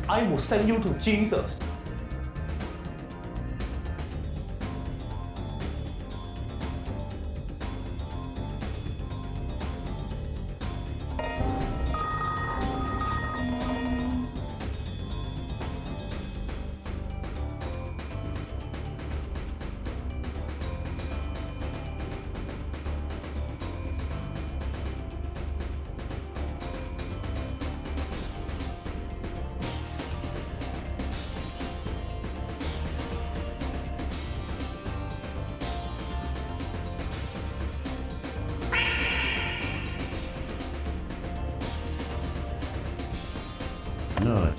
I will send you to Jesus. No.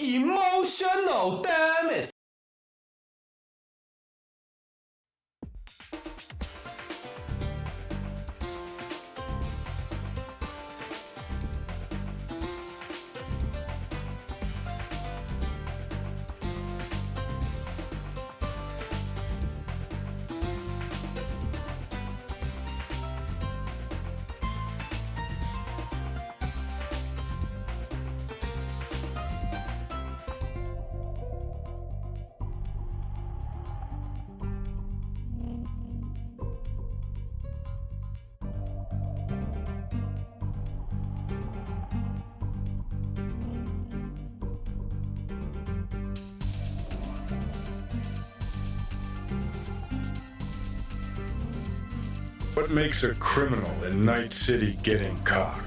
Emotional, damn it! What makes a criminal in Night City getting cock?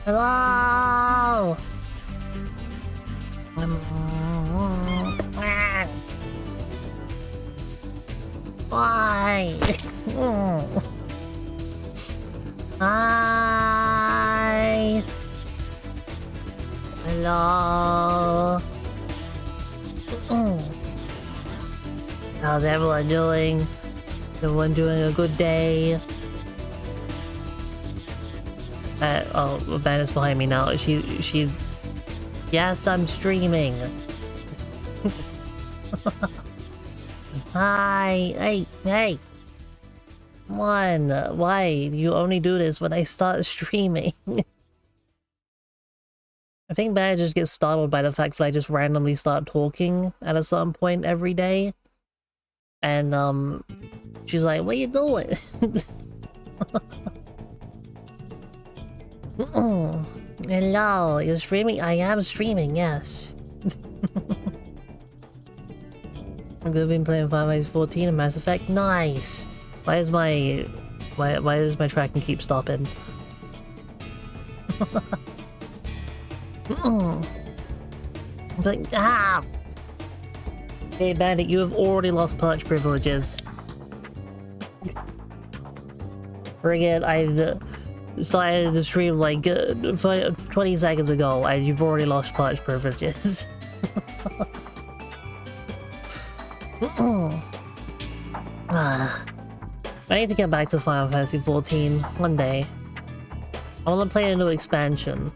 Hello. Why? Hi. Hello. How's everyone doing? Everyone doing a good day? Oh, Ben is behind me now. She's... Yes, I'm streaming. Hi. Hey. Come on. Why do you only do this when I start streaming? I think Ben just gets startled by the fact that I just randomly start talking at a certain point every day. And, she's like, what are you doing? Hello, you're streaming? I am streaming, yes. I've been playing Final Fantasy 14 and Mass Effect. Nice! Why does my tracking keep stopping? But, Hey Bandit, you have already lost perch privileges. Friggin', I've started the stream like 20 seconds ago and you've already lost perch privileges. I need to get back to Final Fantasy 14 one day. I want to play a new expansion.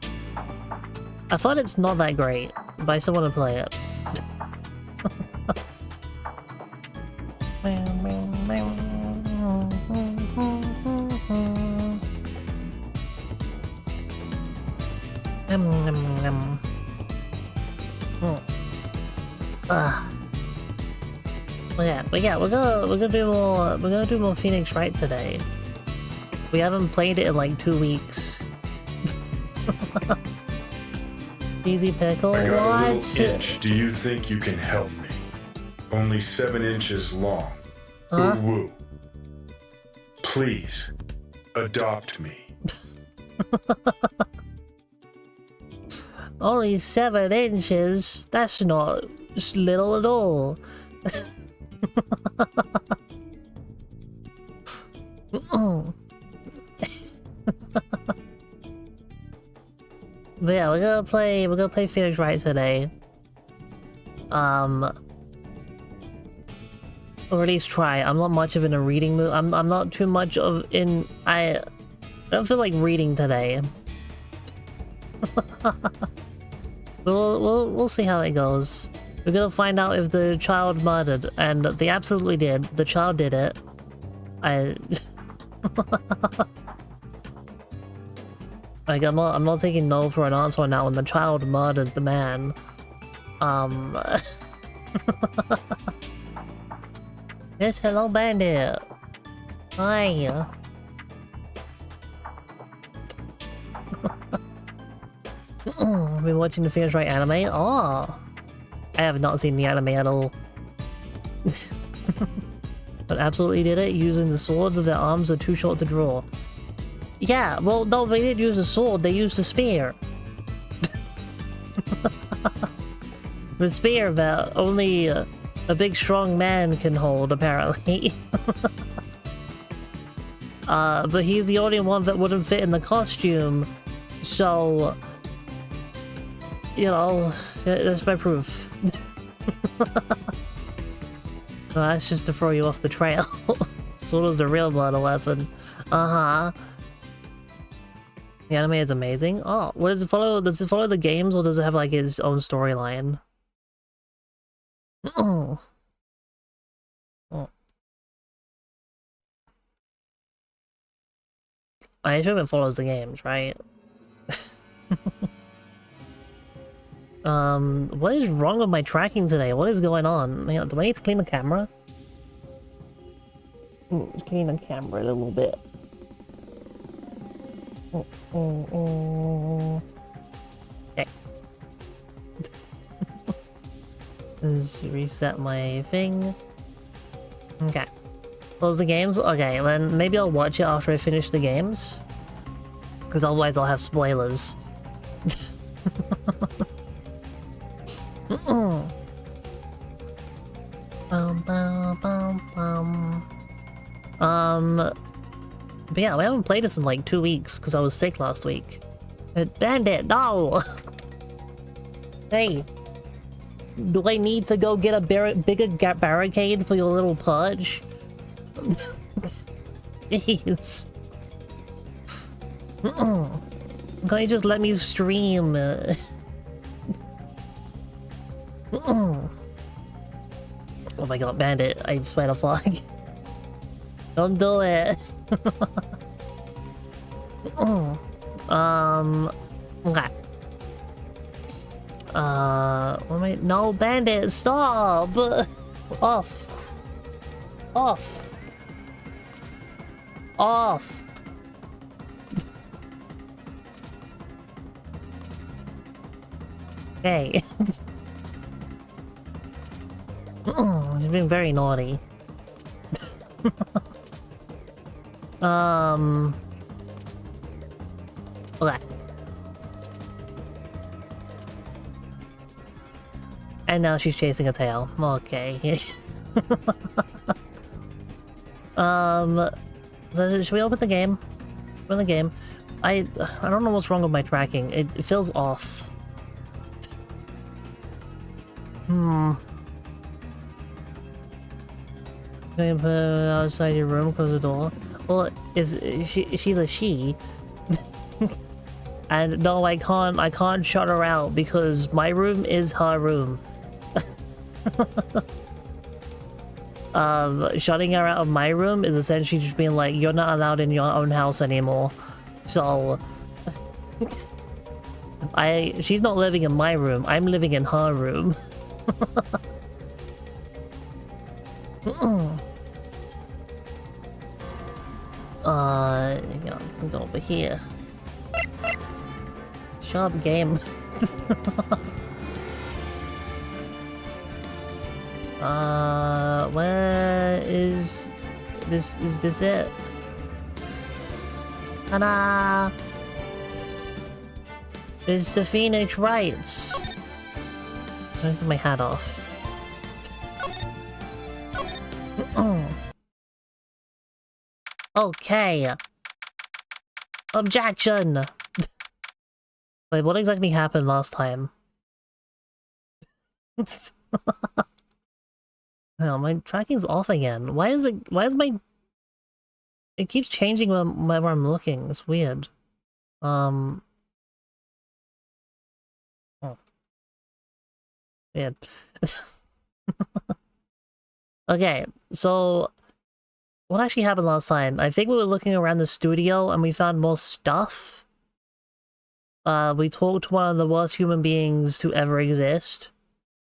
I thought it's not that great, but I still want to play it. Yeah, we're gonna do more Phoenix Wright today. We haven't played it in like 2 weeks. Easy pickle. I got a What? little inch. Do you think you can help me? Only 7 inches long. Huh? Ooh woo. Please, adopt me. Only 7 inches? That's not little at all. But yeah, we're gonna play Phoenix Wright today. Or at least try. I'm not much of in a reading mood. I'm not too much of in I don't feel like reading today. We'll see how it goes. We're gonna find out if the child murdered, and they absolutely did. The child did it. Like I'm not taking no for an answer on that one. The child murdered the man. Yes, hello, Bandit. Hi. I've been watching the Phoenix Wright anime. Oh, I have not seen the anime at all. But absolutely did it using the swords of their arms are too short to draw. Yeah, well, no, they didn't use a sword, they used a spear. The spear that only a big strong man can hold, apparently. But he's the only one that wouldn't fit in the costume, so... You know, that's my proof. Well, that's just to throw you off the trail. Sword is the real murder weapon. Uh-huh. The anime is amazing. Oh, what does it follow? Does it follow the games, or does it have like its own storyline? Oh. Oh. I assume it follows the games, right? What is wrong with my tracking today? What is going on? Hang on, do I need to clean the camera? Clean the camera a little bit. Okay. Let's reset my thing. Okay. Close the games? Okay, then maybe I'll watch it after I finish the games. Because otherwise I'll have spoilers. But yeah, we haven't played this in like 2 weeks because I was sick last week. Bandit, no! Hey, do I need to go get a bigger barricade for your little pudge? Jeez. Can you just let me stream? Oh my god, Bandit, I swear to fuck. Don't do it. Okay. What am I? No, Bandit, stop! Off. Off. Off. Okay. He's been very naughty. Okay. And now she's chasing a tail. Okay. So should we open the game? Open the game. I don't know what's wrong with my tracking. It feels off. Can you put her outside your room, close the door? Well, she's a she. And no, I can't shut her out because my room is her room. Shutting her out of my room is essentially just being like, you're not allowed in your own house anymore. So she's not living in my room, I'm living in her room. You know, go over here. Sharp game. Where is this? Is this it? Ta-da! It's the Phoenix Wrights. I'm gonna get my hat off. Okay. Objection! Wait, what exactly happened last time? Oh, my tracking's off again. Why is my... It keeps changing whenever I'm looking. It's weird. Oh. Weird. Okay, so... What actually happened last time? I think we were looking around the studio and we found more stuff. We talked to one of the worst human beings to ever exist.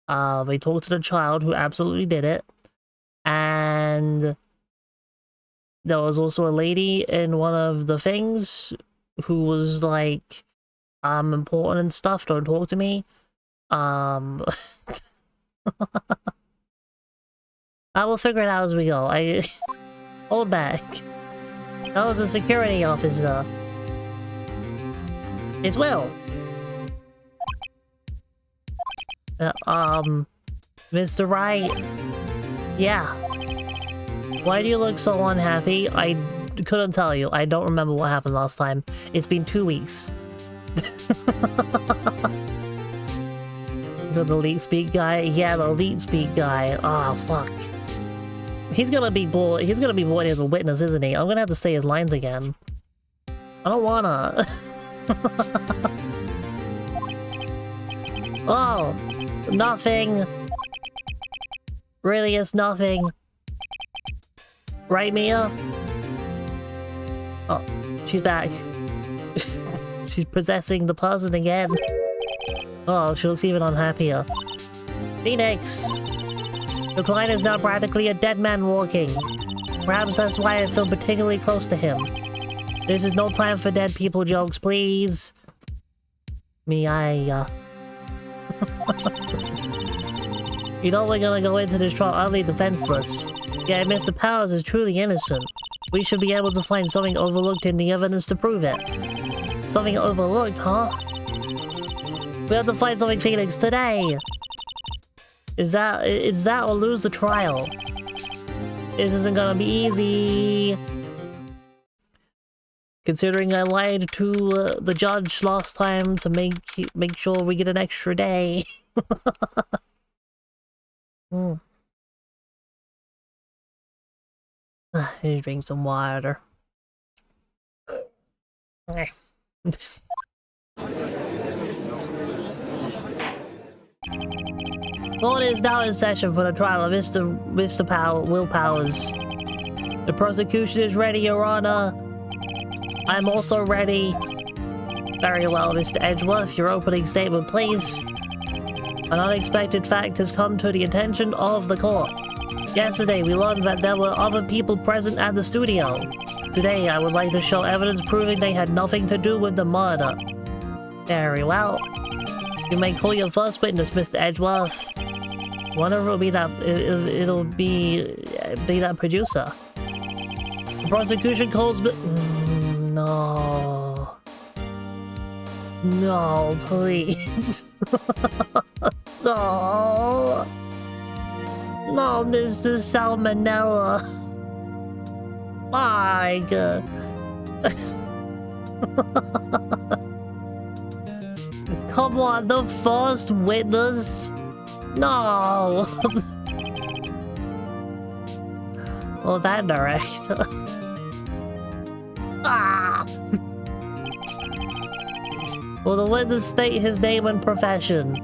We talked to the child who absolutely did it. And there was also a lady in one of the things who was like, I'm important and stuff, don't talk to me. I will figure it out as we go. Hold back. That was a security officer. It's Will. Mr. Wright. Yeah. Why do you look so unhappy? I couldn't tell you. I don't remember what happened last time. It's been 2 weeks. The elite speak guy? Yeah, the elite speak guy. Oh, fuck. He's gonna be bored. He's gonna be bored as a witness, isn't he? I'm gonna have to say his lines again. I don't wanna. Oh, nothing. Really, it's nothing. Right, Mia? Oh, she's back. She's possessing the person again. Oh, she looks even unhappier. Phoenix! The client is now practically a dead man walking. Perhaps that's why I feel particularly close to him. This is no time for dead people jokes, please. You know we're gonna go into this trial utterly defenseless. Yet Mr. Powers is truly innocent. We should be able to find something overlooked in the evidence to prove it. Something overlooked, huh? We have to find something, Phoenix, today! Is that or lose the trial? This isn't gonna be easy. Considering I lied to the judge last time to make sure we get an extra day. Just drink some water. Court is now in session for the trial of Will Powers. The prosecution is ready, Your Honor. I'm also ready. Very well, Mr. Edgeworth, your opening statement, please. An unexpected fact has come to the attention of the court. Yesterday, we learned that there were other people present at the studio. Today, I would like to show evidence proving they had nothing to do with the murder. Very well. You may call your first witness, Mr. Edgeworth. Wonder if it'll be that that producer. The prosecution calls no. No, please. No. No, Mr. Salmonella. My God. Come on, the first witness? No. Oh, that direct. Ah! Will the witness state his name and profession?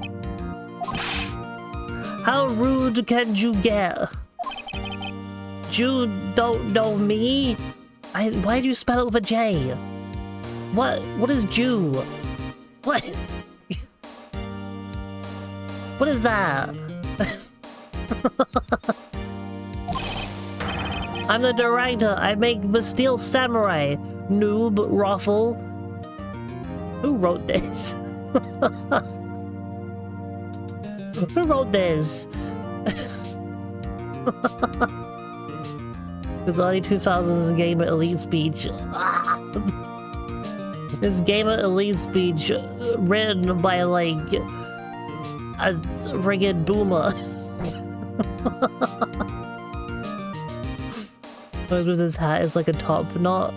How rude can you get? You don't know me? Why do you spell it with a J? What is Jew? What? What is that? I'm the director. I make the Steel Samurai. Noob, Ruffle. Who wrote this? Who wrote this? Because only 2000's Gamer Elite speech. Ah. This Gamer Elite speech written by like a friggin' boomer. With his hat is like a top knot,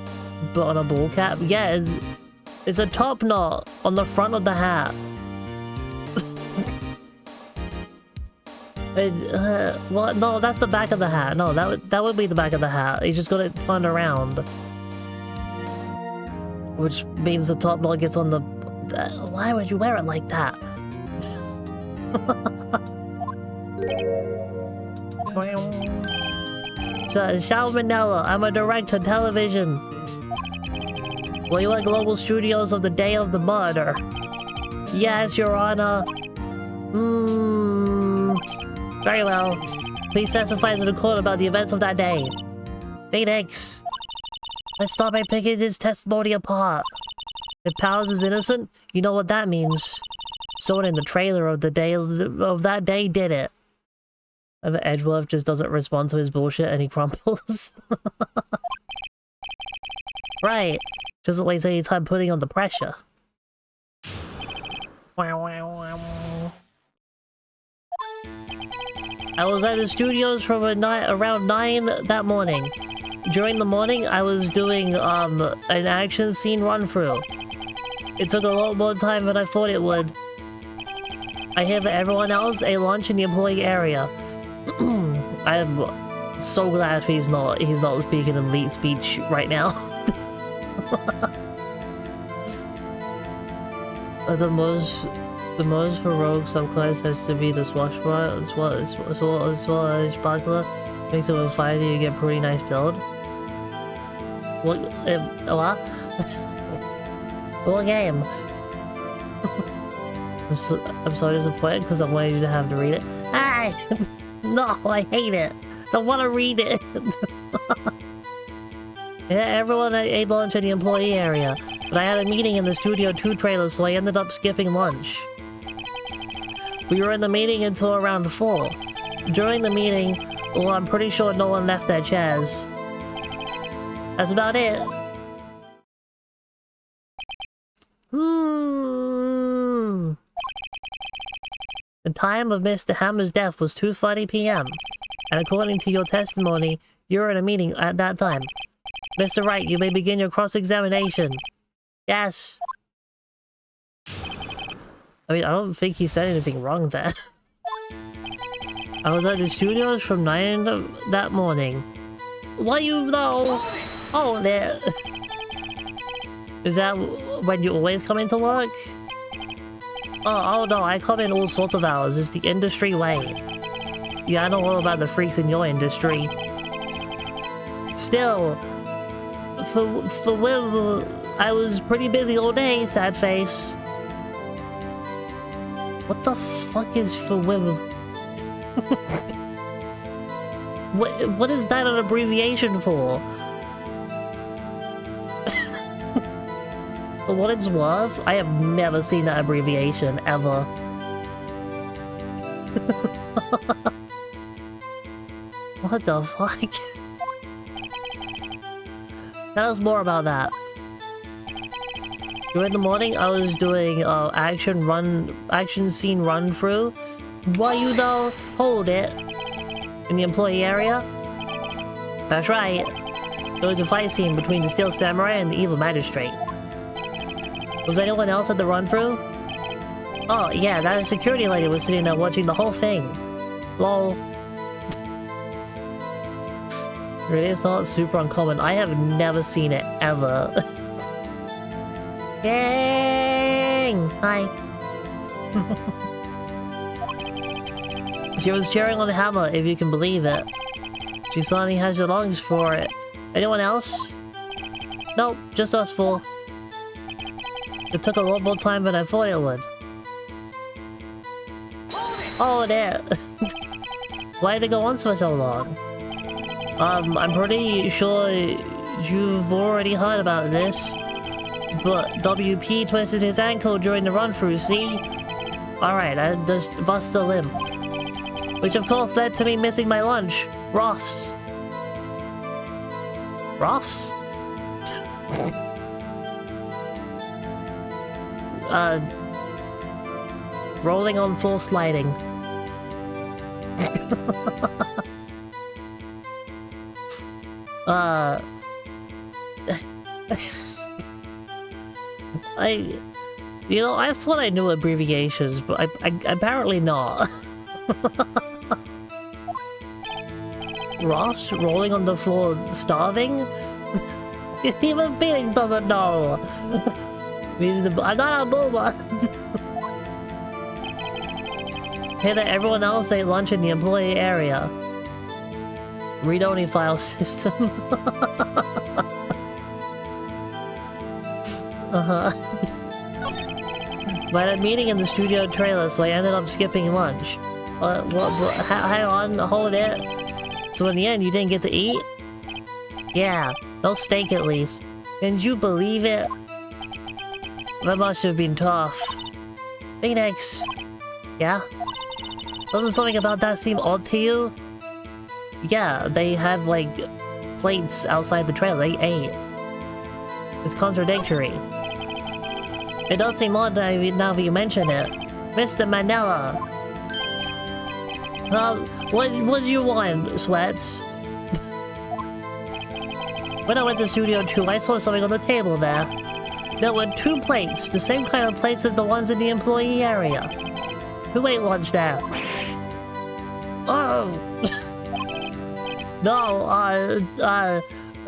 but on a ball cap. Yeah, it's a top knot on the front of the hat. What? No, that's the back of the hat. No, that would be the back of the hat. He's just got it turned around, which means the top knot gets on the. Why would you wear it like that? So, Salmonella, I'm a director, television. Were you at Global Studios of the day of the murder? Yes, Your Honor. Very well. Please testify to the court about the events of that day. Phoenix. Let's start by picking his testimony apart. If Powers is innocent, you know what that means. Someone in the trailer of the day of that day did it. And Edgeworth just doesn't respond to his bullshit and he crumples. Right. Doesn't waste any time putting on the pressure. I was at the studios from around 9 that morning. During the morning, I was doing an action scene run-through. It took a lot more time than I thought it would. I hear that everyone else ate lunch in the employee area. I'm so glad he's not speaking in elite speech right now. The most heroic subclass has to be the swashbuckler. Makes it with fire, you get a pretty nice build. What? What? What game? I'm so disappointed because I wanted you to have to read it. Ah! No, I hate it. Don't want to read it. Yeah, everyone ate lunch in the employee area, but I had a meeting in the Studio 2 trailer, so I ended up skipping lunch. We were in the meeting until around 4. During the meeting, well, I'm pretty sure no one left their chairs. That's about it. The time of Mr. Hammer's death was 2:30 p.m. And according to your testimony, you were in a meeting at that time. Mr. Wright, you may begin your cross-examination. Yes. I mean, I don't think he said anything wrong there. I was at the studios from 9 that morning. What you know? Oh, there. Is that when you always come into work? Oh no, I come in all sorts of hours. It's the industry way. Yeah, I know all about the freaks in your industry. Still, for Will, I was pretty busy all day, sad face. What the fuck is for Will? What is that an abbreviation for? For what it's worth, I have never seen that abbreviation, ever. What the fuck? Tell us more about that. During the morning, I was doing action scene run through. Why you though? Hold it. In the employee area? That's right. There was a fight scene between the Steel Samurai and the Evil Magistrate. Was anyone else at the run-through? Oh, yeah, that security lady was sitting there watching the whole thing. Lol. Really, it's not super uncommon. I have never seen it ever. Dang! Hi. She was cheering on the hammer, if you can believe it. She suddenly has the lungs for it. Anyone else? Nope, just us four. It took a lot more time than I thought it would. Oh, there. Why did it go on for so long? I'm pretty sure you've already heard about this, but WP twisted his ankle during the run-through, see? Alright, I just bust a limb. Which of course led to me missing my lunch. Ruffs. Ruffs? Rolling on floor sliding. I thought I knew abbreviations, but I apparently not. Ross rolling on the floor starving? Even Phoenix doesn't know. I'm not a boomer. Hey there, everyone else ate lunch in the employee area. Read-only file system. But I'm meeting in the studio trailer, so I ended up skipping lunch. Hang on, hold it. So in the end, you didn't get to eat? Yeah, no steak at least. Can you believe it? That must have been tough. Phoenix. Yeah? Doesn't something about that seem odd to you? Yeah, they have, like, plates outside the trailer. They ate. It's contradictory. It does seem odd now that you mention it. Mr. Manila! What do you want, Sweats? When I went to Studio 2, I saw something on the table there. There were 2 plates, the same kind of plates as the ones in the employee area. Who ate lunch there? Oh! No,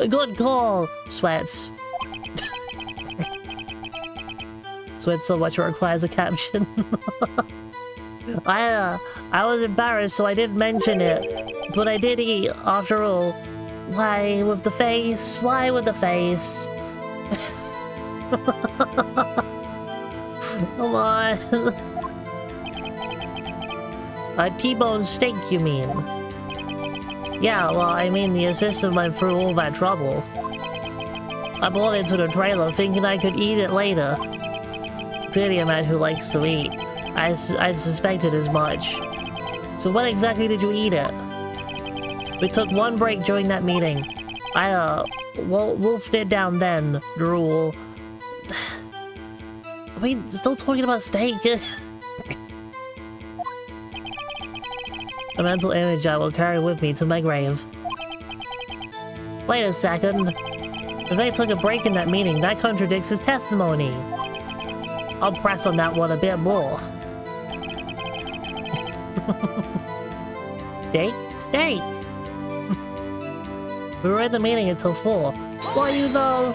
good call, Sweats. Sweats so much it requires a caption. I was embarrassed, so I didn't mention it. But I did eat, after all. Why with the face? Why with the face? Come on. A T-bone steak, you mean? Yeah, well, I mean the assistant went through all that trouble. I brought it to the trailer thinking I could eat it later. Clearly a man who likes to eat. I suspected as much. So when exactly did you eat it? We took 1 break during that meeting. Wolfed it down then, drool. Are we still talking about steak? A mental image I will carry with me to my grave. Wait a second. If they took a break in that meeting, that contradicts his testimony. I'll press on that one a bit more. Steak? Steak! We were in the meeting until 4. What are you though?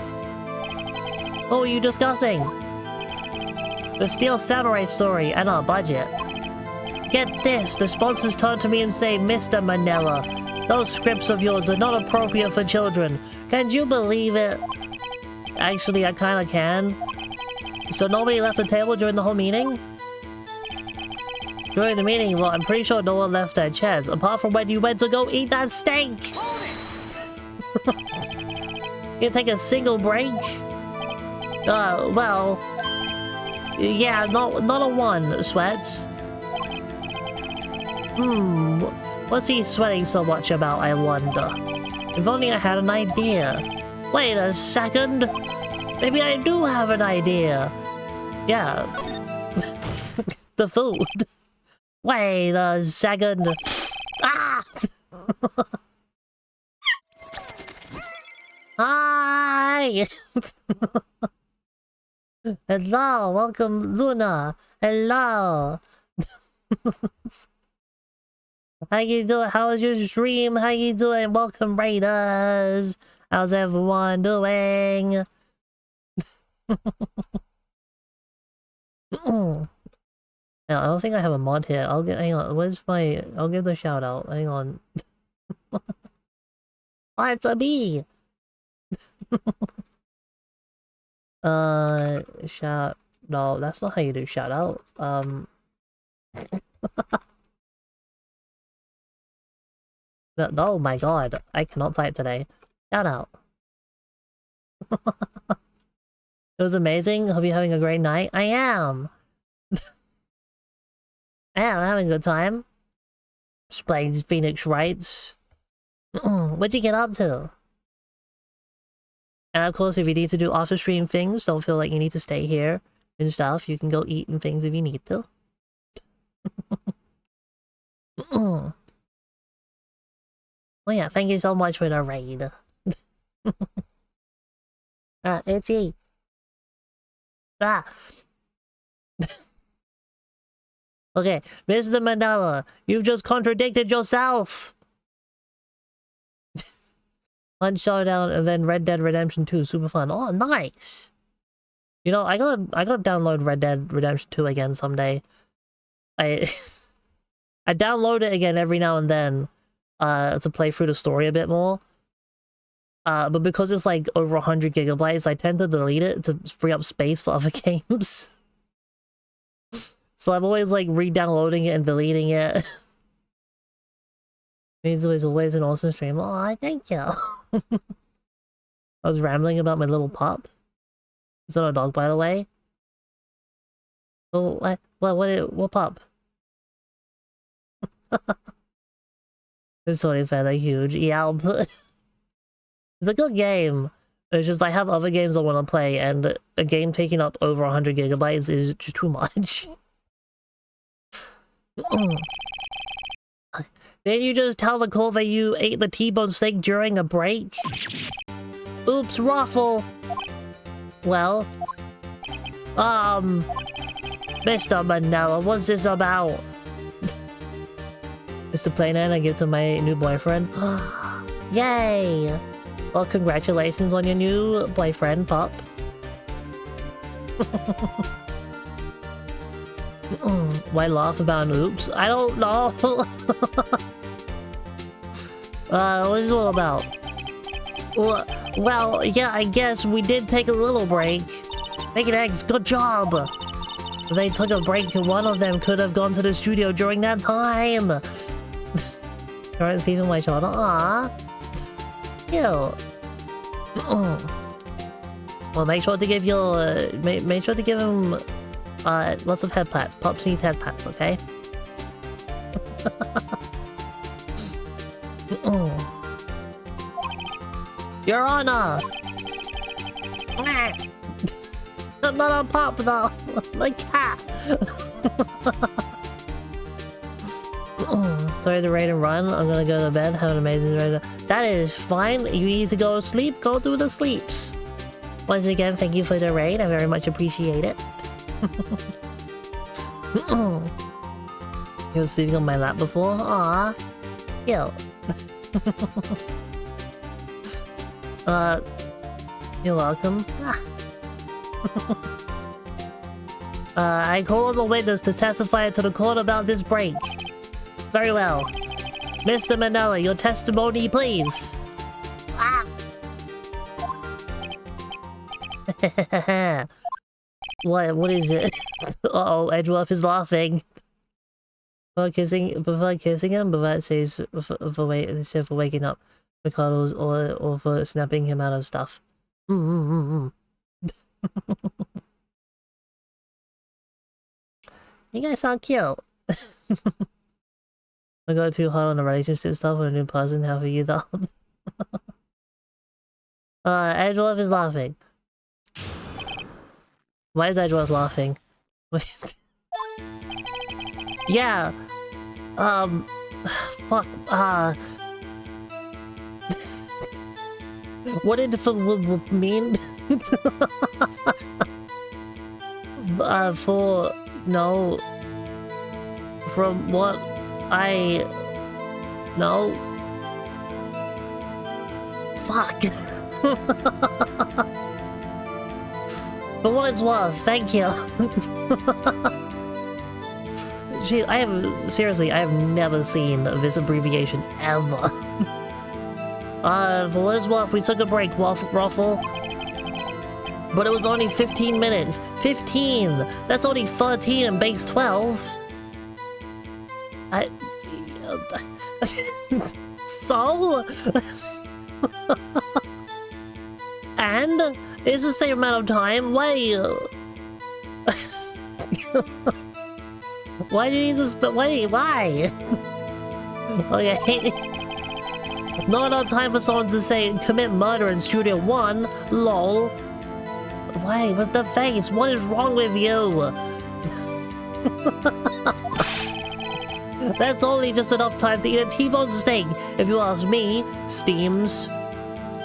What were you discussing? The Steel Samurai story and our budget. Get this, the sponsors turn to me and say, Mr. Manila, those scripts of yours are not appropriate for children. Can you believe it? Actually, I kinda can. So nobody left the table during the whole meeting? During the meeting, well, I'm pretty sure no one left their chairs, apart from when you went to go eat that steak! You take a single break? Well... Yeah, not a 1, Sweats. What's he sweating so much about, I wonder? If only I had an idea. Wait a second! Maybe I do have an idea! Yeah. The food. Wait a second. Ah! Hi! Hello, welcome Luna. Hello. How you doing? How was your stream? How you doing? Welcome, Raiders. How's everyone doing? Yeah, I don't think I have a mod here. I'll get. Hang on. Where's my? I'll give the shout out. Hang on. Oh, it's a bee. Shout. No, that's not how you do shout out. Oh my god, I cannot type today. Shout out. It was amazing. Hope you're having a great night. I am. I am having a good time. Just playing Phoenix Wrights. What'd you get up to? And of course, if you need to do after stream things, don't feel like you need to stay here and stuff. You can go eat and things if you need to. Oh yeah, thank you so much for the raid. Itchy. Ah. Okay, Mr. Mandela, you've just contradicted yourself. Punch Showdown and then Red Dead Redemption 2, super fun. Oh, nice. You know, I gotta download Red Dead Redemption 2 again someday. I download it again every now and then to play through the story a bit more. But because it's like over 100 gigabytes, I tend to delete it to free up space for other games. So I'm always like re-downloading it and deleting it. It's always an awesome stream. Oh, thank you. I was rambling about my little pup. Is that a dog, by the way? Oh, what pup? It's totally fairly huge. Yeah, it's a good game. It's just I have other games I want to play, and a game taking up over 100 gigabytes is just too much. Didn't you just tell the call that you ate the T-bone steak during a break? Oops, Ruffle. Well, Mr. Mandela, what's this about? Mr. Playnet, I give to my new boyfriend. Yay! Well, congratulations on your new boyfriend, pup. Why laugh about an oops? I don't know. What is it all about? Well, yeah, I guess we did take a little break. Bacon Eggs, good job! If they took a break, one of them could have gone to the studio during that time. Alright, Stephen, my child. Aww. Cute. Well, make sure to give your make sure to give him lots of head pats. Pups need head pats, okay? Your Honor! Not a pup though, the cat. Sorry to raid and run. I'm gonna go to bed. Have an amazing raid. That is fine. You need to go to sleep. Go do the sleeps. Once again, thank you for the raid. I very much appreciate it. He was sleeping on my lap before. Aww. Yo. You're welcome. I call the witness to testify to the court about this break. Very well. Mr. Mandela, your testimony, please. Ah. What is it? Uh-oh, Edgeworth is laughing. Before kissing him, but that says for waking up for cuddles or for snapping him out of stuff. You guys sound cute. I got too hard on the relationship stuff with a new person. How for you though? Edgeworth is laughing. Why is Edgeworth laughing? Yeah. Fuck. What did the mean? From what I No. Fuck. For what it's worth, thank you. Gee, I have never seen this abbreviation ever. For what it's worth, we took a break, Ruffle. But it was only 15 minutes. 15! That's only 13 in base 12. So? And? It's the same amount of time. Wait. Why do you need to wait, why? Okay. Not enough time for someone to say commit murder in Studio 1. Lol. Why? With the face? What is wrong with you? That's only just enough time to eat a T-bone steak, if you ask me. Steams.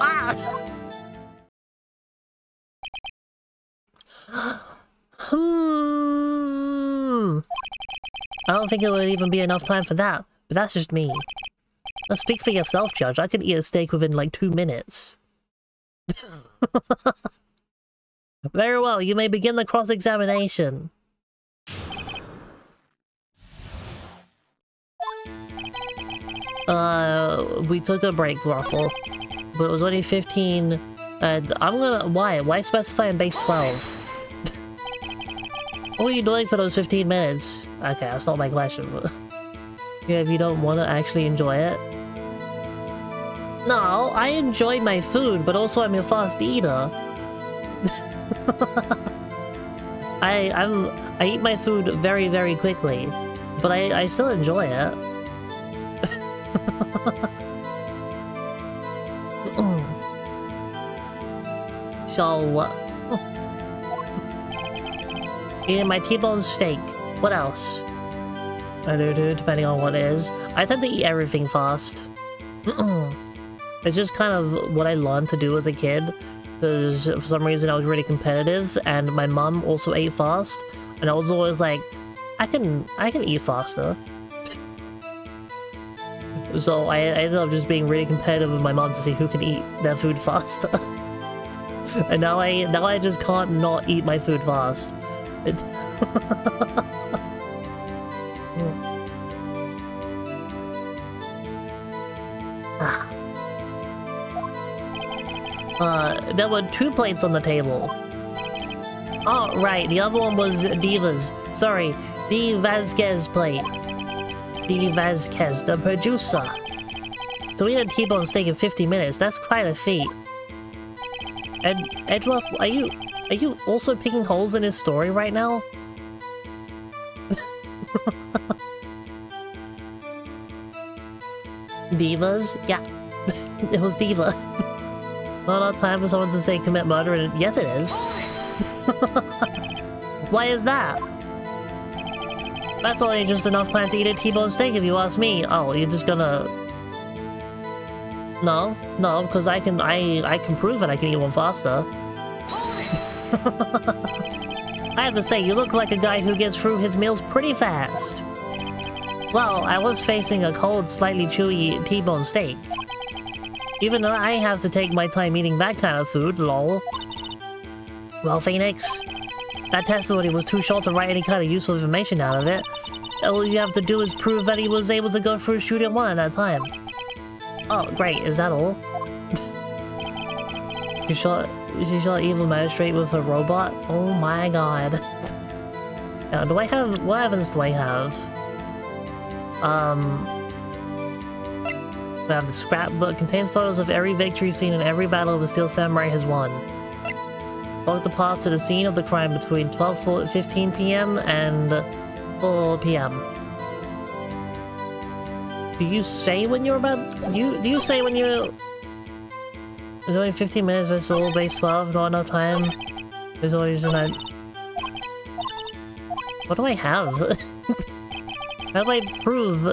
Ah! I don't think it would even be enough time for that, but that's just me. Now speak for yourself, Judge. I could eat a steak within like 2 minutes. Very well, you may begin the cross-examination. We took a break, Ruffle. But it was only 15, and I'm gonna... Why? Why specify in base 12? What were you doing for those 15 minutes? Okay, that's not my question, but... Yeah, if you don't want to actually enjoy it. No, I enjoy my food, but also I'm a fast eater. I eat my food very, very quickly, but I still enjoy it. So, eating my T-bone steak. What else? I do, depending on what it is. I tend to eat everything fast. It's just kind of what I learned to do as a kid. Because for some reason I was really competitive, and my mom also ate fast. And I was always like, I can eat faster. So I ended up just being really competitive with my mom to see who can eat their food faster. And now I just can't not eat my food fast. There were 2 plates on the table. Oh, right, the other one was Diva's. Sorry, the Vasquez plate. The Vasquez, the producer. So we had a T-bone steak in 50 minutes. That's quite a feat. And Edgeworth, are you also picking holes in his story right now? Divas? Yeah. It was Diva. Not enough time for someone to say commit murder, and yes it is. Why is that? That's only just enough time to eat a T-bone steak if you ask me. Oh, you're just gonna... No, because I can prove that I can eat one faster. I have to say, you look like a guy who gets through his meals pretty fast. Well, I was facing a cold, slightly chewy T-bone steak. Even though I have to take my time eating that kind of food, lol. Well, Phoenix, that testimony was too short to write any kind of useful information out of it. All you have to do is prove that he was able to go through Studio 1 at that time. Oh, great, is that all? She shot evil magistrate with a robot? Oh my god. Now, what evidence do I have? I have the scrapbook. Contains photos of every victory seen in every battle the Steel Samurai has won. Log the path to the scene of the crime between 12:15 p.m. and 4 p.m. Do you say when you're about... Do you say when you're... There's only 15 minutes, it's all base 12, not enough time. There's only just enough... What do I have? How do I prove...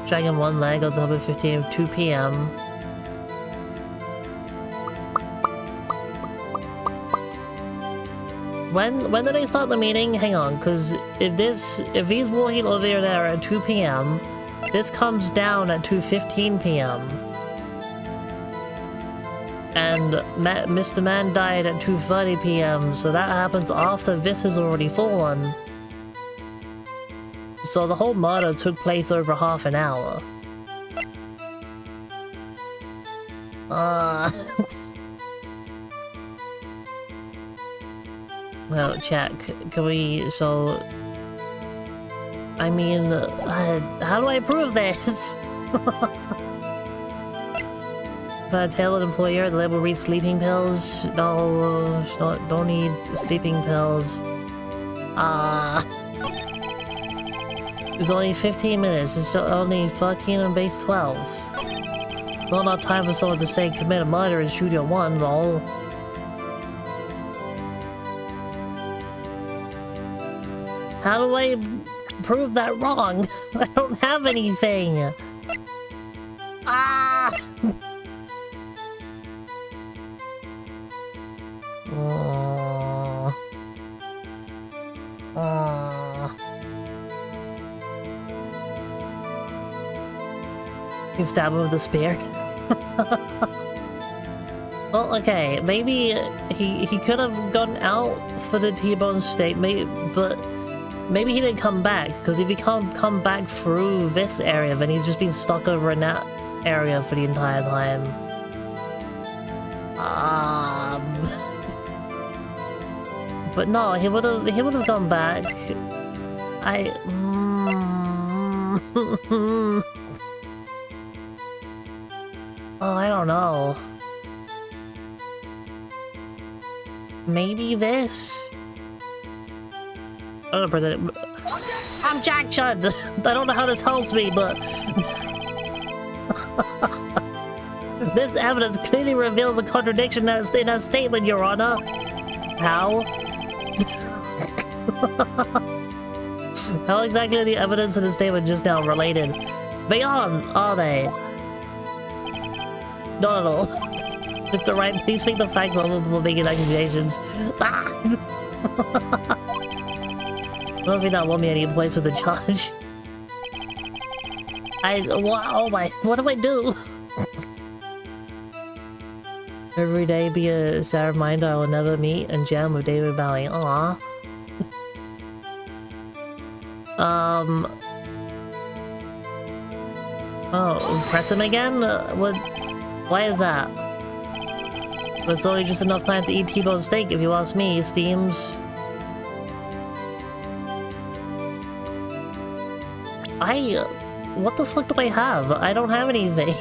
Dragon one leg on top of 15 of 2 p.m. When did they start the meeting? Hang on, because if he's walking over there at 2 p.m., this comes down at 2:15 p.m. And Mr. Man died at 2:30 p.m., so that happens after this has already fallen. So the whole murder took place over half an hour. Well, check. Can we, so... I mean, how do I prove this? If a tailored employer, the label reads sleeping pills. No, don't need sleeping pills. It's only 15 minutes. It's only 13 on base 12. Not enough time for someone to say commit a murder in Studio 1, lol. How do I prove that wrong? I don't have anything. You stab him with a spear. Well, okay, maybe he could have gone out for the T-bone steak, but maybe he didn't come back, because if he can't come back through this area, then he's just been stuck over in that area for the entire time. But no, he would have gone back. Oh, I don't know. Maybe this? I don't know, President. Objection! I don't know how this helps me, but... This evidence clearly reveals a contradiction in that statement, Your Honor. How? How exactly are the evidence in the statement just now related? They are they? Not at all. Mr. Wright, please speak the facts on multiple making accusations. What if you not want me any points with the charge? What do I do? Every day be a sad reminder I will never meet and jam with David Bowie. Aww. Oh, press him again? What? Why is that? But it's only just enough time to eat T-bone steak, if you ask me, Steams. What the fuck do I have? I don't have anything.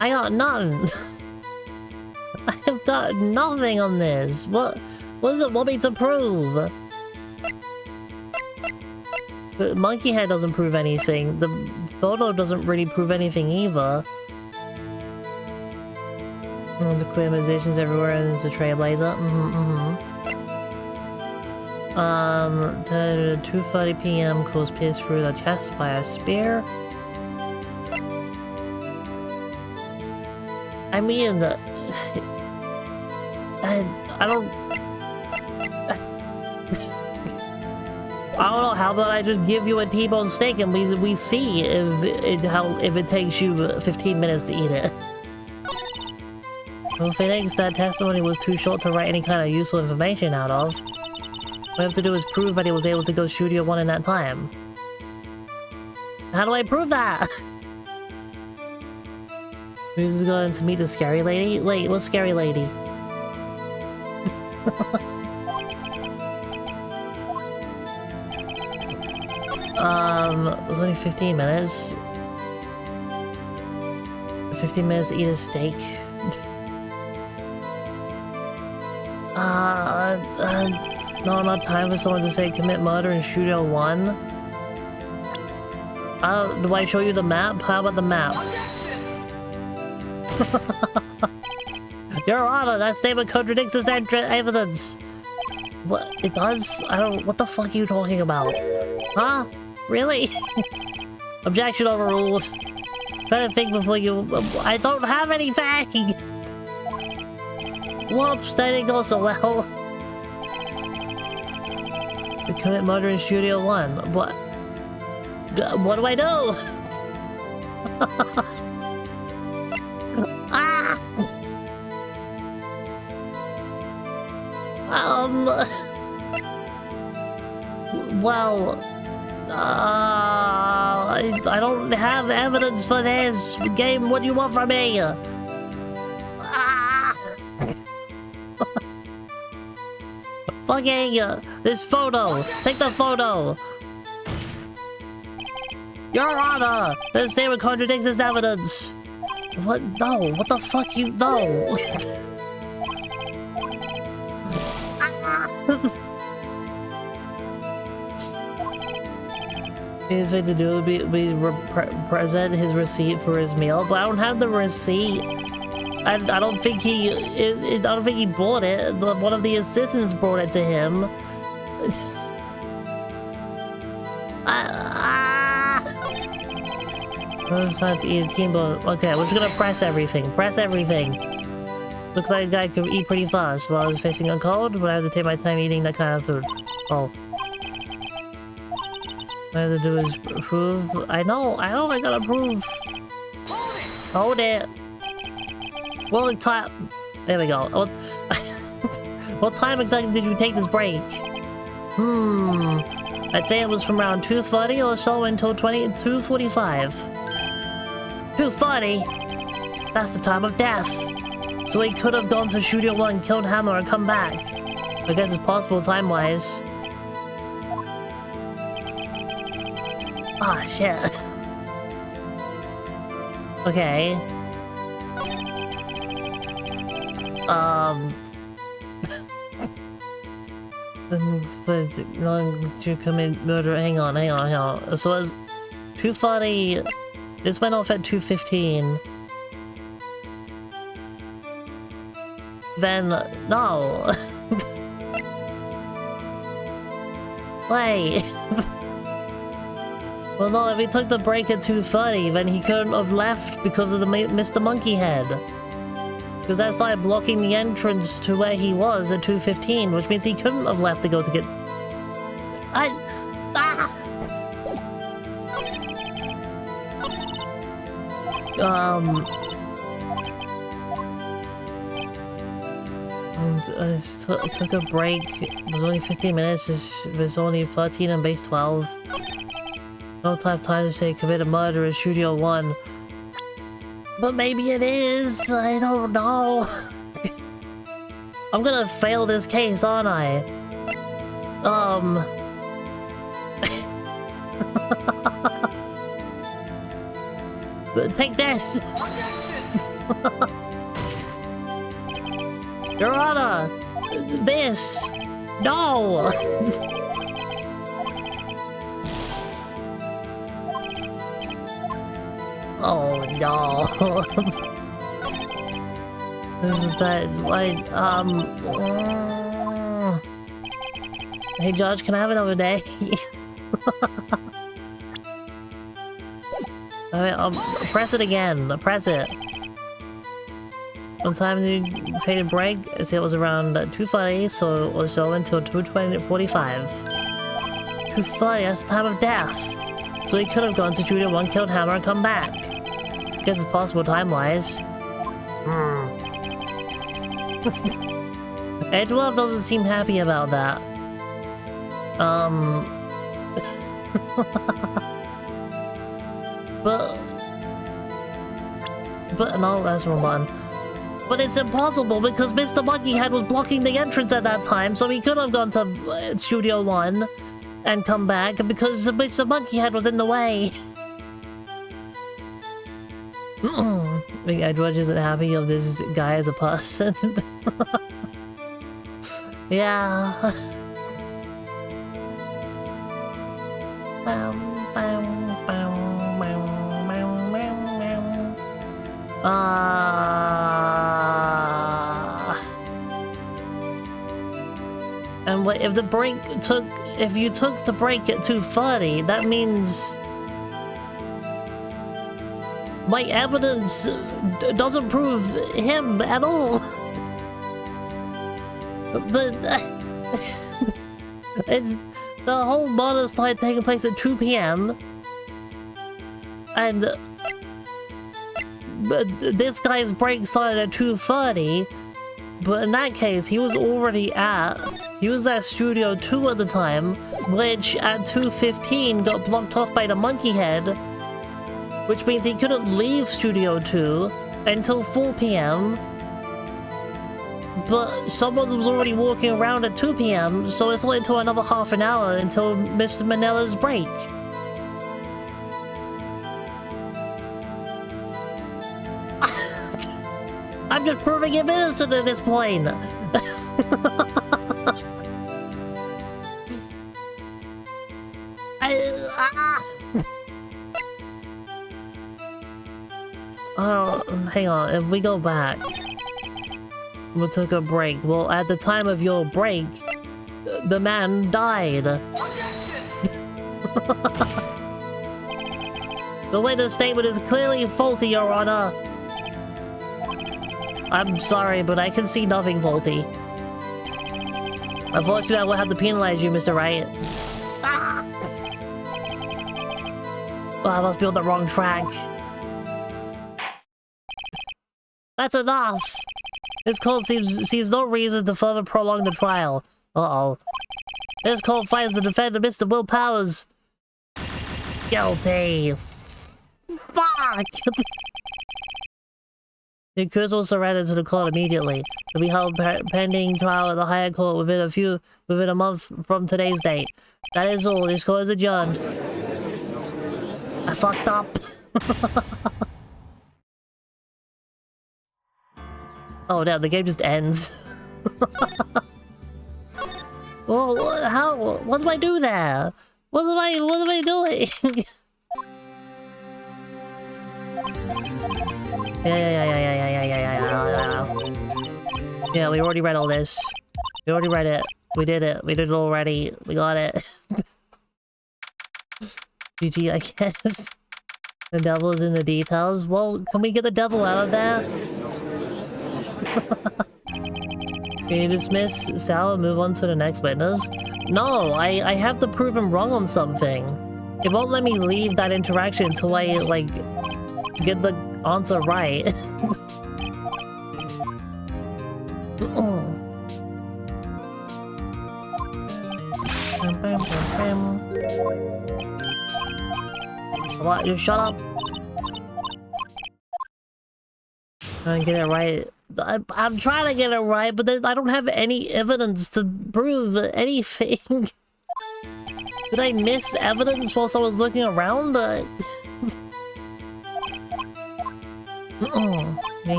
I got none. I have got nothing on this. What does it want me to prove? The monkey head doesn't prove anything. The photo doesn't really prove anything either. The queer musicians everywhere and it's a trailblazer. 2:30 p.m. Close pierced through the chest by a spear. I mean, I don't know. How about I just give you a T-bone steak and we see if it takes you 15 minutes to eat it. Well, Phoenix, that testimony was too short to write any kind of useful information out of. What we have to do is prove that he was able to go Studio 1 in that time. How do I prove that? Who's going to meet the scary lady? Wait, what scary lady? It was only 15 minutes. 15 minutes to eat a steak. No, not time for someone to say commit murder in Studio 1. Do I show you the map? How about the map? Your Honor, that statement contradicts this evidence. What? It does? What the fuck are you talking about? Huh? Really? Objection overruled. Try to think before you... I don't have anything! Whoops, that didn't go so well. We commit murder in Studio 1. What? What do I do? Ah! Well... I don't have evidence for this. Game, what do you want from me? Ah! Fucking this photo. Take the photo. Your Honor, this statement contradicts this evidence. What? No. What the fuck? You no. His way to do would be present his receipt for his meal, but I don't have the receipt. I don't think he I don't think he bought it. One of the assistants brought it to him. Okay, we're just gonna press everything. Press everything. Looks like I could eat pretty fast while I was facing a cold, but I have to take my time eating that kind of food. Oh. What I have to do is prove. I know, I gotta prove. Hold it! Well, time. There we go. What time exactly did you take this break? I'd say it was from around 2:30 or so until 2:45. 2:30? That's the time of death. So he could have gone to Studio 1, killed Hammer, and come back. I guess it's possible time-wise. Ah, shit. Okay. To commit murder. Hang on. So it's 2:40. This went off at 2:15. Then no. Wait. Well, no, if he took the break at 2:30, then he couldn't have left because of the Mr. Monkey Head. Because that's like blocking the entrance to where he was at 2:15, which means he couldn't have left to go to get... I took a break. It was only 15 minutes. There's only 13 on base 12. Don't have time to say commit a murder in Studio 1. But maybe it is. I don't know. I'm gonna fail this case, aren't I? Take this! Your Honor! This! No! Oh no. This is that. Wait, hey Judge, can I have another day? Alright, press it again. Press it. What time did you take a break? I see it was around 2:40, so or so until 2:45. 2:40, that's the time of death. So he could have gone to Studio 1, killed Hammer, and come back. Guess it's possible time-wise. Edward doesn't seem happy about that. But no, that's wrong button. But it's impossible because Mr. Monkey Head was blocking the entrance at that time, so he could have gone to Studio 1 and come back because Mr. Monkey Head was in the way. Big Edward isn't happy of this guy as a person. Yeah. And if the break took, if you took the break at 2:30, that means my evidence doesn't prove him at all. But it's the whole murder started taking place at 2 p.m. and this guy's break started at 2:30. But in that case, he was at Studio 2 at the time, which at 2:15 got blocked off by the monkey head, which means he couldn't leave Studio 2 until 4 p.m. But someone was already walking around at 2 p.m, so it's only until another half an hour until Mr. Manella's break. I'm just proving him innocent at this point. Oh, hang on. If we go back, we took a break. Well, at the time of your break, the man died. The witness statement is clearly faulty, Your Honor. I'm sorry, but I can see nothing faulty. Unfortunately, I will have to penalize you, Mr. Wright. Ah! Well, I must be on the wrong track. That's enough! This court sees no reason to further prolong the trial. Uh-oh. This court finds the defendant, Mr. Will Powers, guilty. Fuck! The accused will surrender to the court immediately. To be held pending trial at the higher court within a month from today's date. That is all. This court is adjourned. I fucked up. Oh no, the game just ends. Well, how? What do I do there? What am I doing? Yeah, we already read all this. We already read it. We did it. We did it already. We got it. GG, I guess. The devil is in the details. Well, can we get the devil out of there? Can you dismiss Sal and move on to the next witness? No, I have to prove him wrong on something. It won't let me leave that interaction until I, like, get the answer right. What? You shut up. I get it right. I'm trying to get it right, but I don't have any evidence to prove anything. Did I miss evidence whilst I was looking around?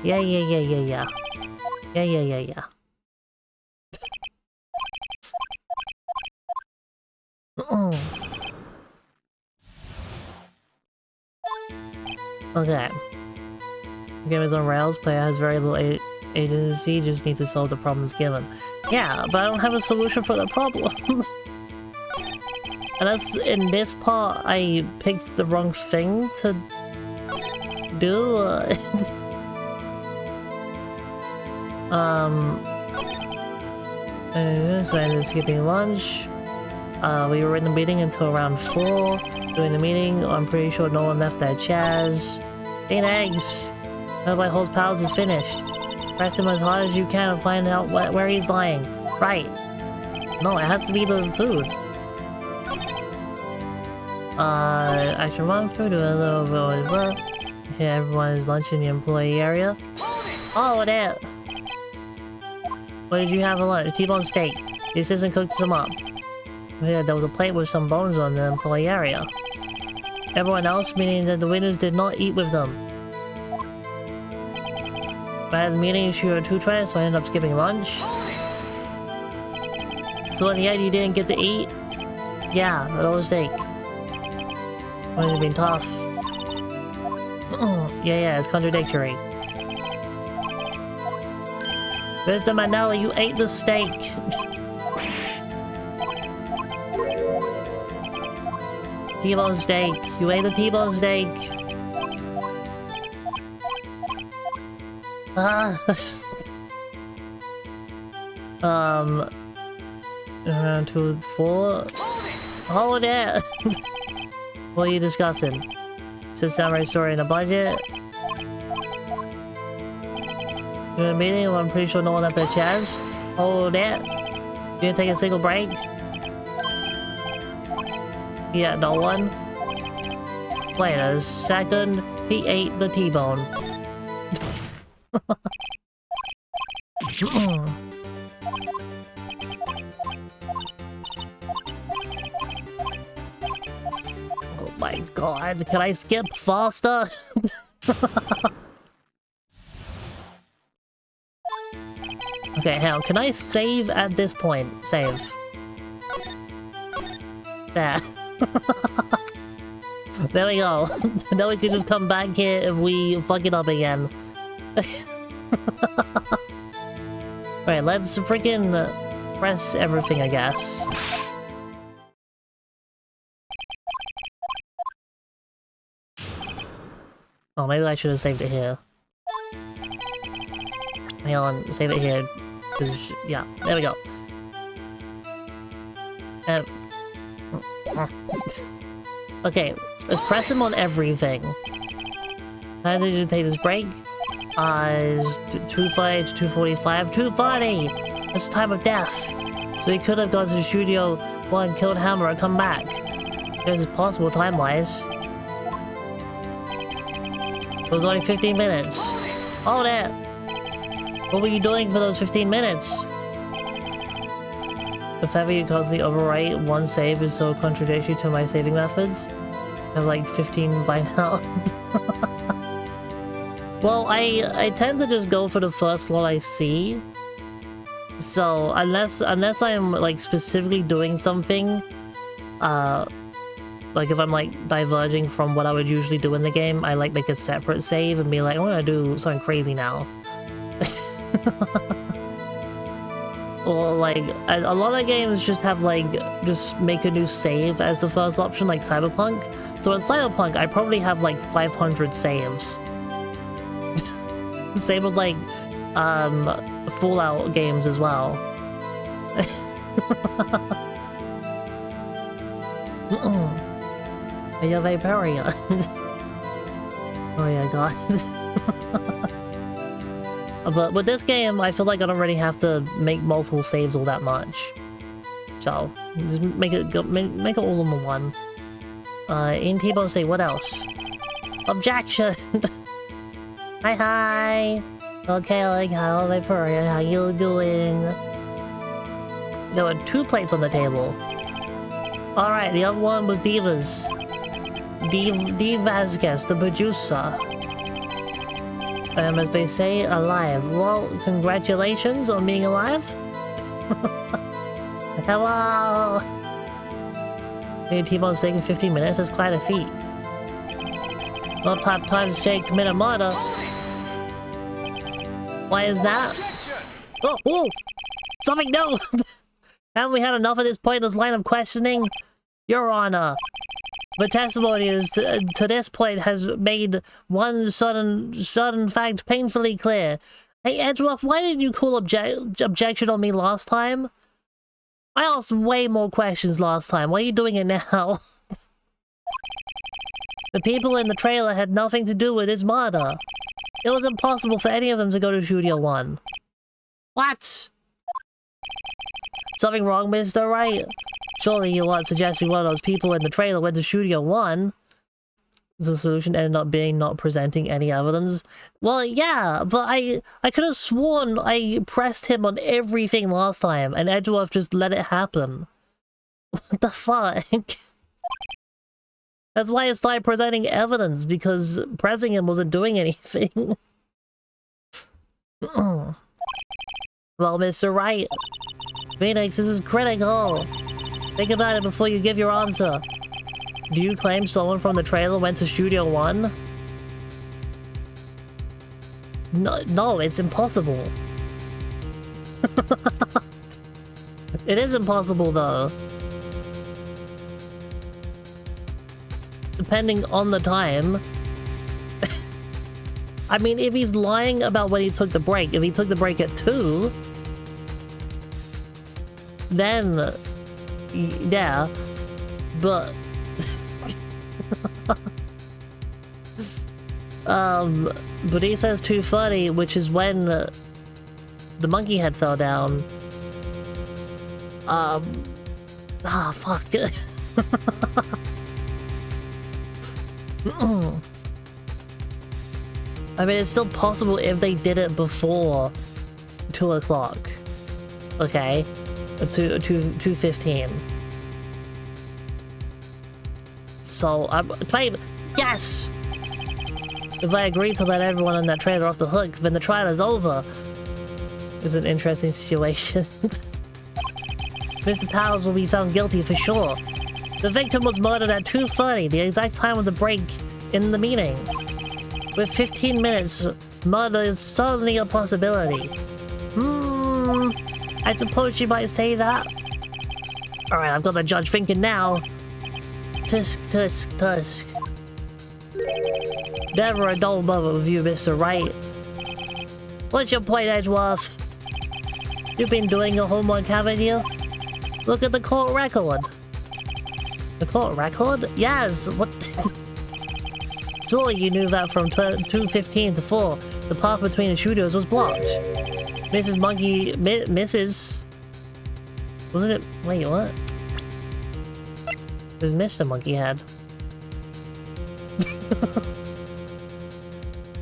Yeah. Okay. The game is on rails, player has very little agency, just need to solve the problems given. Yeah, but I don't have a solution for the problem. Unless in this part I picked the wrong thing to do. So I ended up skipping lunch. We were in the meeting until around 4. During the meeting, I'm pretty sure no one left their chairs. Eat eggs! Nobody holds powers is finished. Press him as hard as you can and find out where he's lying. Right. No, it has to be the food. Action 1, food, blah. Yeah, everyone is lunch in the employee area. Oh, there! What did you have for lunch? T-bone steak. The assistant cooked some up. Yeah, there was a plate with some bones on the employee area. Everyone else, meaning that the winners did not eat with them. I had the meeting issue at 2:20, so I ended up skipping lunch. So in the end, you didn't get to eat? Yeah, a little steak. Well, it's been tough. Yeah, it's contradictory. Mr. Manella, you ate the steak. T-bone steak. You ate the T-bone steak. Ah. 2, 4. Hold it! What are you discussing? Is this samurai story in a budget? You're in a meeting, I'm pretty sure no one left their chairs. Hold it! You didn't take a single break? Yeah, no one. Wait a second. He ate the T-bone. Oh my god, can I skip faster? Okay, hell, can I save at this point? Save. There. There we go. Now we can just come back here if we fuck it up again. Alright, let's freaking press everything, I guess. Oh, maybe I should have saved it here. Hang on, save it here. Yeah, there we go. Okay, let's press him on everything. How did you take this break? 2:40 to 2:45. 2:40! It's the time of death. So he could have gone to Studio 1, killed Hammer, and come back. This is possible time-wise. It was only 15 minutes. Hold it! What were you doing for those 15 minutes? If ever you constantly overwrite one save is so contradictory to my saving methods. I have like 15 by now. Well, I tend to just go for the first one I see. So unless I'm like specifically doing something, like if I'm like diverging from what I would usually do in the game, I like make a separate save and be like, I'm gonna do something crazy now. Or like a lot of games just have like just make a new save as the first option, like Cyberpunk. So in Cyberpunk, I probably have like 500 saves. Same with like Fallout games as well. You're Vaporeon. Oh yeah, God. But with this game, I feel like I don't really have to make multiple saves all that much. So just make it all in the one. In T-Bone say what else? Objection. Hi. Okay, like hello Vaporeon, how you doing? There were 2 plates on the table. All right, the other one was Diva's. Div Vasquez, the producer. As they say, alive. Well, congratulations on being alive. Hello! Hey, T-Bone's taking 15 minutes, that's quite a feat. No top time to say commit a murder. Why is that? Oh, whoa! Something, no! Haven't we had enough of this pointless line of questioning? Your Honor. The testimony is to this point has made one sudden fact painfully clear. Hey, Edgeworth, why didn't you call objection on me last time? I asked way more questions last time. Why are you doing it now? The people in the trailer had nothing to do with his murder. It was impossible for any of them to go to Studio 1. What? Something wrong, Mr. Wright? Surely you aren't suggesting one of those people in the trailer went to Studio 1? The solution ended up being not presenting any evidence. Well, yeah, but I could have sworn I pressed him on everything last time, and Edgeworth just let it happen. What the fuck? That's why I started presenting evidence, because pressing him wasn't doing anything. Well, Mr. Wright, Phoenix, this is critical. Think about it before you give your answer. Do you claim someone from the trailer went to Studio 1? No, it's impossible. It is impossible though. Depending on the time. I mean, if he's lying about when he took the break, if he took the break at 2, then yeah, but but he says 2:30, which is when the monkey head fell down. Fuck. I mean, it's still possible if they did it before 2 o'clock. Okay, 2:15. So I'm claim yes. If I agree to let everyone in that trailer off the hook, then the trial is over. It's an interesting situation. Mr. Powers will be found guilty for sure. The victim was murdered at 2:30, the exact time of the break in the meeting. With 15 minutes, murder is certainly a possibility. I suppose you might say that. Alright, I've got the judge thinking now. Tusk, tusk, tusk. Never a dull moment with you, Mr. Wright. What's your point, Edgeworth? You've been doing your homework, haven't you? Look at the court record. The court record? Yes, what? Surely you knew that from 2:15 to 4, the path between the studios was blocked. Mrs. Monkey... Mrs... Wasn't it... Wait, what? It was Mr. Monkey Head.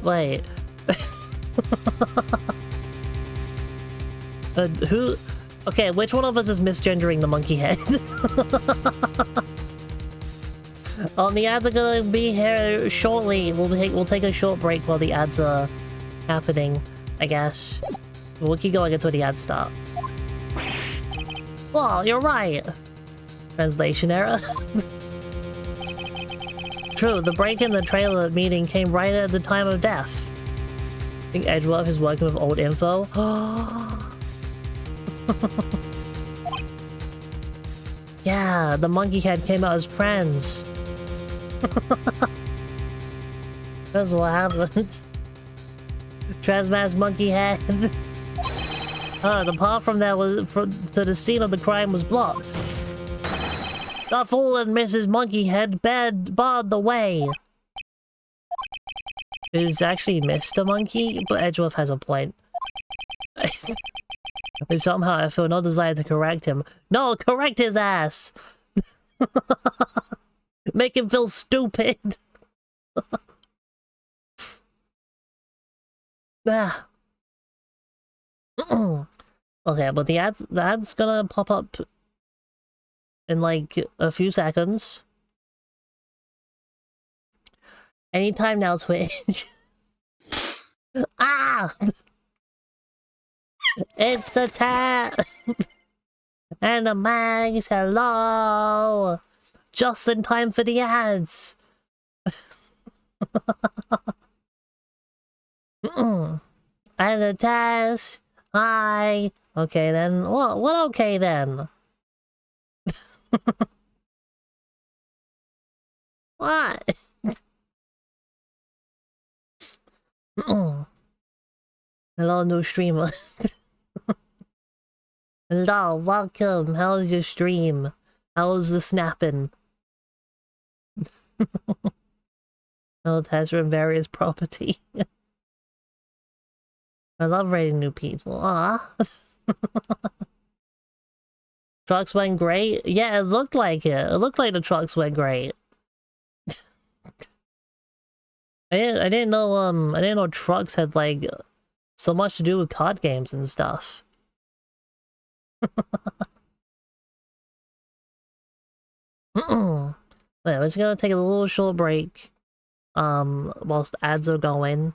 Wait. Who... Okay, which one of us is misgendering the monkey head? The ads are gonna be here shortly. We'll take a short break while the ads are happening, I guess. We'll keep going until the ads start. Well, you're right. Translation error. True, the break in the trailer meeting came right at the time of death. I think Edgeworth is working with old info. Yeah, the monkey head came out as trans. That's what happened. Transmass monkey head. The path from there to the scene of the crime was blocked. The fool and Mrs. Monkey Head barred the way. It's actually Mr. Monkey, but Edgeworth has a point. And somehow I feel no desire to correct him. No, correct his ass! Make him feel stupid! Ah. Okay, but the ad's gonna pop up in like a few seconds. Anytime now, Twitch. Ah! It's a tat! And the mags, hello! Just in time for the ads! And the test! Hi! Okay then, what okay then? What? Hello, new streamer. Hello, welcome. How's your stream? How's the snapping? No, test from various property. I love rating new people. Ah. Trucks went great? Yeah, it looked like it. It looked like the trucks went great. I didn't know trucks had like so much to do with card games and stuff. Wait, we're just gonna take a little short break. Whilst ads are going.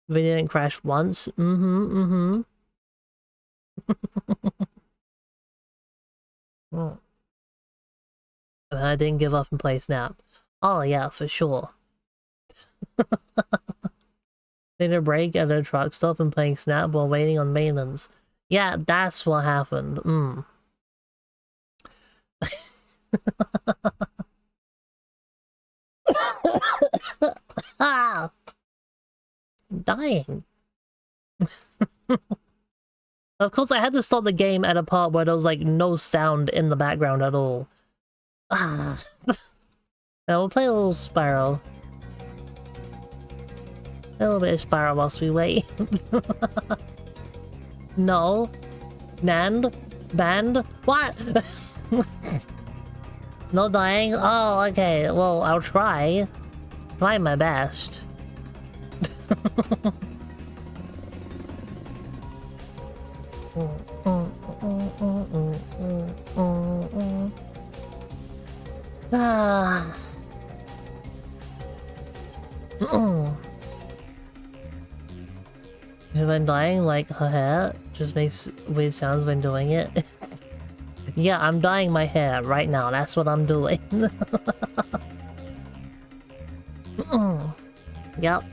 We didn't crash once. And I didn't give up and play Snap. Oh yeah, for sure. Take a break at a truck stop and playing Snap while waiting on maintenance. Yeah, that's what happened. Ah! I'm dying. Of course, I had to start the game at a part where there was like no sound in the background at all. Ah. Now we'll play a little Spyro. A little bit of Spyro whilst we wait. No. Nand? Band? What? No dying? Oh, okay. Well, I'll try. Try my best. Ah. She's been dying like her hair just makes weird sounds when doing it. Yeah, I'm dyeing my hair right now. That's what I'm doing. Yep.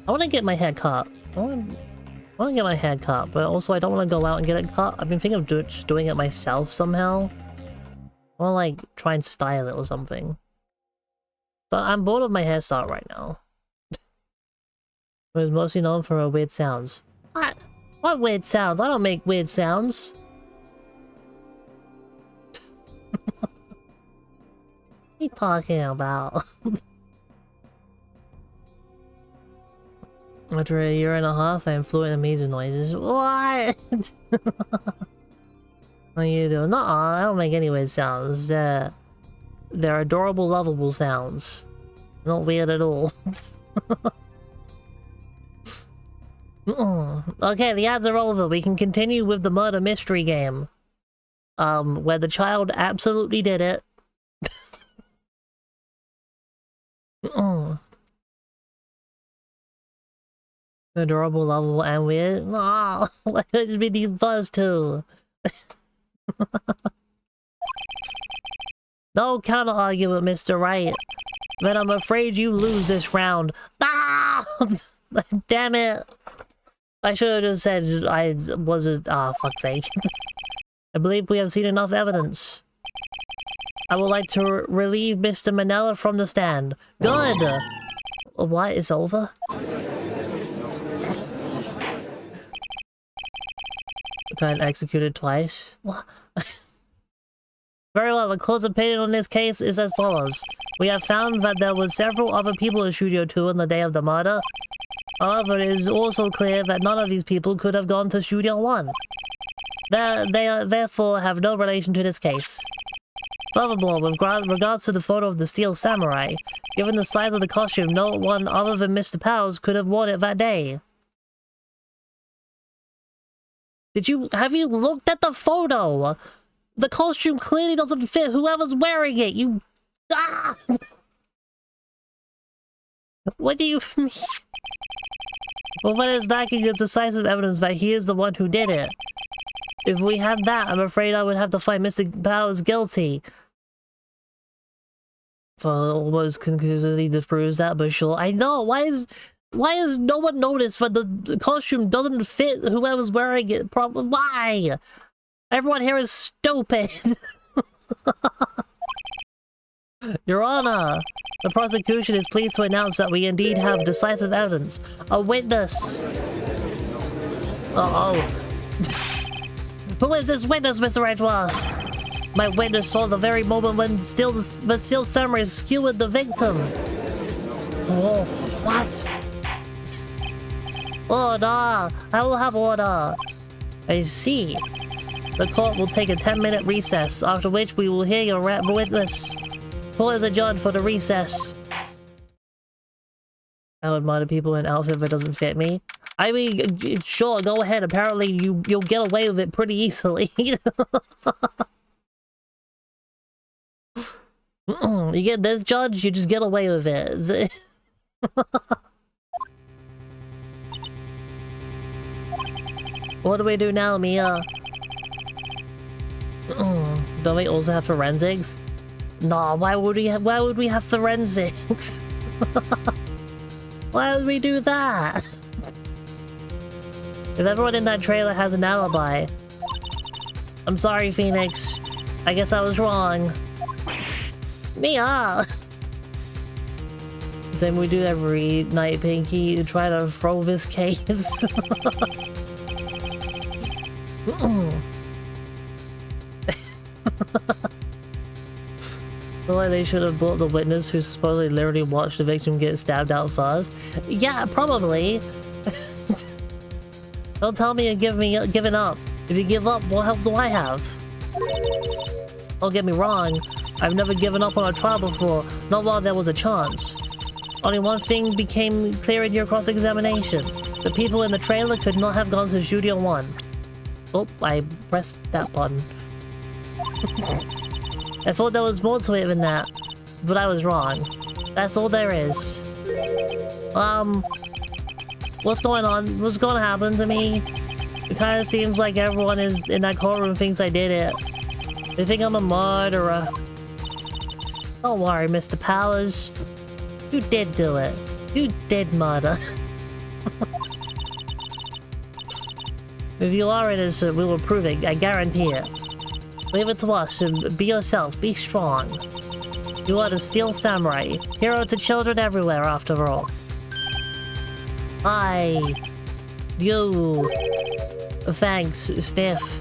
I want to get my hair cut. I want to get my hair cut, but also I don't want to go out and get it cut. I've been thinking of just doing it myself somehow. I want to like try and style it or something. So I'm bored of my hairstyle right now. It was mostly known for her weird sounds. What? What weird sounds? I don't make weird sounds. What are you talking about? After a year and a half, I am fluent in major noises. What? How you doing? No, I don't make any weird sounds. They're adorable, lovable sounds. Not weird at all. Okay, the ads are over. We can continue with the murder mystery game. Where the child absolutely did it. Adorable, lovable, and weird. No, why would it be these first two? No counter argument, Mr. Right. Then I'm afraid you lose this round. Ah! Damn it! I should have just said I wasn't. Ah, fuck's sake. I believe we have seen enough evidence. I would like to relieve Mr. Manella from the stand. Good! What? It's over? Got executed twice? What? Very well, the close opinion on this case is as follows. We have found that there were several other people in Studio 2 on the day of the murder. However, it is also clear that none of these people could have gone to Studio 1. They therefore have no relation to this case. Furthermore, with regards to the photo of the Steel Samurai, given the size of the costume, no one other than Mr. Powers could have worn it that day. Have you looked at the photo? The costume clearly doesn't fit whoever's wearing it, you... Ah! What do you mean? Well, that is lacking in decisive evidence that he is the one who did it. If we had that, I'm afraid I would have to find Mr. Powers guilty. Well, almost conclusively disproves that, but sure. I know, why has no one noticed that the costume doesn't fit whoever's wearing it? Why? Everyone here is stupid. Your Honor, the prosecution is pleased to announce that we indeed have decisive evidence. A witness. Uh-oh. Who is this witness, Mr. Edgeworth? My witness saw the very moment when the Steel Samurai skewered the victim. Oh, what? Order! I will have order. I see. The court will take a 10-minute recess, after which we will hear your witness. Court is adjourned for the recess. I would murder people in an outfit that doesn't fit me. I mean, sure, go ahead. Apparently, you'll get away with it pretty easily. You get this, Judge, you just get away with it. What do we do now, Mia? Don't we also have forensics? No, why would we have forensics? Why would we do that? If everyone in that trailer has an alibi... I'm sorry, Phoenix. I guess I was wrong. Mia! Same we do every night, Pinky. You try to throw this case. Feel like they should have brought the witness who supposedly literally watched the victim get stabbed out first. Yeah, probably. Don't tell me you're giving up. If you give up, what help do I have? Don't get me wrong. I've never given up on a trial before, not while there was a chance. Only one thing became clear in your cross-examination. The people in the trailer could not have gone to Studio 1. Oh, I pressed that button. I thought there was more to it than that, but I was wrong. That's all there is. What's going on? What's gonna happen to me? It kind of seems like everyone is in that courtroom thinks I did it. They think I'm a murderer. Don't worry, Mr. Powers. You did do it. You did murder. If you are innocent, we will prove it. I guarantee it. Leave it to us and be yourself. Be strong. You are the Steel Samurai. Hero to children everywhere, after all. You. Thanks, Stiff.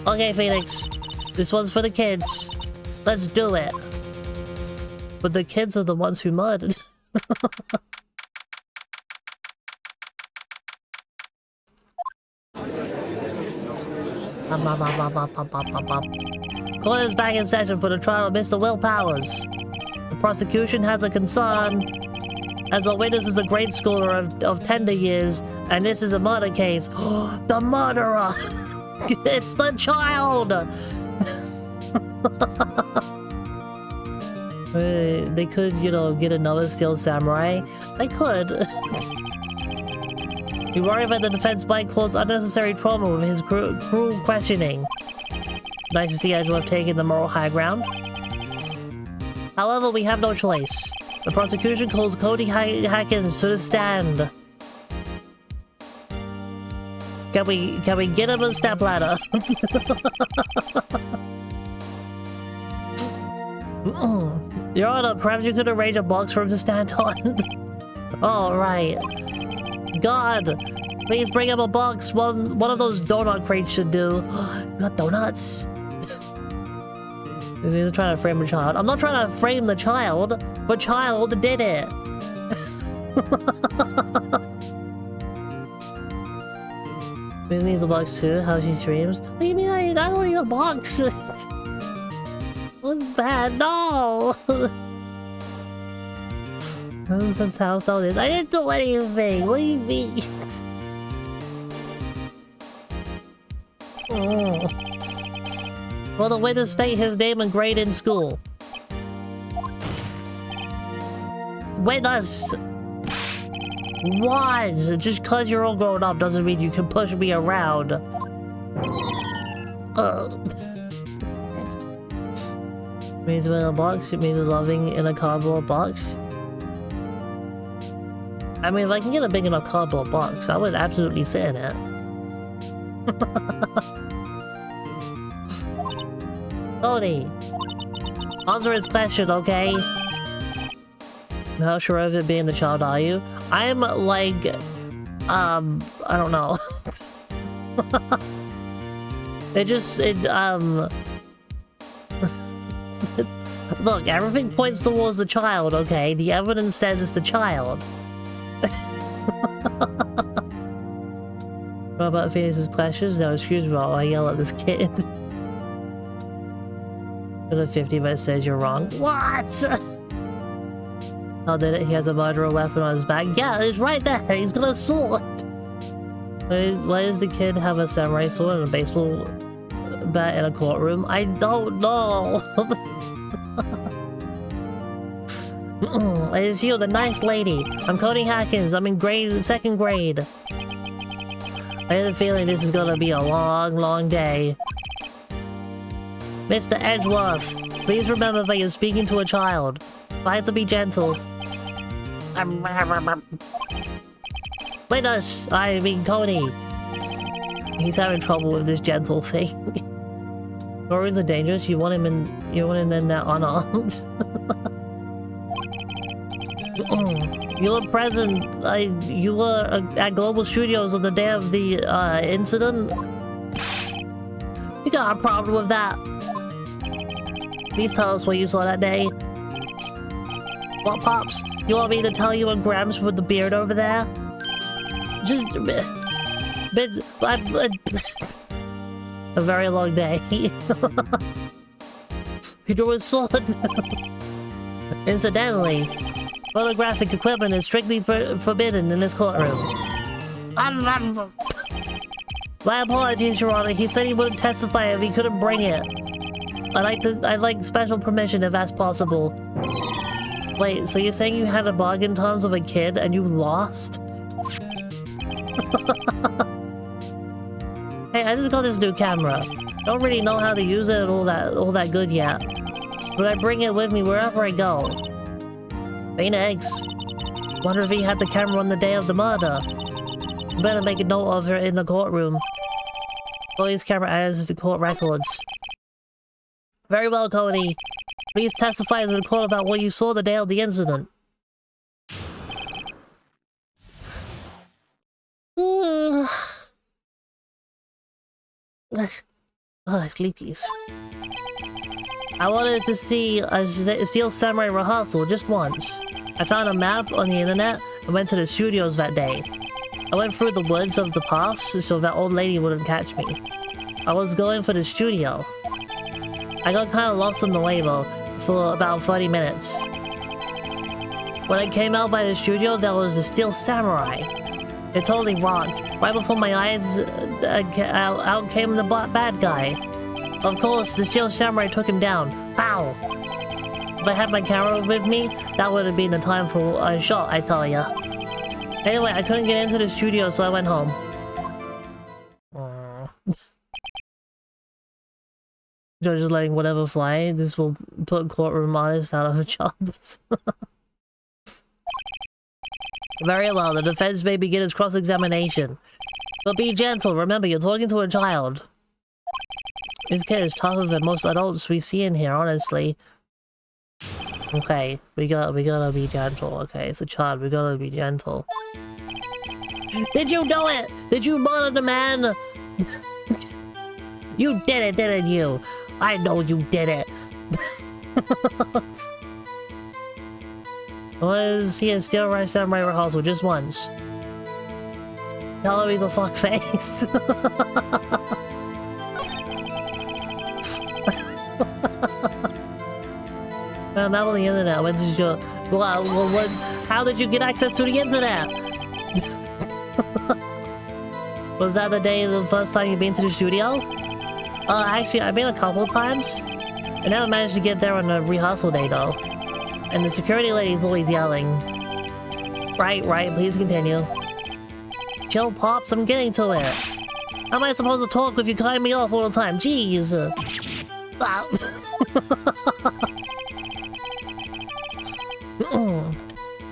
Okay, Phoenix. This one's for the kids. Let's do it. But the kids are the ones who murdered. Court is back in session for the trial of Mr. Will Powers. The prosecution has a concern, as the witness is a grade schooler of tender years, and this is a murder case. The murderer! It's the child! They could, you know, get another Steel Samurai. They could. You worry that the defense might cause unnecessary trauma with his cruel questioning. Nice to see Edgeworth taking the moral high ground. However, we have no choice. The prosecution calls Cody Hackins to the stand. Can we get him a stepladder? Your Honor, perhaps you could arrange a box for him to stand on. All right. God, please bring him a box. One of those donut crates should do. You got donuts? He's trying to frame the child. I'm not trying to frame the child, but child did it. He needs a box too. How she streams. What do you mean I don't need a box? What's bad? No. That's how it is. I didn't do anything. What do you mean? Well, the way to state his name and grade in school. With us. What? Just cause you're all grown up doesn't mean you can push me around. Means in a box, it means loving in a cardboard box. I mean, if I can get a big enough cardboard box, I would absolutely sit in it. Cody! Answer his question, okay? How sure of it being the child are you? I'm like... I don't know. Look, everything points towards the child, okay? The evidence says it's the child. What about Phoenix's questions? No, excuse me while I yell at this kid. For the 50 that says you're wrong. What? How did it? He has a murderer weapon on his back. Yeah, it's right there. He's got a sword. Why does the kid have a samurai sword and a baseball bat in a courtroom? I don't know. It's you, the nice lady. I'm Cody Hackins. I'm in second grade. I have a feeling this is gonna be a long, long day. Mr. Edgeworth, please remember that you're speaking to a child. Try to be gentle. Witness! I mean Cody! He's having trouble with this gentle thing. Stories are dangerous. You want him in that unarmed. You were present. You were at Global Studios on the day of the incident. You got a problem with that? Please tell us what you saw that day. What, Pops? You want me to tell you and Gramps with the beard over there? Just a bit. A very long day. He drew his sword. Incidentally, photographic equipment is strictly forbidden in this courtroom. My apologies, Your Honor. He said he wouldn't testify if he couldn't bring it. I'd like special permission if that's possible. Wait, so you're saying you had a bargain terms with a kid and you lost? Hey, I just got this new camera. Don't really know how to use it all that good yet. But I bring it with me wherever I go. Phoenix. Wonder if he had the camera on the day of the murder. Better make a note of it in the courtroom. Police camera added to court records. Very well, Cody. Please testify to the court about what you saw the day of the incident. Sleepies. I wanted to see a Steel Samurai rehearsal just once. I found a map on the internet and went to the studios that day. I went through the woods of the paths so that old lady wouldn't catch me. I was going for the studio. I got kind of lost on the way though, for about 30 minutes. When I came out by the studio, there was a Steel Samurai. It totally rocked. Right before my eyes, out came the bad guy. Of course, the Steel Samurai took him down. Pow! If I had my camera with me, that would have been the time for a shot, I tell ya. Anyway, I couldn't get into the studio, so I went home. Just letting whatever fly. This will put courtroom artists out of jobs. Very well, the defense may begin its cross-examination. But be gentle, remember, you're talking to a child. This kid is tougher than most adults we see in here, honestly. Okay, we gotta be gentle. Okay, it's a child, we gotta be gentle. Did you do it? Did you murder the man? You did it, didn't you? I know you did it. Was he a Steel Samurai rehearsal just once? Tell him he's a fuckface. I'm out on the internet. Went to show. Wow, what? How did you get access to the internet? Was that the day the first time you've been to the studio? Actually, I've been a couple of times. I never managed to get there on a rehearsal day though. And the security lady's always yelling. Right, please continue. Chill, Pops, I'm getting to it. How am I supposed to talk if you cut me off all the time? Jeez. I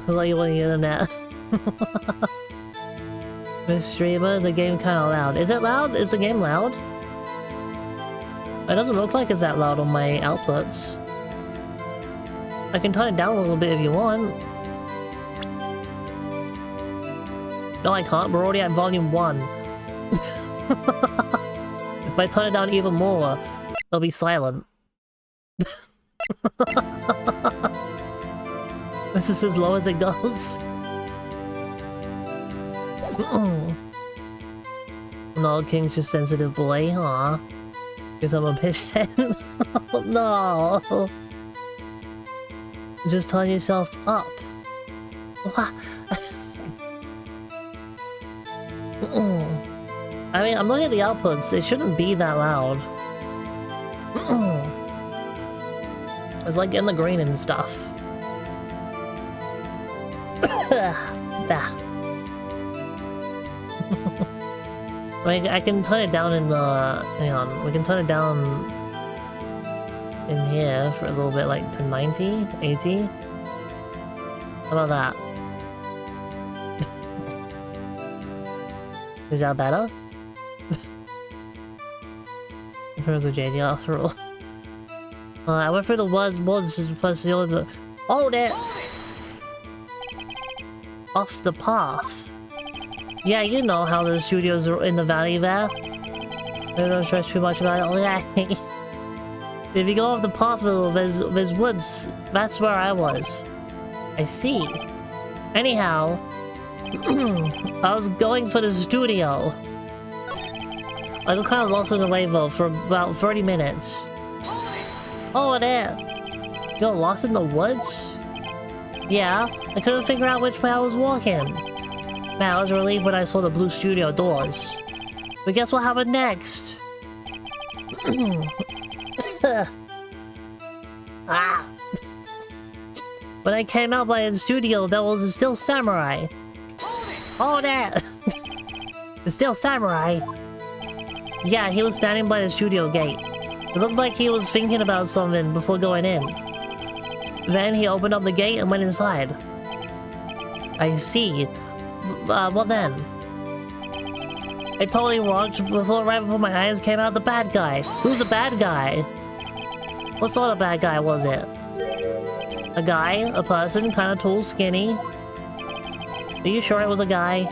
like you on the internet. Miss Streamer, the game kinda loud. Is it loud? Is the game loud? It doesn't look like it's that loud on my outputs. I can turn it down a little bit if you want. No, I can't. We're already at volume 1. If I turn it down even more, it'll be silent. This is as low as it goes. No, King's just sensitive boy. Aw. Guess I'm a bitch then. Oh, no. Just turn yourself up. What? I mean, I'm looking at the outputs. It shouldn't be that loud. It's like in the green and stuff. I can turn it down in the... Hang on. We can turn it down in here for a little bit, like to 90, 80. How about that? Is that better? In terms of JD after all. I went through the woods plus the other. Oh, there! Off the path. Yeah, you know how the studios are in the valley there. I don't stress too much about it. Oh, yeah. If you go off the path a little, there's woods. That's where I was. I see. Anyhow, I was going for the studio. I got kind of lost in the way though for about 30 minutes. Oh, there. You got lost in the woods? Yeah, I couldn't figure out which way I was walking. Man, I was relieved when I saw the blue studio doors. But guess what happened next? Ah! When I came out by the studio, there was a Still Samurai. Oh, there! The Still Samurai? Yeah, he was standing by the studio gate. It looked like he was thinking about something before going in. Then he opened up the gate and went inside. I see. What then? It totally worked right before my eyes came out the bad guy. Who's the bad guy? What sort of bad guy was it? A guy? A person? Kind of tall, skinny? Are you sure it was a guy?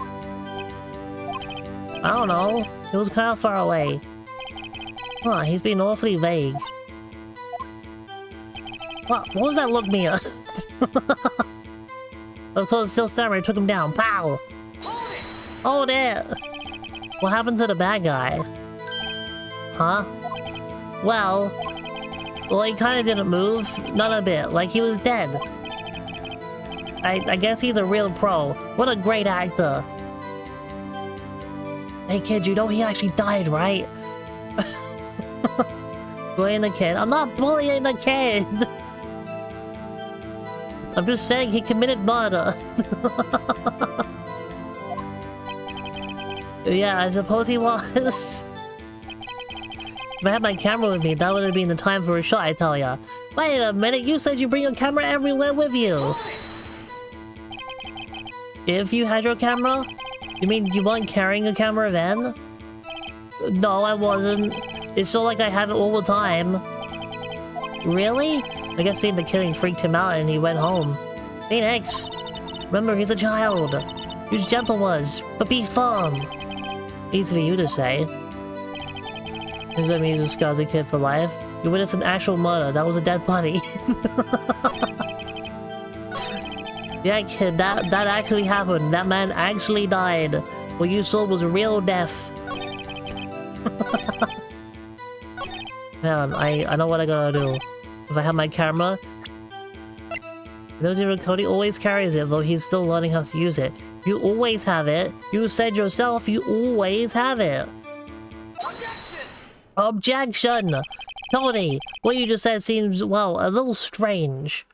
I don't know. It was kind of far away. Huh, he's being awfully vague. What was that look, Mia? Of course, Still Samurai took him down. Pow! Oh, there! What happened to the bad guy? Huh? Well, he kind of didn't move. Not a bit. Like he was dead. I guess he's a real pro. What a great actor. Hey kid, you know he actually died, right? Bullying the kid. I'm not bullying the kid! I'm just saying he committed murder. Yeah, I suppose he was. If I had my camera with me, that would have been the time for a shot, I tell ya. Wait a minute, you said you bring your camera everywhere with you. If you had your camera? You mean you weren't carrying a camera then? No, I wasn't. It's not like I have it all the time. Really? I guess seeing the killing freaked him out and he went home. Phoenix! Remember, he's a child. Use gentle words, but be firm. Easy for you to say. Does that mean you scars a kid for life? You witnessed an actual murder. That was a dead body. Yeah, kid, that actually happened. That man actually died. What you saw was real death. Man, I know what I gotta do. If I have my camera... Cody always carries it, though he's still learning how to use it. You always have it. You said yourself you always have it. Objection! Cody, what you just said seems, well, a little strange.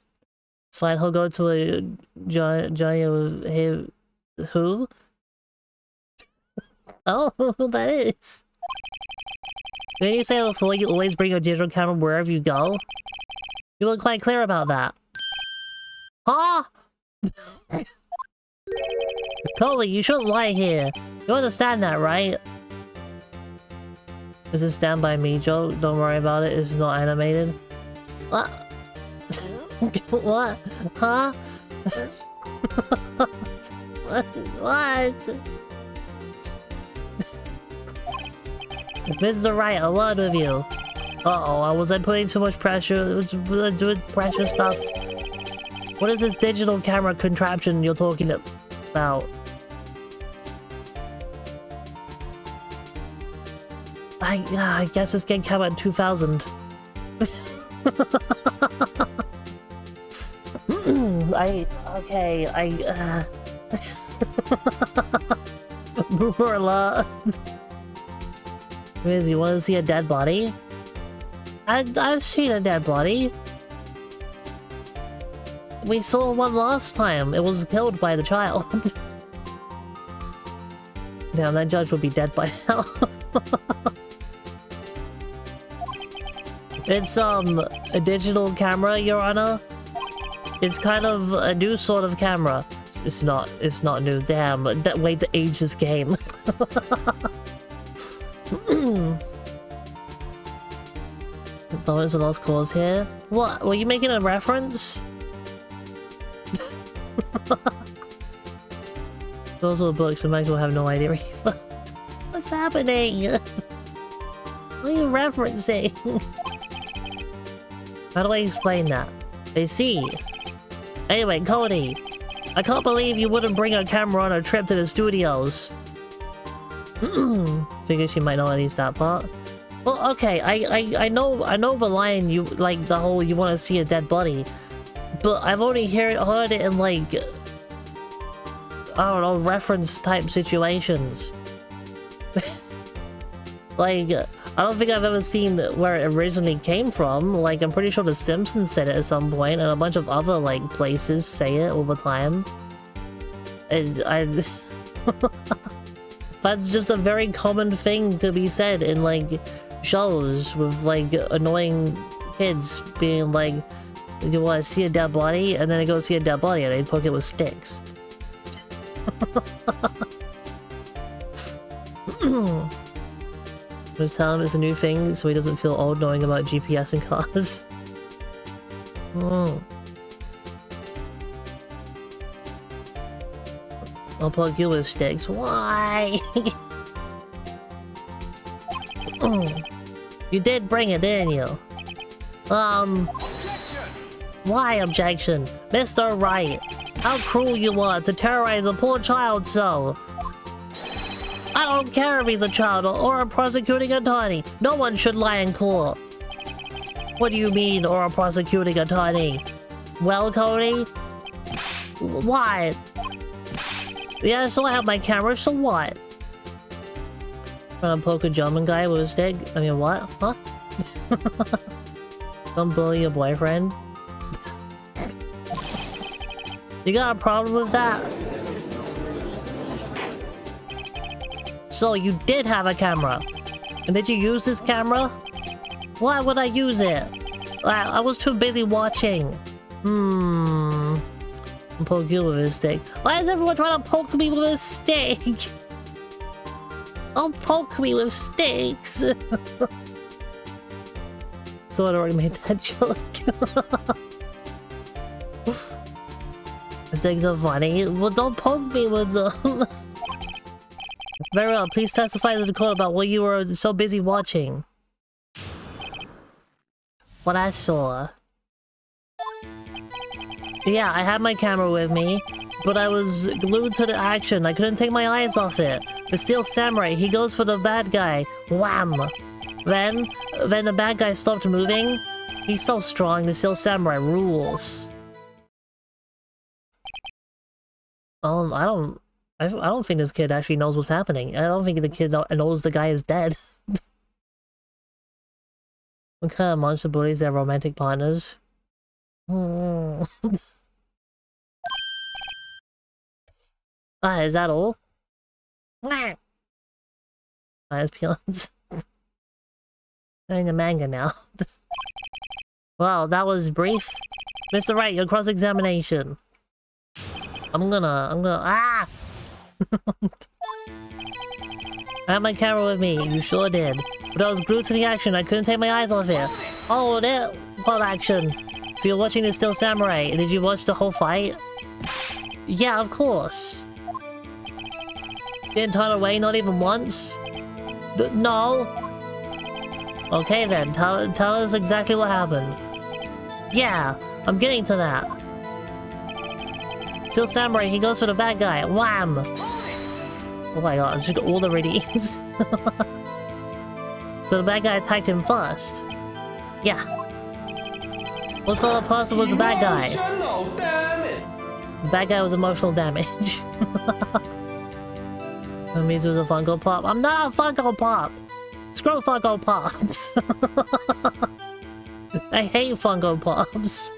It's fine, he'll go to a Johnny who? Oh, who that is? Didn't you say before you always bring your digital camera wherever you go? You look quite clear about that. Huh? Cody, you shouldn't lie here. You understand that, right? This is Stand By Me joke. Don't worry about it. It's not animated. What? What? Huh? What? This is right. I lied with you. Uh-oh, I wasn't putting too much pressure. Doing pressure stuff. What is this digital camera contraption you're talking about? I guess this game came out in 2000. Boomerla. Riz, you want to see a dead body? I've seen a dead body. We saw one last time. It was killed by the child. Damn, that judge would be dead by now. It's a digital camera, Your Honor. It's kind of a new sort of camera. it's not new. Damn, that way to age this game. There's a lost cause here. What? Were you making a reference? Those are books, and Max will have no idea either. What's happening? What are you referencing? How do I explain that? I see. Anyway, Cody, I can't believe you wouldn't bring a camera on a trip to the studios. Figure she might know at least that part. Well, okay, I know the line, you like the whole you want to see a dead body, but I've only heard it in like, I don't know, reference type situations. Like, I don't think I've ever seen where it originally came from. Like, I'm pretty sure The Simpsons said it at some point, and a bunch of other like places say it all the time. And that's just a very common thing to be said in like shows with like annoying kids being like, "Do you want to see a dead body?" And then they go see a dead body and they poke it with sticks. Just tell him it's a new thing so he doesn't feel old knowing about GPS in cars. I'll poke you with sticks. Why? You did bring it, didn't you? Why objection? Mr. Wright, how cruel you are to terrorize a poor child so. I don't care if he's a child or a prosecuting attorney. No one should lie in court. What do you mean, or a prosecuting attorney? Well, Cody? What? Yeah, so I have my camera, so what? Trying to poke a German guy with a stick? I mean, what? Huh? Don't bully your boyfriend? You got a problem with that? So you did have a camera? And did you use this camera? Why would I use it? I was too busy watching. I'll poke you with a stick. Why is everyone trying to poke me with a stick? Don't poke me with sticks. Someone already made that joke. Sticks are funny. Well, don't poke me with them. Very well, please testify to the court about what you were so busy watching. What I saw. Yeah, I had my camera with me, but I was glued to the action. I couldn't take my eyes off it. The Steel Samurai, he goes for the bad guy. Wham! Then the bad guy stopped moving. He's so strong, the Steel Samurai rules. I don't think this kid actually knows what's happening. I don't think the kid knows the guy is dead. What kind of monster bullies their romantic partners? Is that all? Eyes peons. I'm in the manga now. Well, that was brief. Mr. Wright, your cross-examination. I'm gonna I had my camera with me, you sure did. But I was glued to the action, I couldn't take my eyes off it. Oh, what action? So you're watching the Steel Samurai, did you watch the whole fight? Yeah, of course. Didn't turn away, not even once? No? Okay then, tell us exactly what happened. Yeah, I'm getting to that. Steel Samurai, he goes for the bad guy. Wham! Oh my god, I just got all the redeems. So the bad guy attacked him first. Yeah. What sort of person was the bad guy? Emotional damage. The bad guy was emotional damage. That means it was a Funko Pop. I'm not a Funko Pop! Screw Funko Pops! I hate Funko Pops.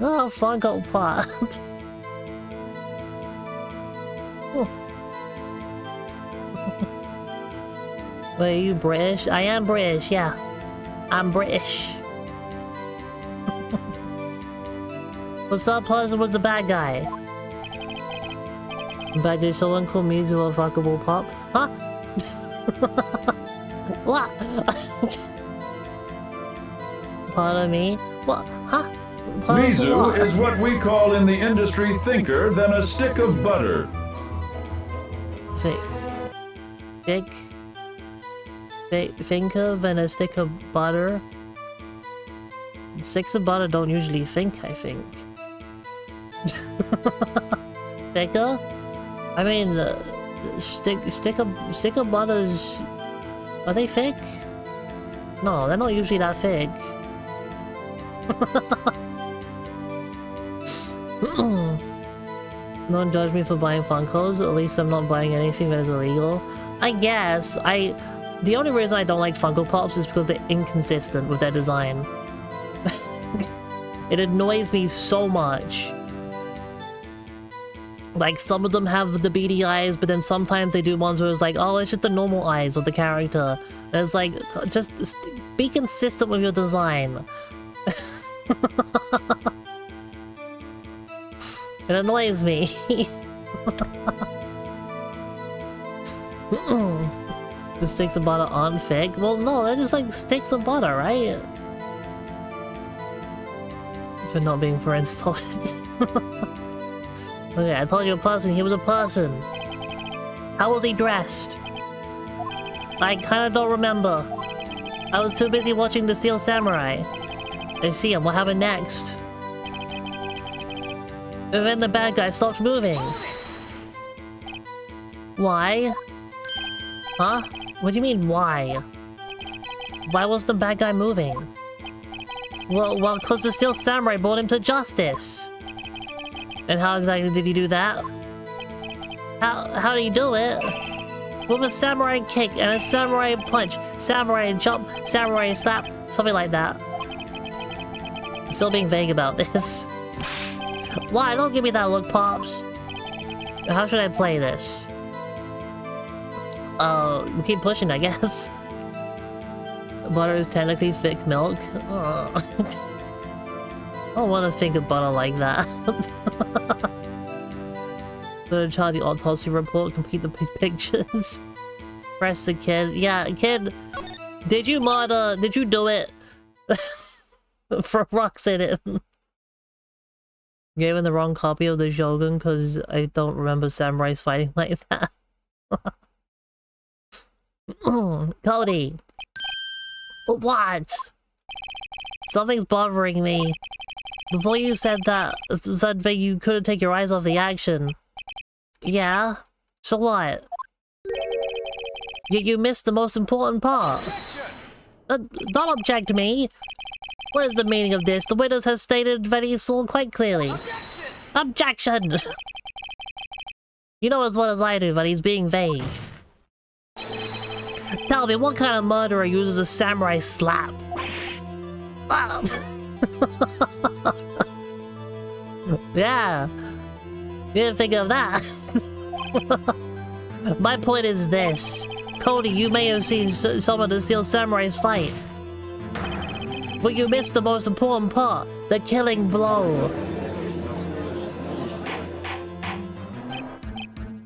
Oh, Funko Pop. Wait, are you British? I am British, yeah. I'm British. What's up, Puzzle was the bad guy? But did someone call me to a fuckable pop? Huh? What? Pardon me? What? Huh? Pardon for Mizu what? is what we call in the industry thinker than a stick of butter. Think of and a stick of butter. Sticks of butter don't usually think, I think. Thicker? I mean, stick of butters. Are they thick? No, they're not usually that thick. Don't judge me for buying Funkos. At least I'm not buying anything that is illegal. I guess the only reason I don't like Funko Pops is because they're inconsistent with their design. It annoys me so much. Like, some of them have the beady eyes, but then sometimes they do ones where it's like, oh, it's just the normal eyes of the character. And it's like, just be consistent with your design. It annoys me. The sticks of butter aren't thick? Well, no, they're just like sticks of butter, right? For not being friends told. Okay, I told you a person, he was a person. How was he dressed? I kinda don't remember. I was too busy watching The Steel Samurai. I see him, what happened next? And then the bad guy stopped moving. Why? Huh? What do you mean, why? Why was the bad guy moving? Well, cause the Steel Samurai brought him to justice. And how exactly did he do that? How did he do it? With a samurai kick and a samurai punch, samurai jump, samurai slap, something like that. Still being vague about this. Why? Don't give me that look, Pops. How should I play this? We keep pushing, I guess. Butter is technically thick milk. I don't want to think of butter like that. The child, the autopsy report, complete the pictures. Press the kid. Yeah, kid. Did you do it? For rocks in it. Gave him the wrong copy of the Shogun because I don't remember samurais fighting like that. Cody! What? Something's bothering me. Before you said that you couldn't take your eyes off the action. Yeah? So what? You missed the most important part. Don't object to me. What is the meaning of this? The witness has stated that he saw quite clearly. Objection! You know as well as I do that he's being vague. Tell me, what kind of murderer uses a samurai slap? Yeah. You didn't think of that. My point is this. Cody, you may have seen some of the Steel Samurai's fight. But you missed the most important part. The killing blow.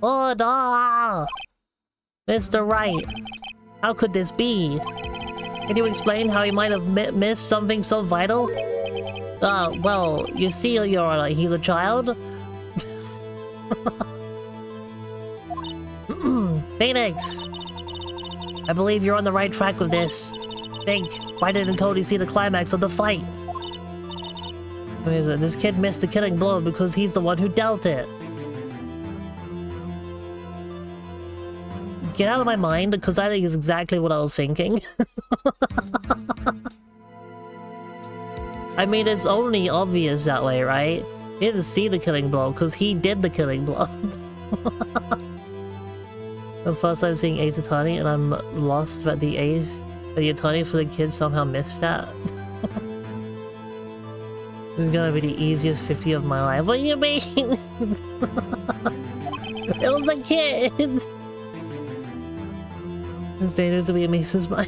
Oh, no! Mr. Wright. How could this be? Can you explain how he might have missed something so vital? Well, you see, he's a child. Phoenix! I believe you're on the right track with this. Think, why didn't Cody see the climax of the fight? This kid missed the killing blow because he's the one who dealt it. Get out of my mind, because I think it's exactly what I was thinking. I mean, it's only obvious that way, right? He didn't see the killing blow, because he did the killing blow. The first time seeing Ace Attorney, and I'm lost that the attorney for the kid somehow missed that. This is gonna be the easiest 50 of my life. What do you mean? It was the kid! It's dangerous to be in Mace's mind.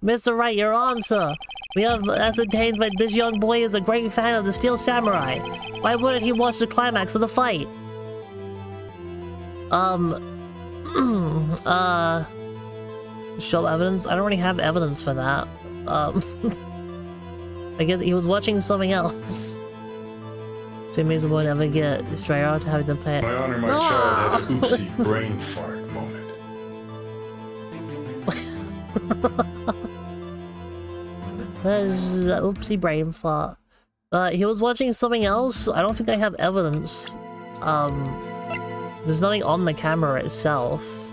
Mr. Wright, your answer! We have ascertained that this young boy is a great fan of the Steel Samurai. Why wouldn't he watch the climax of the fight? Show evidence? I don't really have evidence for that. I guess he was watching something else. Jimmy's will never get straight out to having to play. I honor my child had an oopsie brain fart moment. There's an oopsie brain fart. He was watching something else? I don't think I have evidence. There's nothing on the camera itself.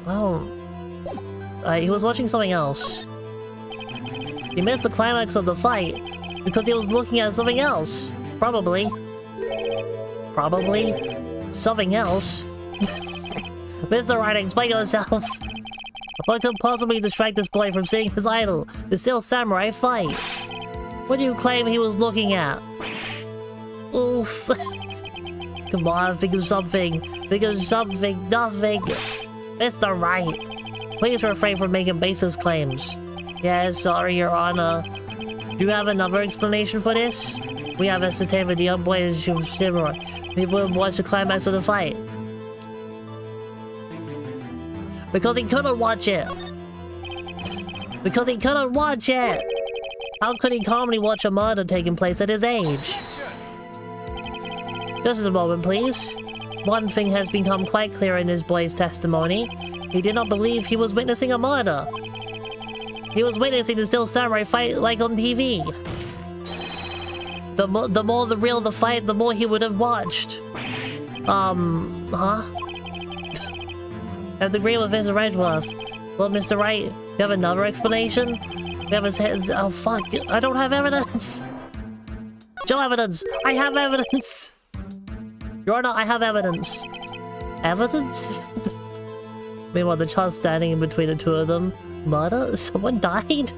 Well, he was watching something else. He missed the climax of the fight because he was looking at something else. Probably. Something else. Mr. Wright, explain yourself. What could possibly distract this boy from seeing his idol, the Steel Samurai, fight? What do you claim he was looking at? Oof. Come on, think of something. Nothing. Mr. Wright, please refrain from making baseless claims. Yes, sorry, Your Honor. Do you have another explanation for this? We have ascertained that the young boy is Samurai. He wouldn't watch the climax of the fight. Because he couldn't watch it. How could he calmly watch a murder taking place at his age? Just a moment, please. One thing has become quite clear in this boy's testimony. He did not believe he was witnessing a murder. He was witnessing the Steel Samurai fight like on TV. The more real the fight, the more he would have watched. I have to agree with Mr. Edgeworth. Well, Mr. Wright, you have another explanation? You have his head. Oh, fuck. I don't have evidence. Show evidence. I have evidence. Your Honor, I have evidence. Evidence? Meanwhile, the child standing in between the two of them. Murder? Someone died?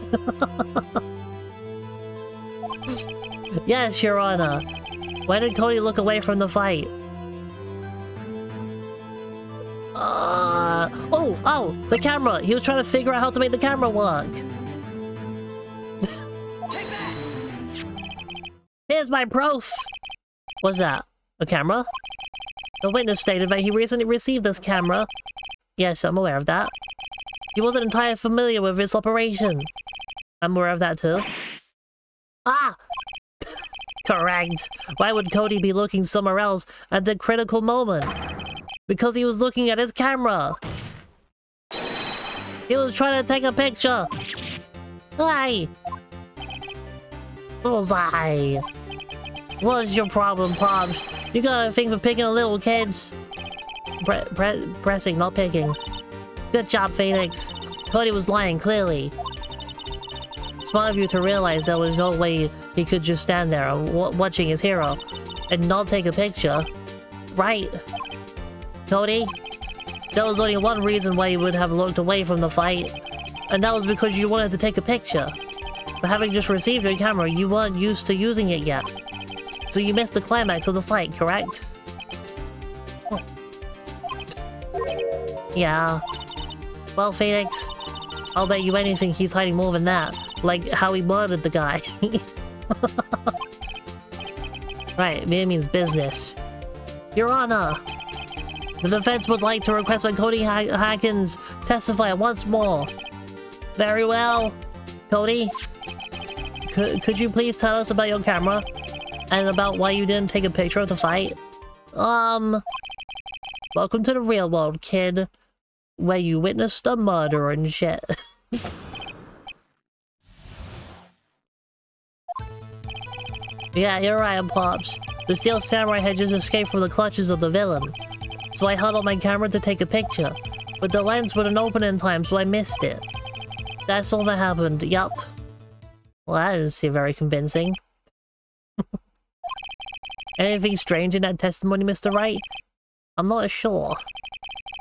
Yes, Your Honor. Why did Cody look away from the fight? Oh, the camera! He was trying to figure out how to make the camera work. Here's my proof! What's that? A camera? The witness stated that he recently received this camera. Yes, I'm aware of that. He wasn't entirely familiar with its operation. I'm aware of that too. Ah! Correct. Why would Cody be looking somewhere else at the critical moment? Because he was looking at his camera. He was trying to take a picture. Hey! Bullseye! What's your problem, Pops? You got a thing for picking on little kids? Pressing, not picking. Good job, Phoenix. Cody was lying, clearly. Smart of you to realize there was no way he could just stand there watching his hero and not take a picture. Right. Cody? There was only one reason why you would have looked away from the fight, and that was because you wanted to take a picture. But having just received your camera, you weren't used to using it yet. So you missed the climax of the fight, correct? Oh. Yeah. Well, Phoenix, I'll bet you anything he's hiding more than that. Like how he murdered the guy. Right, it means business. Your Honor! The defense would like to request that Cody Hackins testify once more. Very well. Cody, could you please tell us about your camera? And about why you didn't take a picture of the fight? Welcome to the real world, kid. Where you witnessed a murder and shit. Yeah, you're right, Pops. The Steel Samurai had just escaped from the clutches of the villain. So I held up my camera to take a picture, but the lens wouldn't open in time, so I missed it. That's all that happened, yup. Well, that didn't seem very convincing. Anything strange in that testimony, Mr. Wright? I'm not sure.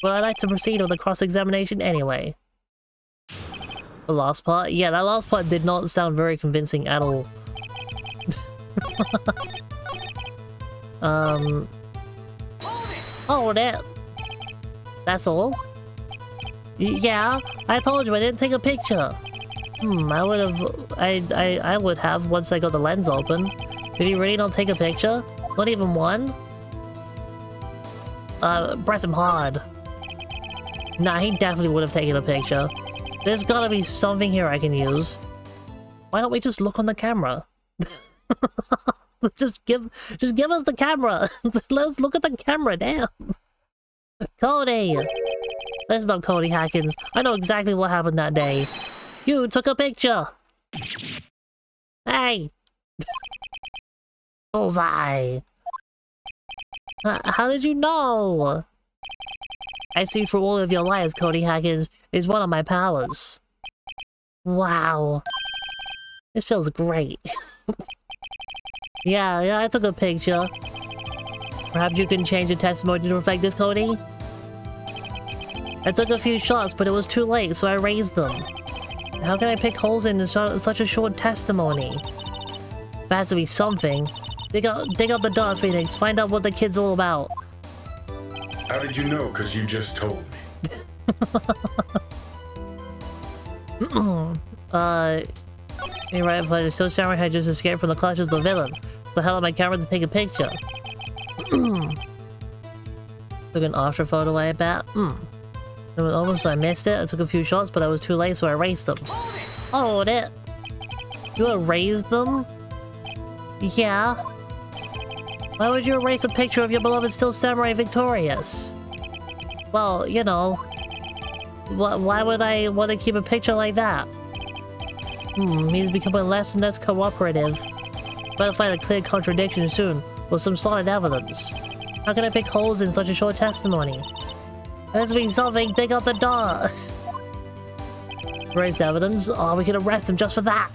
But I'd like to proceed with the cross-examination anyway. The last part? Yeah, that last part did not sound very convincing at all. Oh, that's all? Yeah, I told you I didn't take a picture. I would have once I got the lens open. Did you really not take a picture? Not even one? Press him hard. Nah, he definitely would have taken a picture. There's gotta be something here I can use. Why don't we just look on the camera? just give us the camera. Let's look at the camera, damn. Cody! Listen up, Cody Hackins. I know exactly what happened that day. You took a picture! Hey! Bullseye! How did you know? I see through all of your lies, Cody Hackins. Is one of my powers. Wow. This feels great. Yeah, I took a picture. Perhaps you can change the testimony to reflect this, Cody? I took a few shots, but it was too late, so I raised them. How can I pick holes in such a short testimony? There has to be something. Dig up the Dark Phoenix, find out what the kid's all about. How did you know? Because you just told me. You're right, but still Samurai had just escaped from the clutches of the villain. So hell of my camera to take a picture. Took an after photo, I bet. It was almost so I missed it. I took a few shots, but I was too late, so I erased them. Oh, that. You erased them? Yeah. Why would you erase a picture of your beloved Still Samurai victorious? Well, you know. Why would I want to keep a picture like that? He's becoming less and less cooperative. Better find a clear contradiction soon, with some solid evidence. How can I pick holes in such a short testimony? There's been something, dig up the door! Raised evidence? Oh, we can arrest him just for that!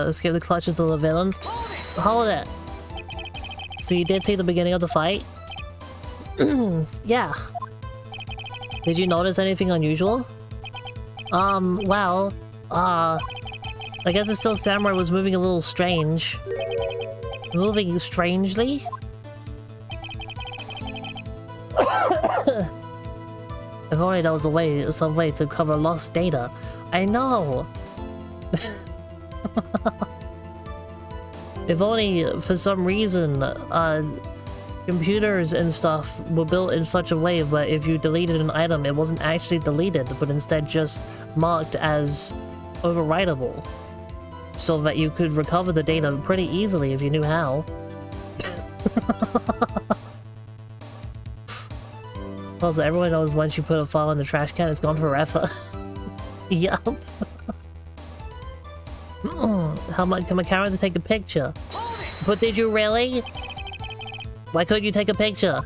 Escape the clutches of the villain. Hold it! So you did see the beginning of the fight? Yeah. Did you notice anything unusual? Well, I guess the Still Samurai was moving a little strange. Moving strangely? If only there was some way to cover lost data. I know! If only, for some reason, computers and stuff were built in such a way that if you deleted an item, it wasn't actually deleted, but instead just marked as overwritable. So that you could recover the data pretty easily if you knew how. Also, everyone knows once you put a file in the trash can, it's gone forever. Yup. How much can my camera to take a picture? But did you really? Why couldn't you take a picture?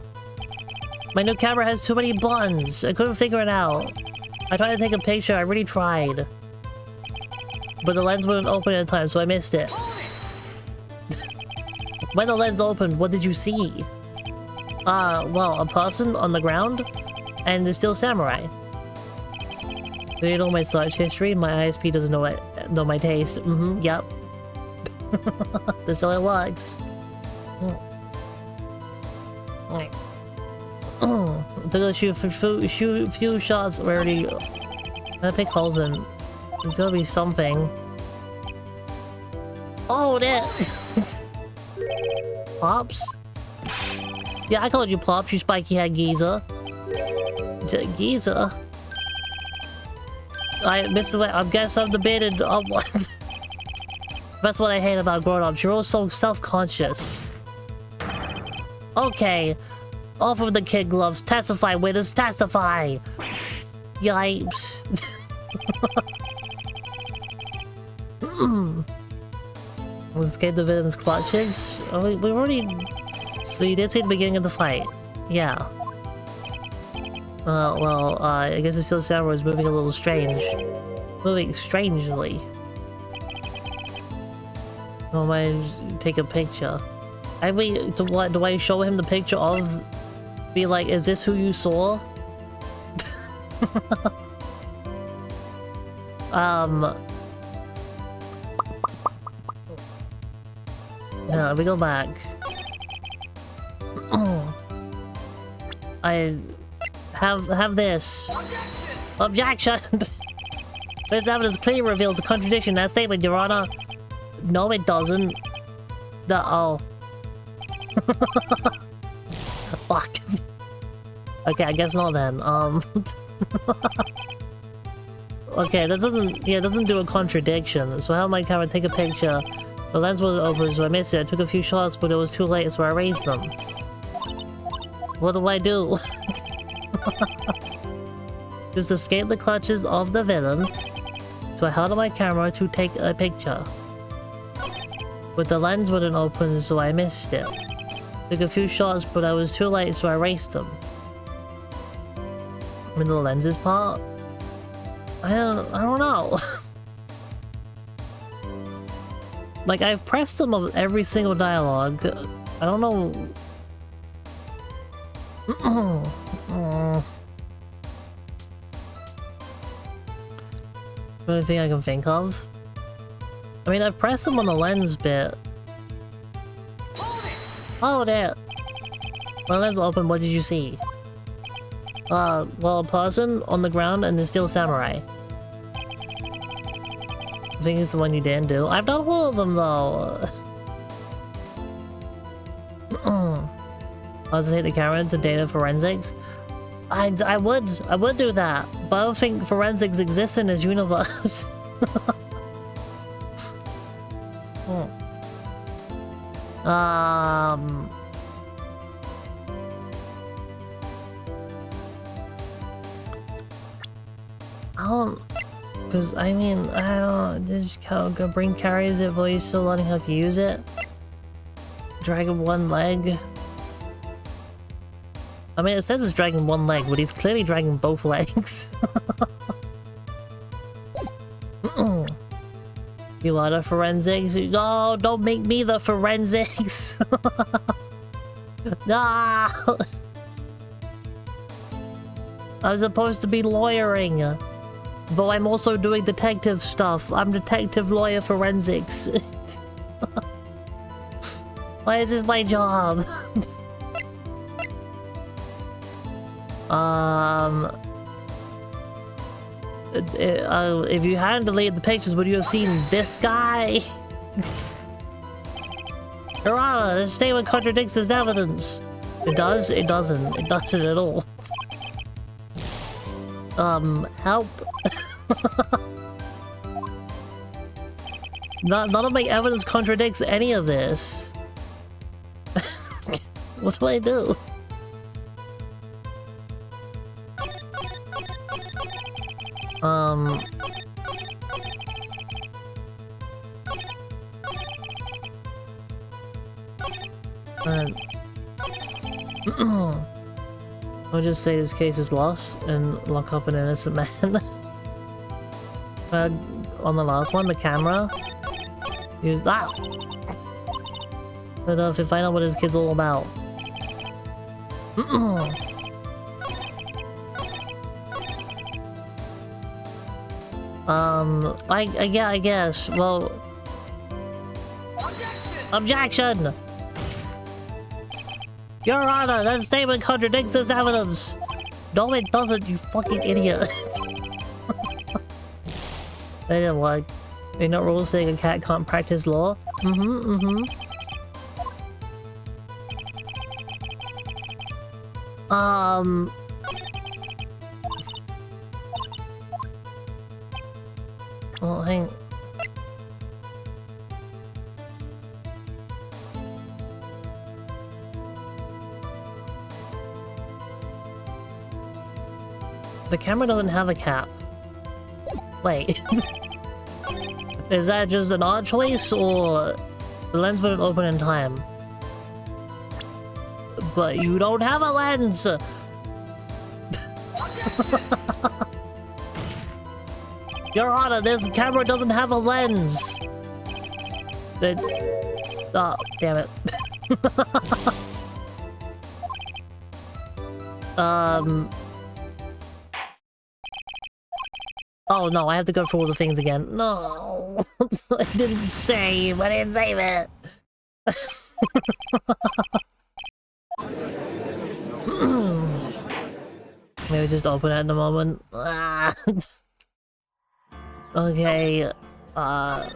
My new camera has too many buttons. I couldn't figure it out. I tried to take a picture, I really tried. But the lens wouldn't open in time, so I missed it. When the lens opened, what did you see? Well, a person on the ground, and there's Still Samurai. Do you know my search history? My ISP doesn't know my taste. Yep. That's how it works. Took a few shots already. I'm gonna pick holes in. There's gonna be something. Oh, that! Pops? Yeah, I called you Pops, you spiky head geezer. Geezer? I missed the way. I guess I'm debated on what. That's what I hate about grown-ups. You're all so self-conscious. Okay. Off with the kid gloves. Testify, witness, testify! Yipes. Escape the villain's clutches? Oh, we've already... So you did see the beginning of the fight. Yeah. Well, I guess it's Still Samurai was moving a little strange. Moving strangely. Oh, I might take a picture. I wait, do I show him the picture of... Be like, is this who you saw? Yeah, we go back. I have this. Objection! This evidence clearly reveals a contradiction in that statement, Your Honor. No, it doesn't. Oh. Fuck. Okay, I guess not then. Okay, that doesn't do a contradiction. So how my camera take a picture? The lens wasn't open, so I missed it. I took a few shots, but it was too late, so I erased them. What do I do? Just escape the clutches of the villain. So I held up my camera to take a picture. But the lens wouldn't open, so I missed it. Took a few shots, but I was too late, so I erased them. When the lenses part? I don't know. Like, I've pressed them of every single dialogue. I don't know. Only thing I can think of. I mean, I've pressed them on the lens bit. Hold it! When the lens opened, what did you see? Well, a person on the ground and the steel samurai. I think it's the one you didn't do. I've done all of them, though! I'll just take the camera into data forensics. I would do that, but I don't think forensics exists in this universe. I don't, because I mean, I don't, just go bring carries it while you're still learning how to use it. Dragging one leg. I mean, it says it's dragging one leg, but he's clearly dragging both legs. You are the forensics? No, don't make me the forensics! No! I'm supposed to be lawyering, though I'm also doing detective stuff. I'm detective lawyer forensics. Why is this my job? If you hadn't deleted the pictures, would you have seen this guy? Your Honor, this statement contradicts this evidence. It does? It doesn't. It doesn't at all. Help. None of my evidence contradicts any of this. What do I do? I'll just say this case is lost and lock up an innocent man. On the last one, the camera. Use that. But if you find out what this kid's all about. Yeah, I guess. Well, objection! Your Honor, that statement contradicts this evidence! No, it doesn't, you fucking idiot. They didn't work. Ain't no rules saying a cat can't practice law? Oh, hang. The camera doesn't have a cap. Wait. Is that just an odd choice, or the lens wouldn't open in time? But you don't have a lens! Your Honor, this camera doesn't have a lens! Oh, damn it. Oh no, I have to go through all the things again. No! I didn't save it! Maybe just open it at the moment. Ah. Okay, I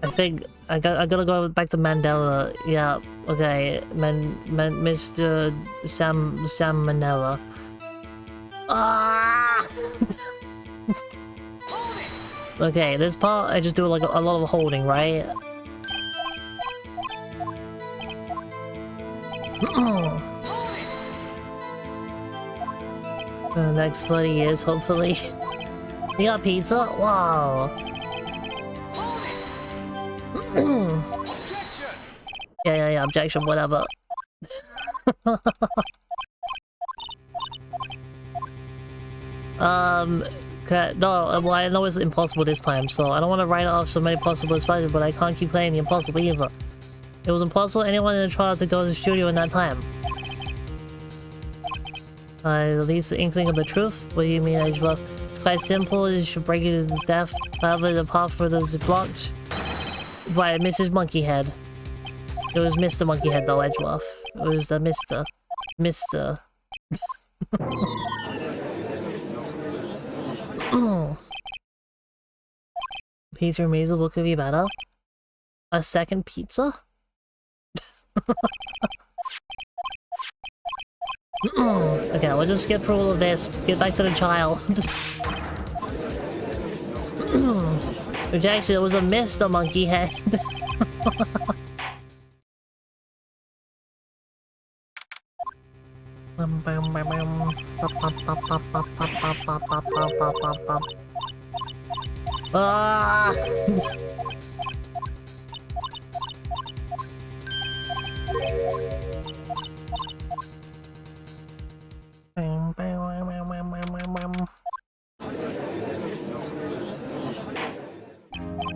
think I gotta go back to Mandela. Yeah, okay, Mr. Sam Mandela. Ah! Okay, this part I just do like a lot of holding, right? For the next 30 years, hopefully. You got pizza? Wow. Yeah, objection, whatever. Okay, no, well, I know it's impossible this time, so I don't want to write off so many possible expansions, but I can't keep playing the impossible either. It was impossible anyone in the trial to go to the studio in that time. At least the inkling of the truth? What do you mean, Edgeworth? It's quite simple, you should break it in staff. However, the path for this is blocked by Mrs. Monkeyhead. It was Mr. Monkeyhead though, Edgeworth. It was the Mr. Pizza Mazel, what could be better? A second pizza? Okay, we'll just skip through all of this. Get back to the child. Which actually was a Mr. Monkeyhead. Ah!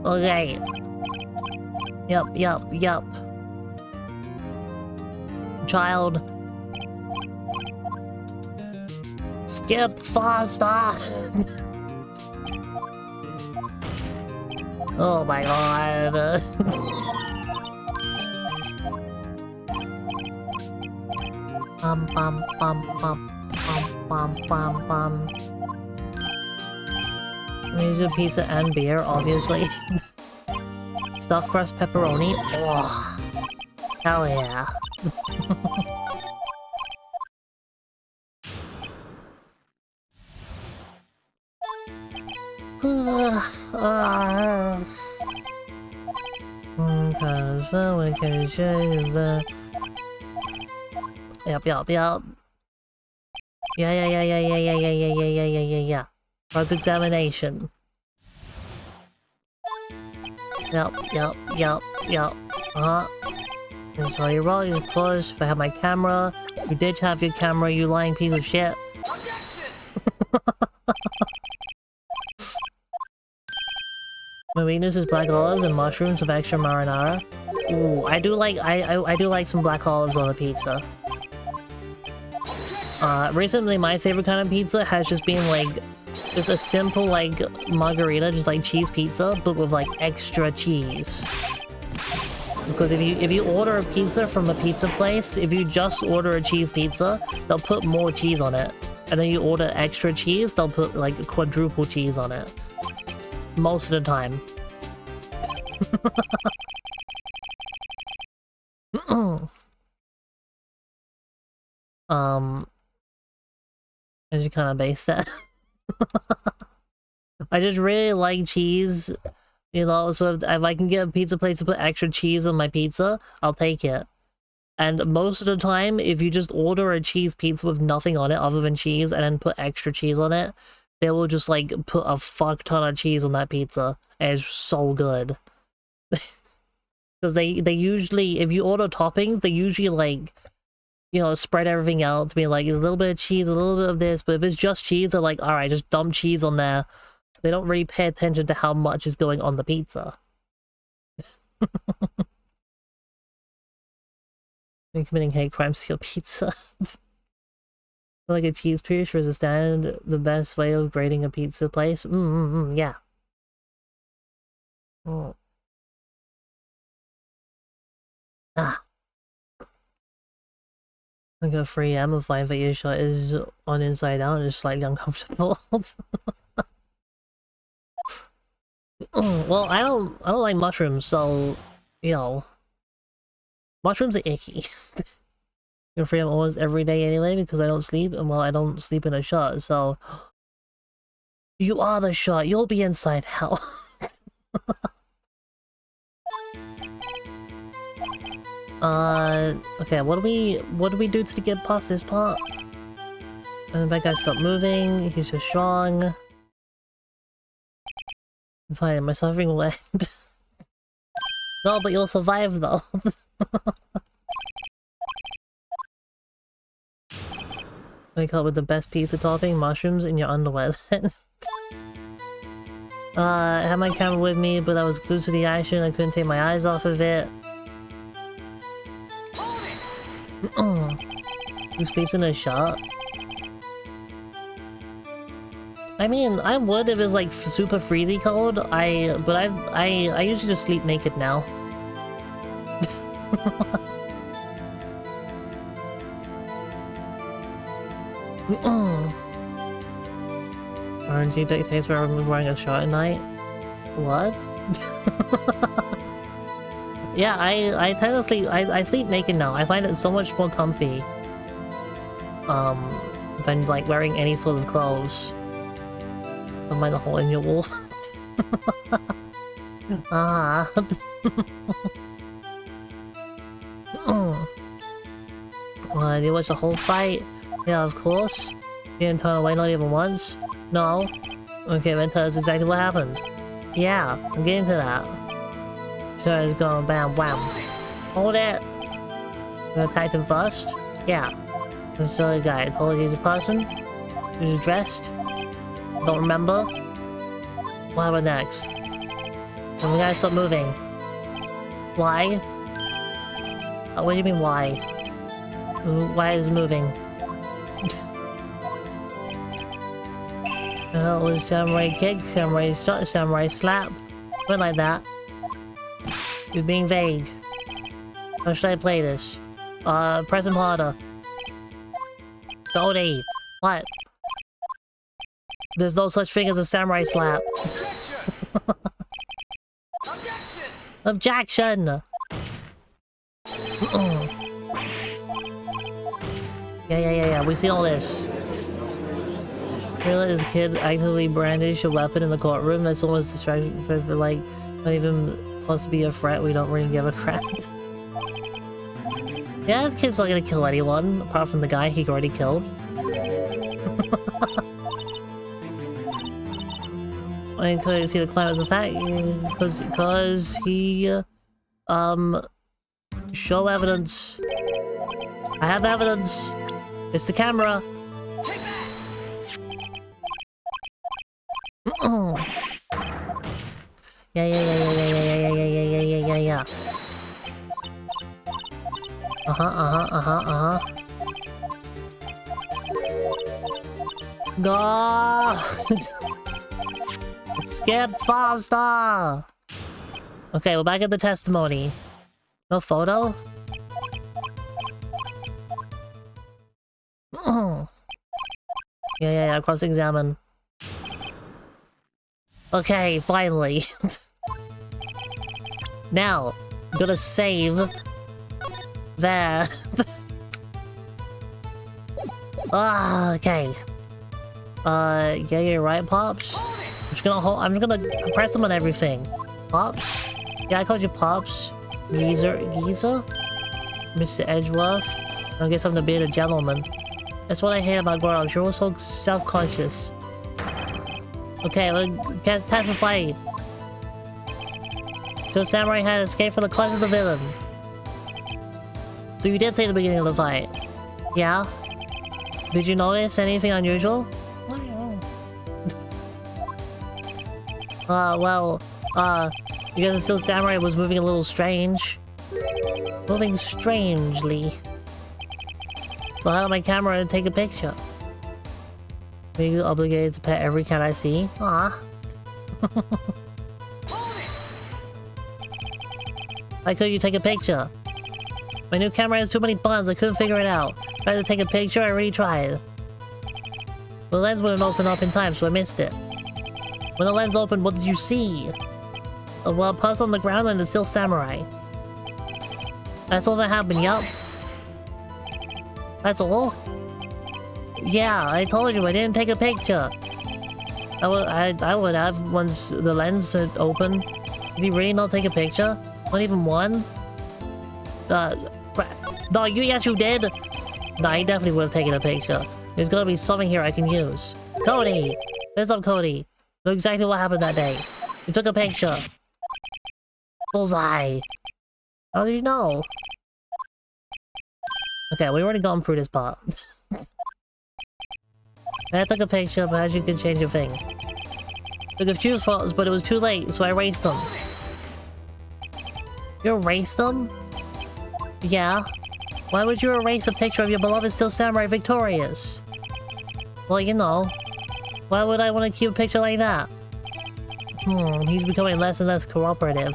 Okay. Yup. Child. Skip faster! Oh my god. Major pizza and beer, obviously. Stuffed crust pepperoni. Oh, hell yeah. Yep. Yeah. Cross-examination. Yep. And so you're wrong, of course. If I have my camera, you did have your camera, you lying piece of shit. My weakness is black olives and mushrooms with extra marinara. Ooh, I do like some black olives on a pizza. Recently my favorite kind of pizza has just been like just a simple like margarita, just like cheese pizza, but with like extra cheese. Because if you order a pizza from a pizza place, if you just order a cheese pizza, they'll put more cheese on it. And then you order extra cheese, they'll put like quadruple cheese on it. Most of the time. I just kind of base that. I just really like cheese, you know, so if I can get a pizza place to put extra cheese on my pizza, I'll take it. And most of the time, if you just order a cheese pizza with nothing on it other than cheese and then put extra cheese on it, they will just like put a fuck ton of cheese on that pizza. And it's so good. Because they usually, if you order toppings, they usually like, you know, spread everything out to be like a little bit of cheese, a little bit of this, but if it's just cheese, they're like, alright, just dump cheese on there. They don't really pay attention to how much is going on the pizza. You're committing hate crimes to your pizza. Like a cheese pierce is a stand, the best way of grading a pizza place? Yeah. Oh. Ah. Like a free amplifying for earshot is on inside out and it's slightly uncomfortable. Well, I don't like mushrooms, so you know, mushrooms are icky. You're free almost every day anyway because I don't sleep, and well, I don't sleep in a shot, so you are the shot. You'll be inside hell. Okay, what do we do to get past this part? And that guy stopped moving, he's just strong. Fine, my suffering will end. No, but you'll survive though. Wake up with the best pizza topping, mushrooms in your underwear then. I had my camera with me, but I was glued to the action, I couldn't take my eyes off of it. Who sleeps in a shot? I mean, I would if it was like super freezy cold. But I usually just sleep naked now. RNG dictates where I'm wearing a shot at night. What? Yeah, I tend to sleep. I sleep naked now. I find it so much more comfy. Than like wearing any sort of clothes. Don't mind a hole in your wall. Ah. Did you watch the whole fight? Yeah, of course. You didn't turn away not even once? No? Okay, then tell us exactly what happened. Yeah, I'm getting to that. So it's going bam wham. Hold it! You attacked him first? Yeah. The silly guy. I told you he's a person. He was dressed. Don't remember? What happened next? And we gotta stop moving. Why? What do you mean why? Why is it moving? It was samurai kick, samurai shot, samurai slap. Went like that. You're being vague. How should I play this? Press him harder. Cody! What? There's no such thing as a samurai slap. Objection! Yeah, we see all this. Really, this kid actively brandished a weapon in the courtroom. That's almost distraction for like, not even supposed to be a threat. We don't really give a crap. Yeah, this kid's not gonna kill anyone, apart from the guy he already killed. I couldn't see the climax of that because he show evidence. I have evidence. It's the camera. Yeah. Go! Skip faster! Okay, we're back at the testimony. No photo? Yeah, cross-examine. Okay, finally. Now, I'm gonna save there. Okay. Yeah, you're right, Pops. I'm just gonna press them on everything. Pops? Yeah, I called you Pops. Geezer? Mr. Edgeworth? I guess I'm the bearded gentleman. That's what I hate about girls. You're all so self-conscious. Okay, we'll get testify. So Samurai had escaped from the clutches of the villain. So you did say at the beginning of the fight. Yeah? Did you notice anything unusual? Because the still Samurai was moving a little strange. Moving strangely. So I had my camera and take a picture. Being obligated to pet every cat I see. Ah. Why couldn't you take a picture? My new camera has too many buttons, I couldn't figure it out. Tried to take a picture, I already tried. The lens wouldn't open up in time, so I missed it. When the lens opened, what did you see? Well, a puzzle on the ground and a still samurai. That's all that happened, yup. That's all? Yeah, I told you I didn't take a picture. I would have once the lens had opened. Did you really not take a picture? Not even one? No, yes you did! No, I definitely would have taken a picture. There's gotta be something here I can use. Cody! Where's up, Cody? Know exactly what happened that day. You took a picture. Bullseye! How did you know? Okay, we already gone through this part. I took a picture, but as you can change your thing. Took a few photos, but it was too late, so I erased them. You erased them? Yeah. Why would you erase a picture of your beloved Steel Samurai victorious? Well, you know. Why would I want to keep a picture like that? He's becoming less and less cooperative.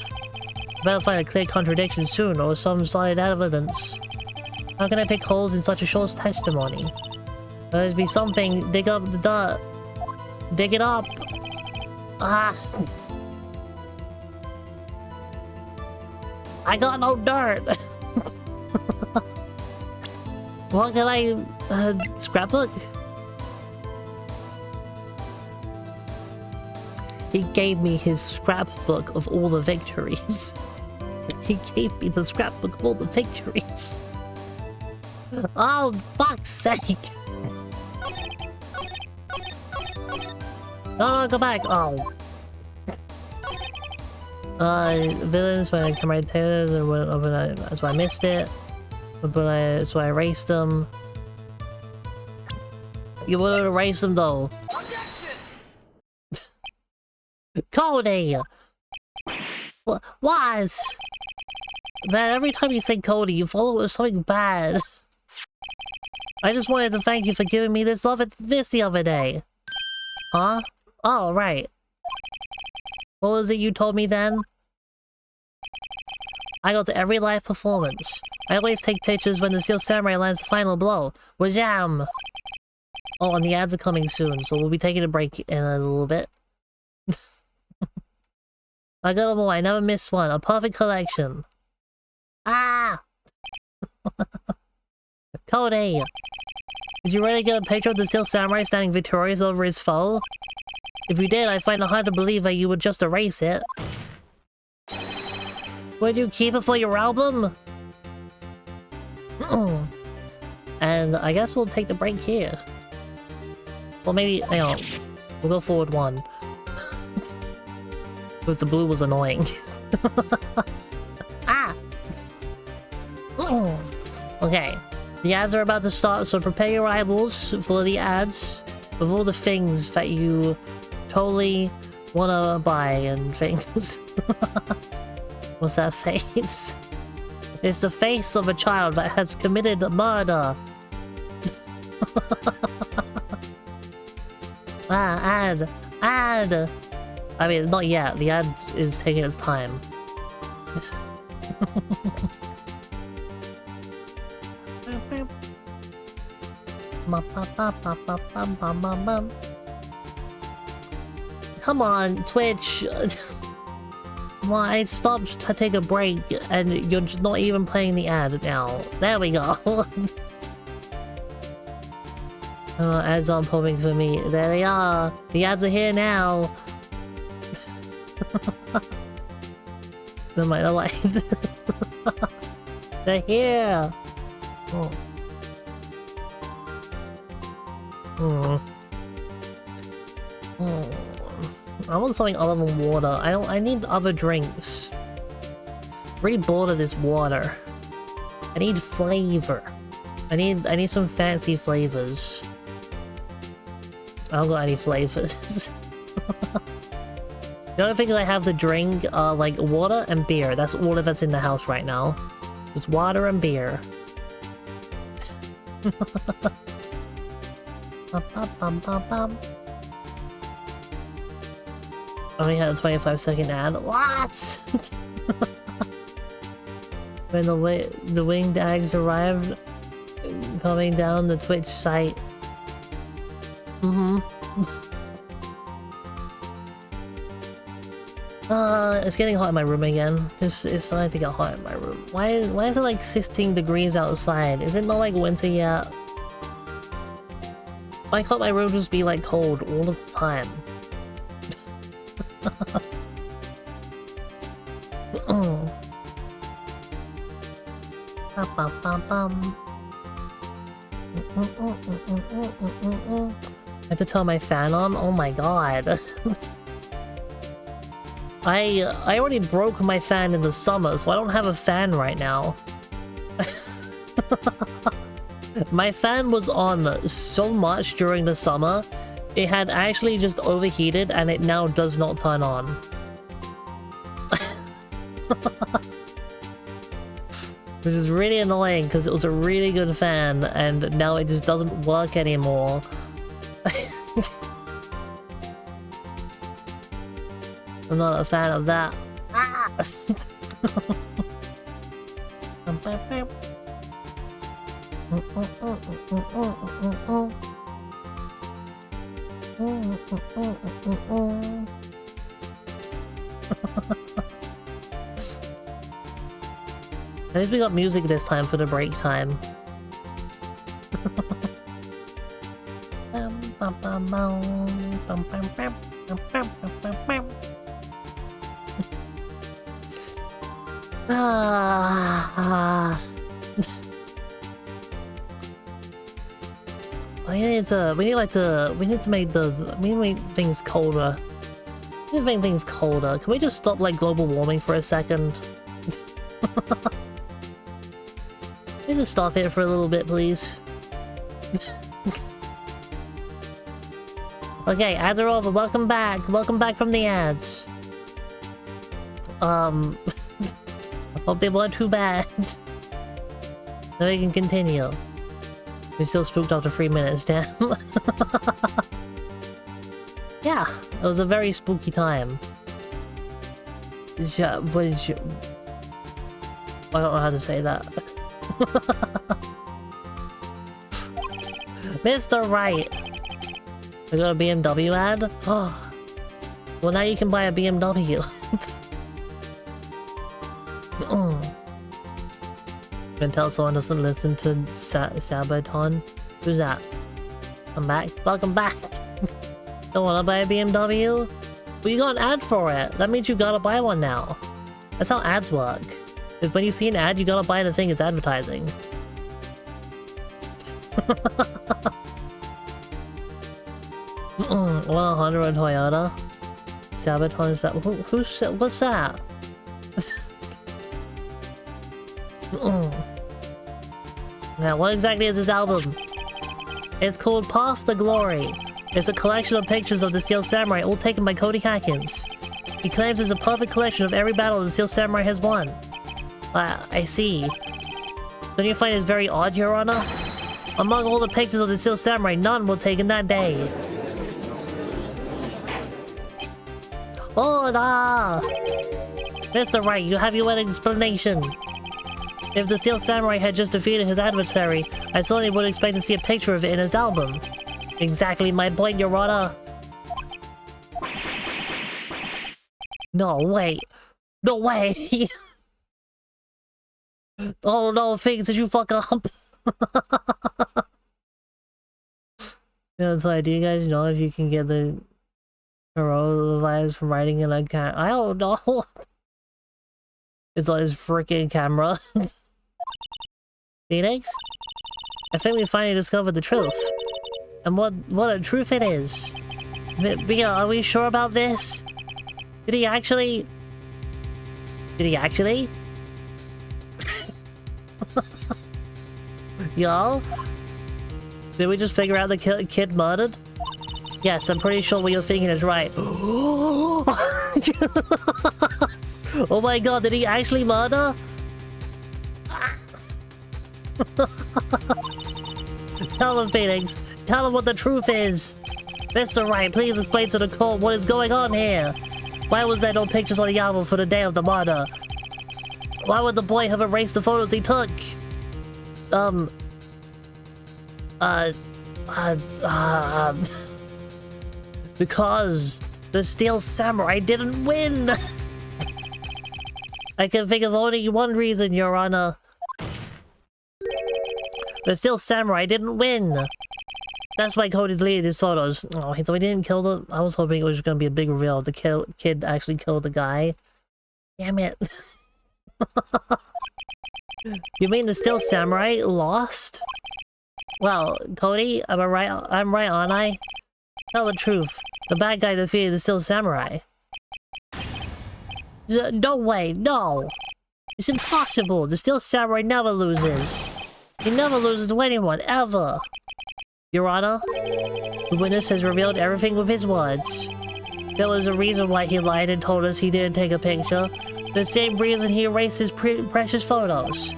Better find a clear contradiction soon, or some solid evidence. How can I pick holes in such a short testimony? There's be something. Dig up the dirt. Dig it up. Ah! I got no dirt! What can I... scrapbook? He gave me his scrapbook of all the victories. He gave me the scrapbook of all the victories. Oh, fuck's sake! No, go back! Oh. Villains when I come right to it, that's why I missed it. That's why I erased them. You would have erased them though. Cody! What? Man, every time you say Cody, you follow it with something bad. I just wanted to thank you for giving me this the other day. Huh? Oh, right. What was it you told me then? I go to every live performance. I always take pictures when the Steel Samurai lands the final blow. Wajam! Oh, and the ads are coming soon, so we'll be taking a break in a little bit. I got them all, I never missed one. A perfect collection. Ah! Cody! Did you really get a picture of the Steel Samurai standing victorious over his foe? If you did, I find it hard to believe that you would just erase it. Would you keep it for your album? And I guess we'll take the break here. Well, maybe, hang on. We'll go forward one. Because the blue was annoying. Ah! Okay. The ads are about to start, so prepare your eyeballs for the ads of all the things that you totally wanna buy and things. What's that face? It's the face of a child that has committed murder. Ad. I mean, not yet. The ad is taking its time. Come on, Twitch. Well, I stopped to take a break, and you're just not even playing the ad now. There we go. Ads aren't popping for me. There they are. The ads are here now. They might not like it. They're here. Oh. I want something other than water. I need other drinks. Really bored of this water. I need flavor. I need some fancy flavors. I don't got any flavors. The only things I have to drink are like water and beer. That's all that's in the house right now. Just water and beer. Only had a 25-second ad. What? when the winged eggs arrived, coming down the Twitch site. It's getting hot in my room again. It's starting to get hot in my room. Why is it like 16 degrees outside? Is it not like winter yet? Why can't my room just be like cold all the time? I had to turn my fan on? Oh my god. I already broke my fan in the summer, so I don't have a fan right now. My fan was on so much during the summer, it had actually just overheated and it now does not turn on. Which is really annoying because it was a really good fan and now it just doesn't work anymore. I'm not a fan of that. Ah! At least we got music this time for the break time. We need to make things colder. We need to make things colder. Can we just stop like global warming for a second? Can we just stop it for a little bit, please? Okay, ads are over. Welcome back. Welcome back from the ads. Hope they weren't too bad. Now we can continue. We still spooked after 3 minutes, damn. Yeah, it was a very spooky time. I don't know how to say that. Mr. Right! I got a BMW ad? Oh. Well, now you can buy a BMW. Can tell someone doesn't listen to Sabaton. Who's that? I'm back. Welcome back! Don't wanna buy a BMW? Well, you got an ad for it. That means you gotta buy one now. That's how ads work. If when you see an ad, you gotta buy the thing it's advertising. 100 on Toyota. Sabaton is that? What's that? Now, what exactly is this album? It's called Path to Glory. It's a collection of pictures of the Steel Samurai, all taken by Cody Hackins. He claims it's a perfect collection of every battle the Steel Samurai has won. I see. Don't you find this very odd, Your Honor? Among all the pictures of the Steel Samurai, none were taken that day. Order! Mr. Wright, you have your own explanation. If the Steel Samurai had just defeated his adversary, I certainly would expect to see a picture of it in his album. Exactly my point, Your Honor. No, wait. No way! Oh no, Figgs, did you fuck up? Yeah, so do you guys know if you can get the coronavirus from writing in a cat? I don't know. It's on his freaking camera. Phoenix? I think we finally discovered the truth. And what a truth it is. Bia, are we sure about this? Did he actually? Y'all? Did we just figure out the kid murdered? Yes, I'm pretty sure what you're thinking is right. Oh my god, did he actually murder? Tell him, Phoenix. Tell him what the truth is. Mr. Wright, please explain to the court what is going on here. Why was there no pictures on the album for the day of the murder? Why would the boy have erased the photos he took? Because the Steel Samurai didn't win! I can think of only one reason, Your Honor. The Steel Samurai didn't win! That's why Cody deleted his photos. Oh, so he didn't kill the... I was hoping it was going to be a big reveal. The kid actually killed the guy. Damn it. You mean the Steel Samurai lost? Well, Cody, am I right? I'm right, aren't I? Tell the truth. The bad guy defeated the Steel Samurai. No way, no! It's impossible! The Steel Samurai never loses! He never loses to anyone, ever! Your Honor, the witness has revealed everything with his words. There was a reason why he lied and told us he didn't take a picture. The same reason he erased his precious photos.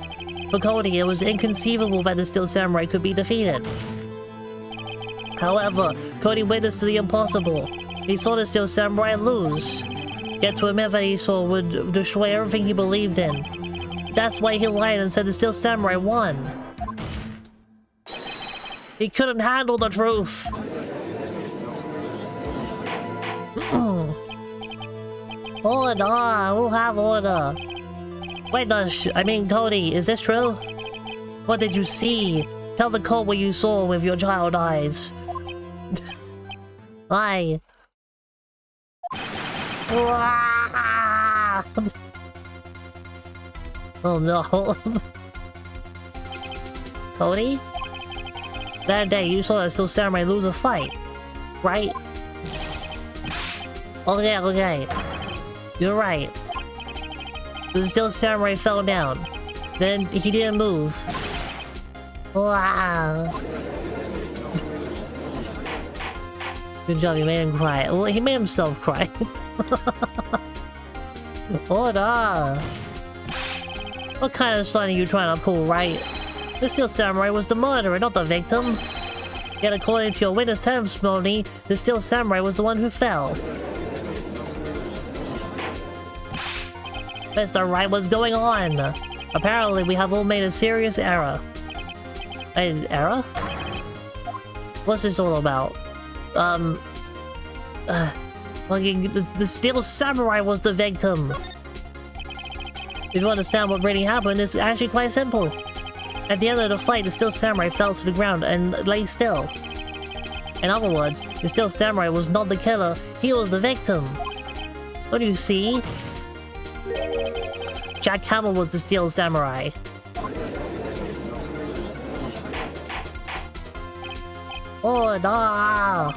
For Cody, it was inconceivable that the Steel Samurai could be defeated. However, Cody witnessed the impossible. He saw the Steel Samurai lose. Yet to admit that he saw would destroy everything he believed in. That's why he lied and said the Steel Samurai won. He couldn't handle the truth. Order, we'll have order. Wait, I mean, Cody, is this true? What did you see? Tell the court what you saw with your child eyes. I. Oh no. Cody? That day you saw the Steel Samurai lose a fight, right? Okay. You're right. The Steel Samurai fell down. Then he didn't move. Wow. Good job, you made him cry. Well, he made himself cry. Order! What kind of stunt are you trying to pull, right? The Steel Samurai was the murderer, not the victim. Yet according to your witness testimony, the Steel Samurai was the one who fell. Mr. Wright, what's going on? Apparently, we have all made a serious error. An error? What's this all about? The Steel Samurai was the victim. If you understand what really happened, it's actually quite simple. At the end of the fight, the Steel Samurai fell to the ground and lay still. In other words, the Steel Samurai was not the killer, he was the victim. What do you see? Jack Hamill was the Steel Samurai. Oh, no!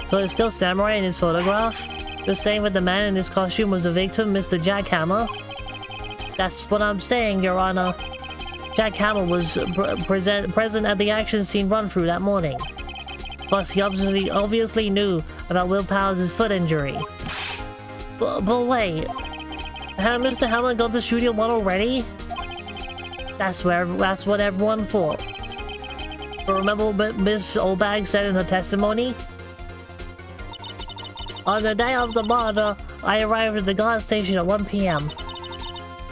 So the Steel Samurai in his photograph? You're saying that the man in his costume was the victim, Mr. Jack Hammer? That's what I'm saying, Your Honor. Jack Hamill was present at the action scene run-through that morning. Plus, he obviously knew about Will Powers' foot injury. But wait, had Mr. Hammer gone to Studio One already? That's what everyone thought. But remember what Miss Oldbag said in her testimony? On the day of the murder, I arrived at the guard station at 1 PM.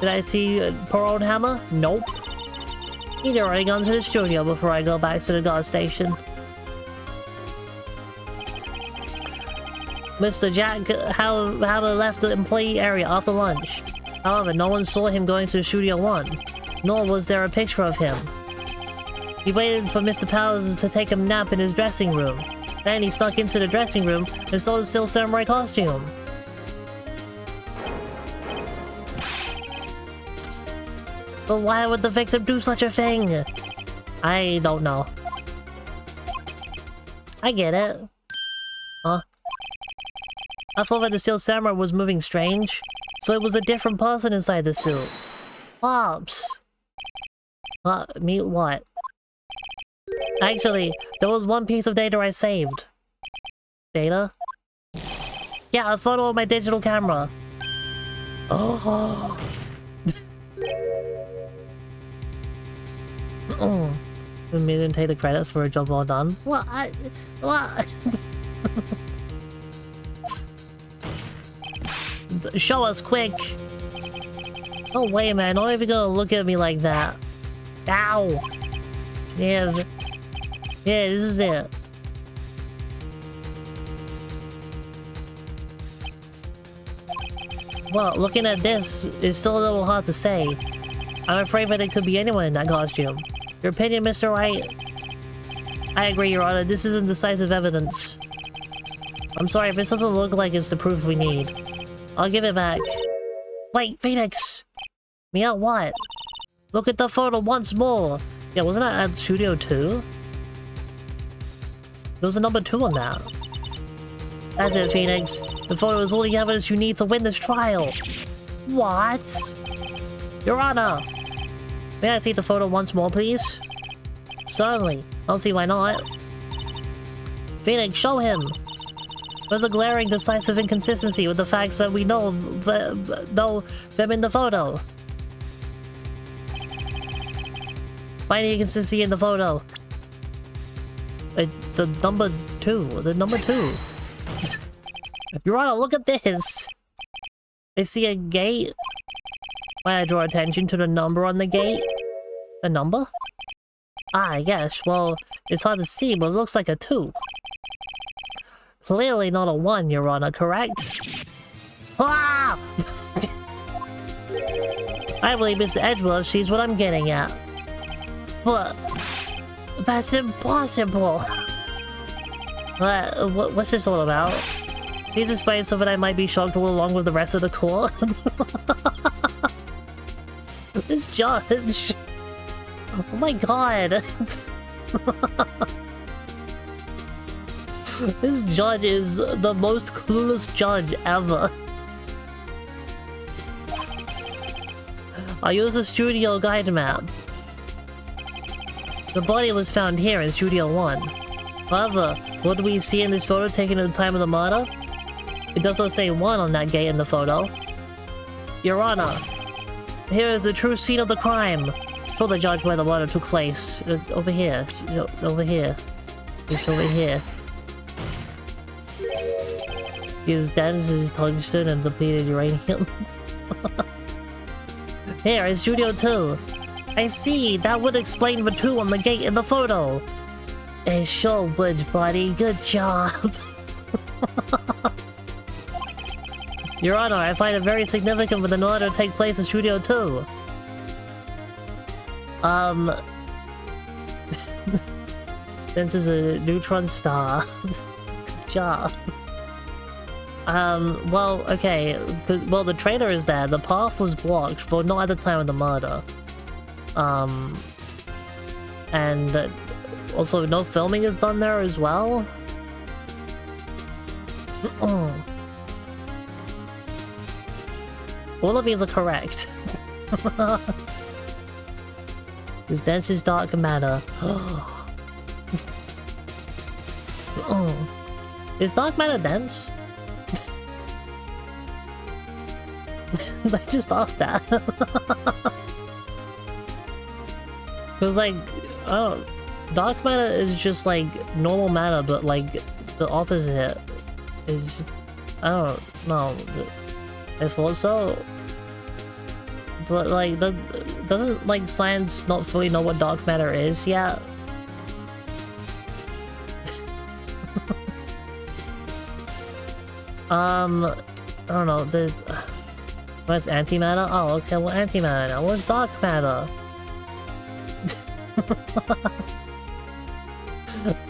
Did I see poor old Hammer? Nope. He'd already gone to the studio before I go back to the guard station. Mr. Jack Hammer left the employee area after lunch. However, no one saw him going to Studio One, nor was there a picture of him. He waited for Mr. Powers to take a nap in his dressing room. Then he snuck into the dressing room and saw the Steel Samurai costume. But why would the victim do such a thing? I don't know. I get it. Huh? I thought that the Steel Samurai was moving strange, so it was a different person inside the suit. Pops! Me what? Actually, there was one piece of data I saved. Data? Yeah, a photo of my digital camera. Oh. We didn't take the credit for a job well done. What? Show us quick! Oh wait, man, not even gonna look at me like that. Ow! Yeah, yeah, this is it. Well, looking at this is still a little hard to say. I'm afraid that it could be anyone in that costume. Your opinion, Mr. Wright? I agree, Your Honor. This isn't decisive evidence. I'm sorry, if this doesn't look like it's the proof we need. I'll give it back. Wait, Phoenix! Meow, what? Look at the photo once more! Yeah, wasn't that at Studio 2? There was a number 2 on that. That's it, Phoenix. The photo is all the evidence you need to win this trial. What? Your Honor! May I see the photo once more, please? Certainly. I'll see why not. Phoenix, show him! There's a glaring, decisive inconsistency with the facts that we know them in the photo. Find the inconsistency in the photo. The number 2. The number 2. Your Honor, look at this! I see a gate. Might I draw attention to the number on the gate? A number? Ah, yes. Well, it's hard to see, but it looks like a 2. Clearly not a 1, Your Honor, correct? Ah! I believe Miss Edgeworth sees what I'm getting at. But... that's impossible! What's this all about? Please explain so that I might be shocked along with the rest of the court. This judge... oh my god! This judge is the most clueless judge ever. I use a studio guide map. The body was found here in Studio 1. However, what do we see in this photo taken at the time of the murder? It does not say 1 on that gate in the photo. Your Honor, here is the true scene of the crime. Show the judge where the murder took place. Over here. Over here. It's over here. His dance is tungsten and depleted uranium. Here is Studio 2. I see, that would explain the 2 on the gate in the photo. It sure would, buddy. Good job. Your Honor, I find it very significant for the murder to take place in Studio 2. This is a neutron star. Good job. Well, okay, well, the trailer is there. The path was blocked for not at the time of the murder. And also no filming is done there as well. All of these are correct. His dance is dark matter. Is dark matter dense? I just asked that. It was like, oh, dark matter is just like normal matter, but like the opposite is, I don't know. I thought so, but like, doesn't like science not fully know what dark matter is yet? I don't know. What's antimatter? Oh, okay. Well, antimatter now. What's dark matter?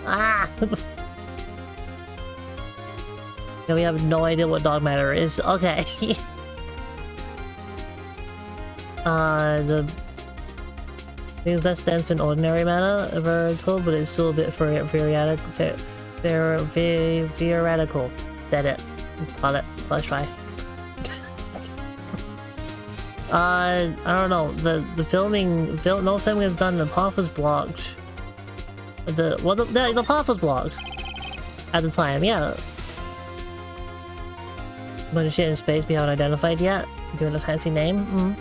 Ah! Yeah, we have no idea what dark matter is. Okay. The things less dense than ordinary matter, very cool, but it's still a bit theoretical. That it. Got it. First try. I don't know. The filming, no filming is done. The path was blocked. The path was blocked at the time. Yeah. Bunch of shit in space we haven't identified yet. Given a fancy name.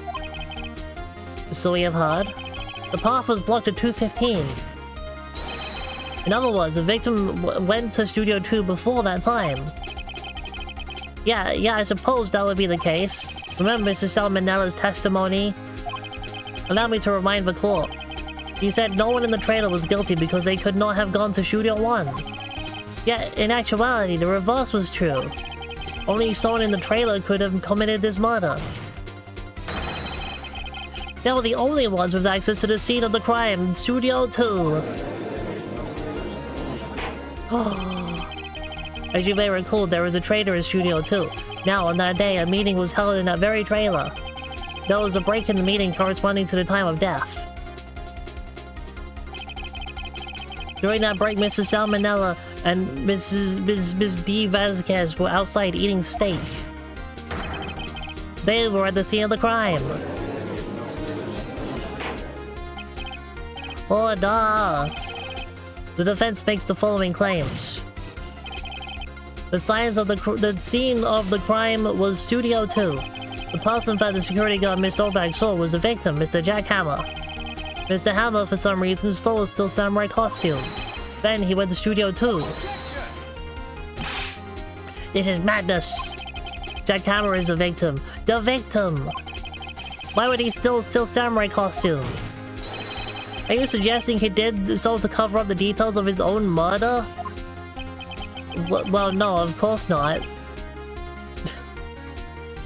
So we have heard. The path was blocked at 2:15. In other words, the victim went to Studio 2 before that time. Yeah, I suppose that would be the case. Remember Mr. Salmonella's testimony? Allow me to remind the court. He said no one in the trailer was guilty because they could not have gone to Studio 1. Yet, in actuality, the reverse was true. Only someone in the trailer could have committed this murder. They were the only ones with access to the scene of the crime in Studio 2. As you may recall, there was a trailer in Studio 2. Now, on that day, a meeting was held in that very trailer. There was a break in the meeting corresponding to the time of death. During that break, Mr. Salmonella and Ms. D. Vasquez were outside eating steak. They were at the scene of the crime. Oh, duh. The defense makes the following claims. The signs of the scene of the crime was Studio 2. The person that the security guard Miss Olbag saw was the victim, Mr. Jack Hammer. Mr. Hammer, for some reason, stole a Steel Samurai costume. Then he went to Studio 2. This is madness. Jack Hammer is the victim. The victim! Why would he steal a Steel Samurai costume? Are you suggesting he did so to cover up the details of his own murder? Well, no, of course not.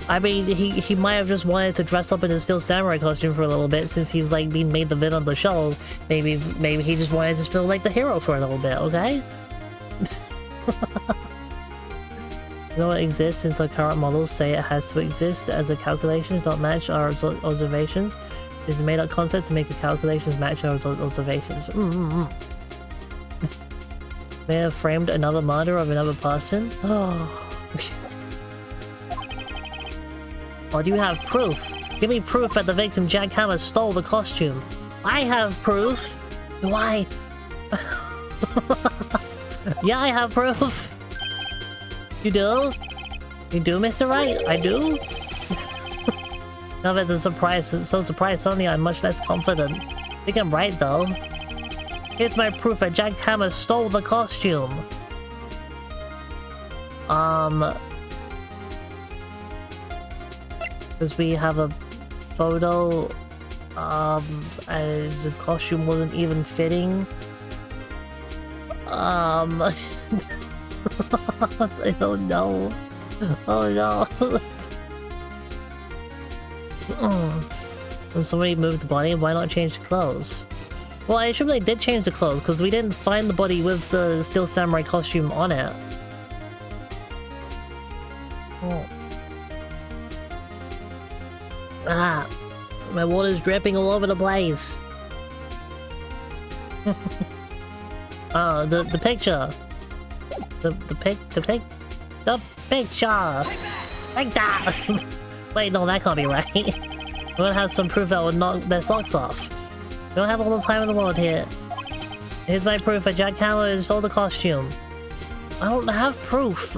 I mean, he might have just wanted to dress up in his Steel Samurai costume for a little bit since he's like being made the villain of the show. Maybe he just wanted to feel like the hero for a little bit, okay? You know what exists since our current models say it has to exist as the calculations don't match our observations. It's a made-up concept to make the calculations match our observations. May have framed another murder of another person? Oh. Or do you have proof? Give me proof that the victim Jack Hammer stole the costume. I have proof! Do I? Yeah, I have proof! You do? You do, Mr. Wright? I do? Now that the surprise is so surprised, suddenly I'm much less confident. I think I'm right, though. Here's my proof that Jack Hammer stole the costume. Because we have a photo, as the costume wasn't even fitting. I don't know. Oh no. When somebody moved the body, why not change the clothes? Well, I assume they did change the clothes, because we didn't find the body with the Steel Samurai costume on it. Oh. Ah! My water's dripping all over the place! The picture! The picture! Like that! Wait, no, that can't be right. We don't have some proof that would knock their socks off. We don't have all the time in the world here. Here's my proof that Jack Hammer stole the costume. I don't have proof.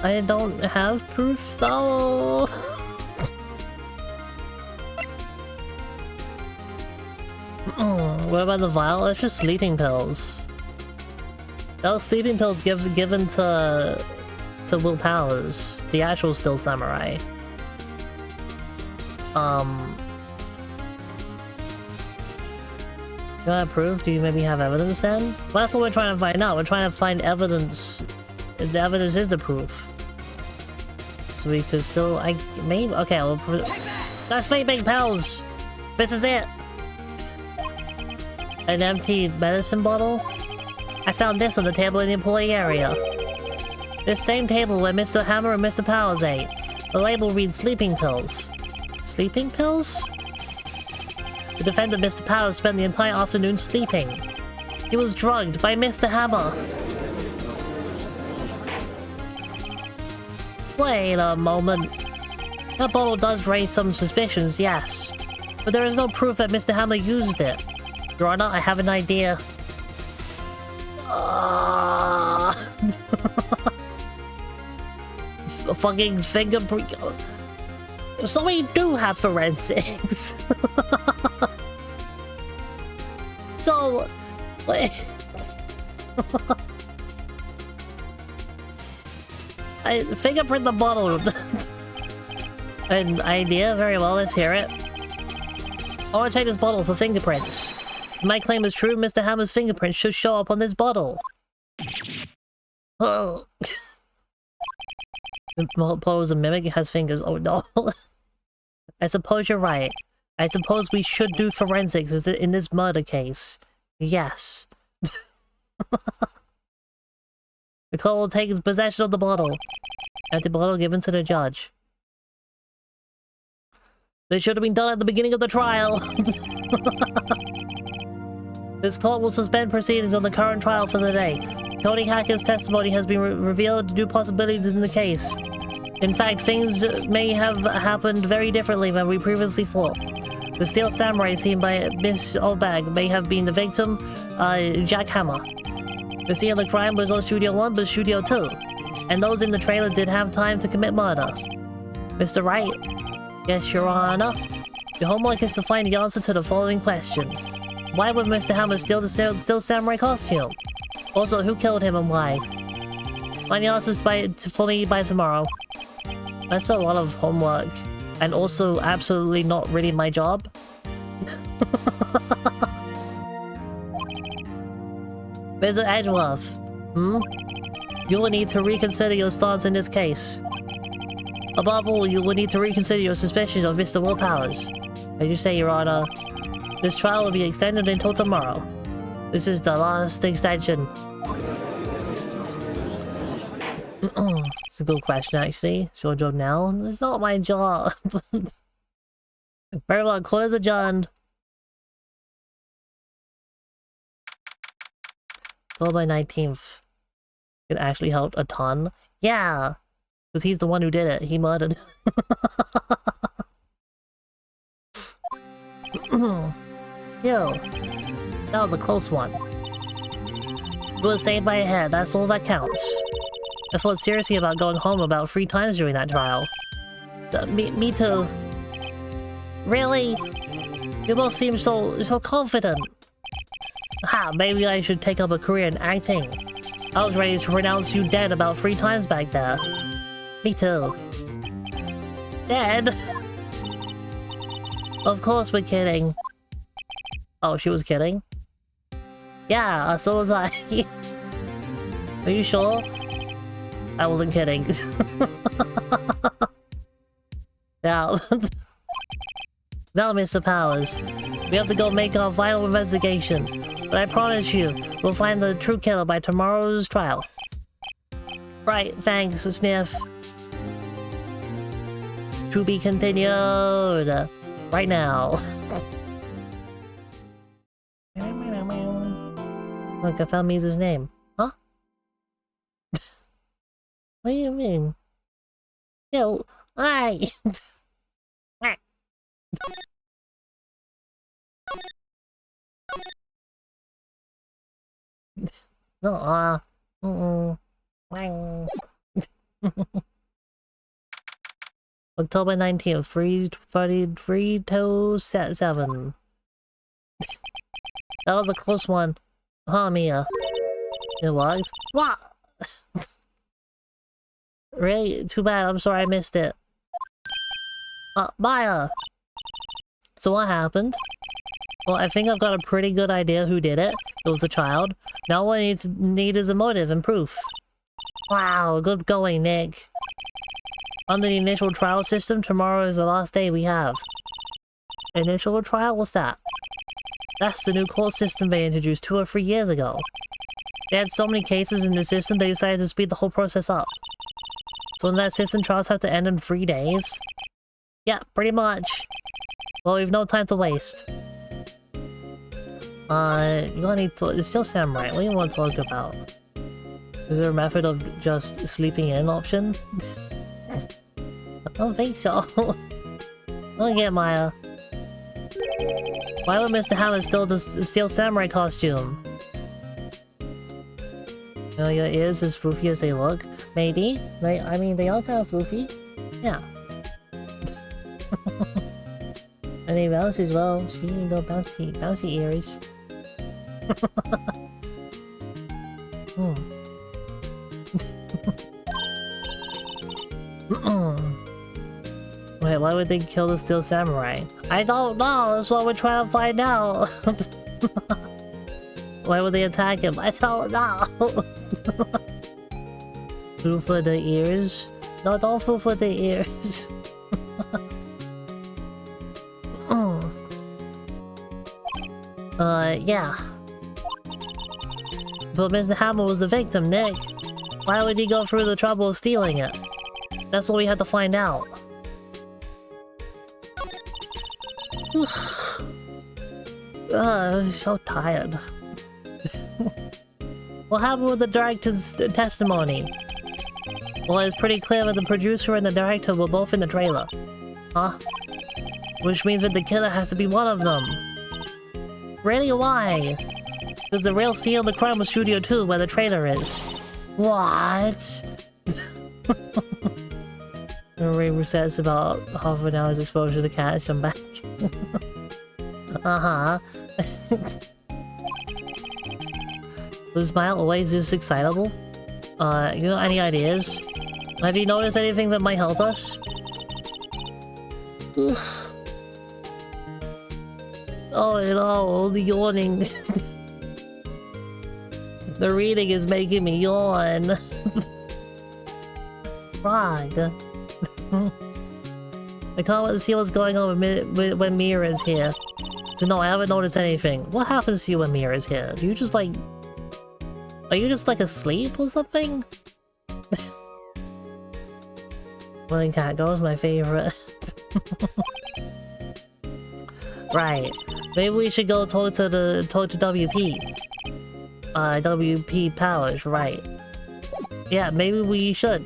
I don't have proof though. What about the vial? It's just sleeping pills. That was sleeping pills given to Will Powers, the actual Steel Samurai. You want proof? Do you maybe have evidence then? Well, that's what we're trying to find out. We're trying to find evidence. The evidence is the proof. So we could still, maybe, okay, well, the sleeping pills! This is it! An empty medicine bottle? I found this on the table in the employee area. This same table where Mr. Hammer and Mr. Powers ate. The label reads sleeping pills. Sleeping pills? The defendant, Mr. Powers, spent the entire afternoon sleeping. He was drugged by Mr. Hammer. Wait a moment. That bottle does raise some suspicions, yes. But there is no proof that Mr. Hammer used it. Your Honor, I have an idea. Fucking fingerprint. So we do have forensics. So... Wait. I fingerprint the bottle. An idea? Very well, let's hear it. I want to check this bottle for fingerprints. If my claim is true, Mr. Hammer's fingerprints should show up on this bottle. Oh. The bottle is a mimic, it has fingers. Oh no. I suppose you're right. I suppose we should do forensics in this murder case. Yes. The court will take his possession of the bottle. And the bottle given to the judge. This should have been done at the beginning of the trial. This court will suspend proceedings on the current trial for the day. Tony Hacker's testimony has been revealed new possibilities in the case. In fact, things may have happened very differently than we previously thought. The steel samurai seen by Miss Olbag may have been the victim, Jack Hammer. The scene of the crime was on Studio 1 but Studio 2, and those in the trailer did have time to commit murder. Mr. Wright? Yes, Your Honor? Your homework is to find the answer to the following question. Why would Mr. Hammer steal the steel samurai costume? Also, who killed him and why? Find the answers for me by tomorrow. That's a lot of homework. And also absolutely not really my job. Mr. Edgeworth, you will need to reconsider your stance in this case. Above all, you will need to reconsider your suspicion of Mr. Will Powers. As you say, Your Honor, this trial will be extended until tomorrow. This is the last extension. It's a good question, actually. It's your job now. It's not my job. Very well, court is adjourned. October 19th. It actually helped a ton. Yeah! Because he's the one who did it. He murdered. Yo. That was a close one. It was saved by a head. That's all that counts. I thought seriously about going home about 3 times during that trial. Me too. Really? You both seem so confident. Ha, maybe I should take up a career in acting. I was ready to pronounce you dead about 3 times back there. Me too. Dead? Of course we're kidding. Oh, she was kidding? Yeah, so was I. Are you sure? I wasn't kidding. Now, Mr. Powers, we have to go make our final investigation. But I promise you, we'll find the true killer by tomorrow's trial. Right, thanks, Sniff. To be continued. Right now. Look, I found Mizu's name. Huh? What do you mean? Yo, hi! No, October 19th, 3:33 to 7. That was a close one. Huh, Mia? It was? What? Really? Too bad. I'm sorry I missed it. Maya! So what happened? Well, I think I've got a pretty good idea who did it. It was a child. Now all I need is a motive and proof. Wow, good going, Nick. Under the initial trial system, tomorrow is the last day we have. Initial trial? What's that? That's the new court system they introduced 2 or 3 years ago. They had so many cases in the system, they decided to speed the whole process up. So in that system, trials have to end in 3 days? Yeah, pretty much. Well, we've no time to waste. You don't need to... It's still samurai. What do you want to talk about? Is there a method of just sleeping in option? I don't think so. Don't get Maya. Why would Mr. Hammer steal samurai costume? You know, your ears as floofy as they look? Maybe. I mean, they are kind of floofy. Yeah. And they bounce as well. She got bouncy ears. Wait, why would they kill the Steel Samurai? I don't know, that's what we're trying to find out. Why would they attack him? I don't know. Food for the ears? No, don't food for the ears. Yeah. But Mr. Hammer was the victim, Nick. Why would he go through the trouble of stealing it? That's what we had to find out. I'm so tired. What happened with the director's testimony? Well, it's pretty clear that the producer and the director were both in the trailer. Huh? Which means that the killer has to be one of them. Really? Why? Because the real scene of the crime was Studio 2, where the trailer is. What? Ray resets about half an hour's exposure to cats. I'm back. Was Smile always this excitable? You know, any ideas? Have you noticed anything that might help us? Oh, you know, the yawning. The reading is making me yawn. Frog. I can't wait to see what's going on when Mira is here. So no, I haven't noticed anything. What happens to you when Mira is here? Do you just like... Are you just like asleep or something? Willing Cat Go is my favorite. Right. Maybe we should go talk to WP. WP Powers, right. Yeah, maybe we should.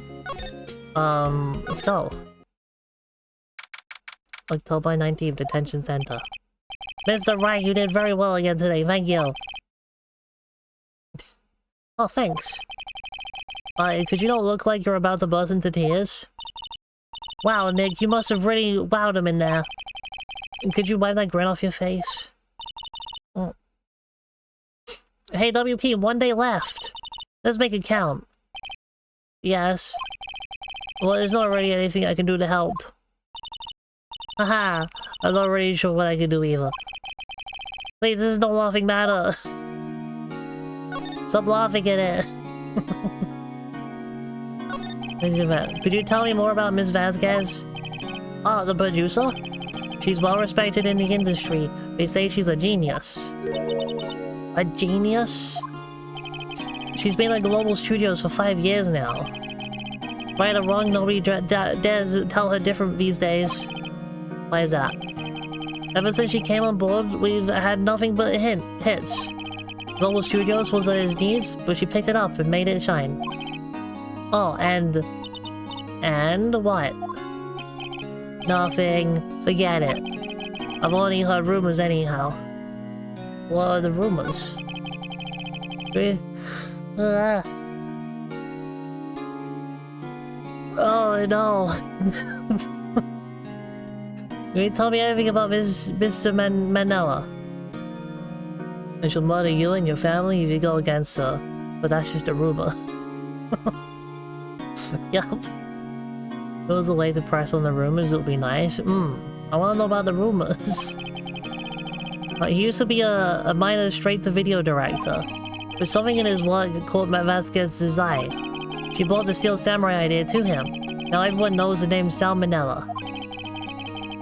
Let's go. October 19th, Detention Center. Mr. Wright, you did very well again today, thank you. Oh, thanks. Could you not look like you're about to burst into tears? Wow, Nick, you must have really wowed him in there. Could you wipe that grin off your face? Oh. Hey, WP, 1 day left. Let's make it count. Yes. Well, there's not really anything I can do to help. Haha, I'm not really sure what I can do either. Please, this is no laughing matter. Stop laughing at it. Could you tell me more about Ms. Vasquez? Ah, the producer? She's well respected in the industry. They say she's a genius. A genius? She's been at Global Studios for 5 years now. Right or wrong, nobody dares tell her different these days. Why is that? Ever since she came on board, we've had nothing but hits. Global Studios was at his knees, but she picked it up and made it shine. Oh, and what? Nothing. Forget it. I've only heard rumors anyhow. What are the rumors? Oh no. Can you tell me anything about Mr. Manila? I shall murder you and your family if you go against her. But that's just a rumor. Yup. If there was a way to press on the rumors, it would be nice. I want to know about the rumors. He used to be a minor straight-to-video director, with something in his work caught Vasquez's eye. She brought the Steel Samurai idea to him. Now everyone knows the name Salmonella.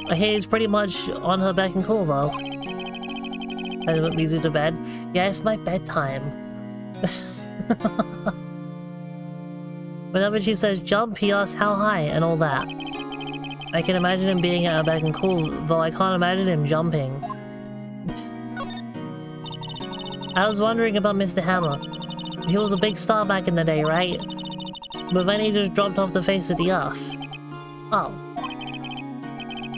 I hear he's pretty much on her beck and call, though. I put music to bed. Yeah, it's my bedtime. Whenever she says jump, he asks how high and all that. I can imagine him being at her beck and call, though I can't imagine him jumping. I was wondering about Mr. Hammer. He was a big star back in the day, right? But then he just dropped off the face of the earth. Oh.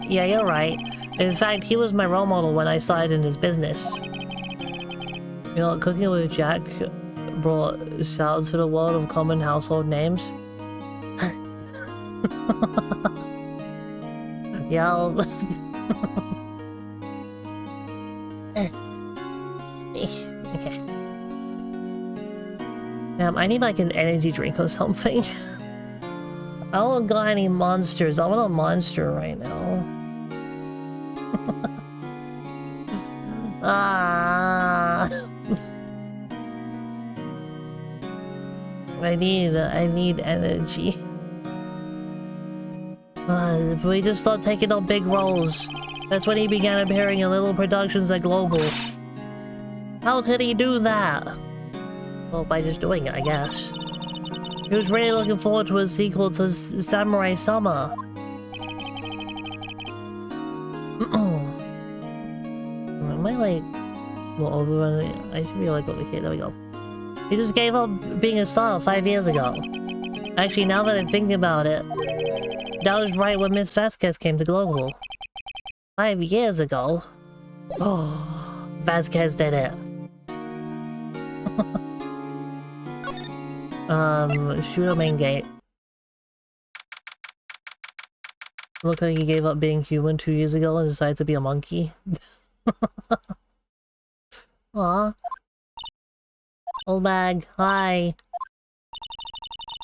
Yeah, you're right. In fact, he was my role model when I started in his business. You know, Cooking with Jack brought Sal to the world of common household names. Yeah. Okay. I need like an energy drink or something. I don't got any monsters. I want a monster right now. Ah. I need energy. We just start taking on big roles. That's when he began appearing in little productions at Global. How could he do that? Well, by just doing it, I guess. He was really looking forward to a sequel to Samurai Summer. Am I like... Well, over... I should be like over here. There we go. He just gave up being a star 5 years ago. Actually, now that I'm thinking about it, that was right when Miss Vasquez came to Global. 5 years ago? Oh, Vasquez did it. Shoot a main gate. Looked like he gave up being human 2 years ago and decided to be a monkey. Aw. Old bag, hi.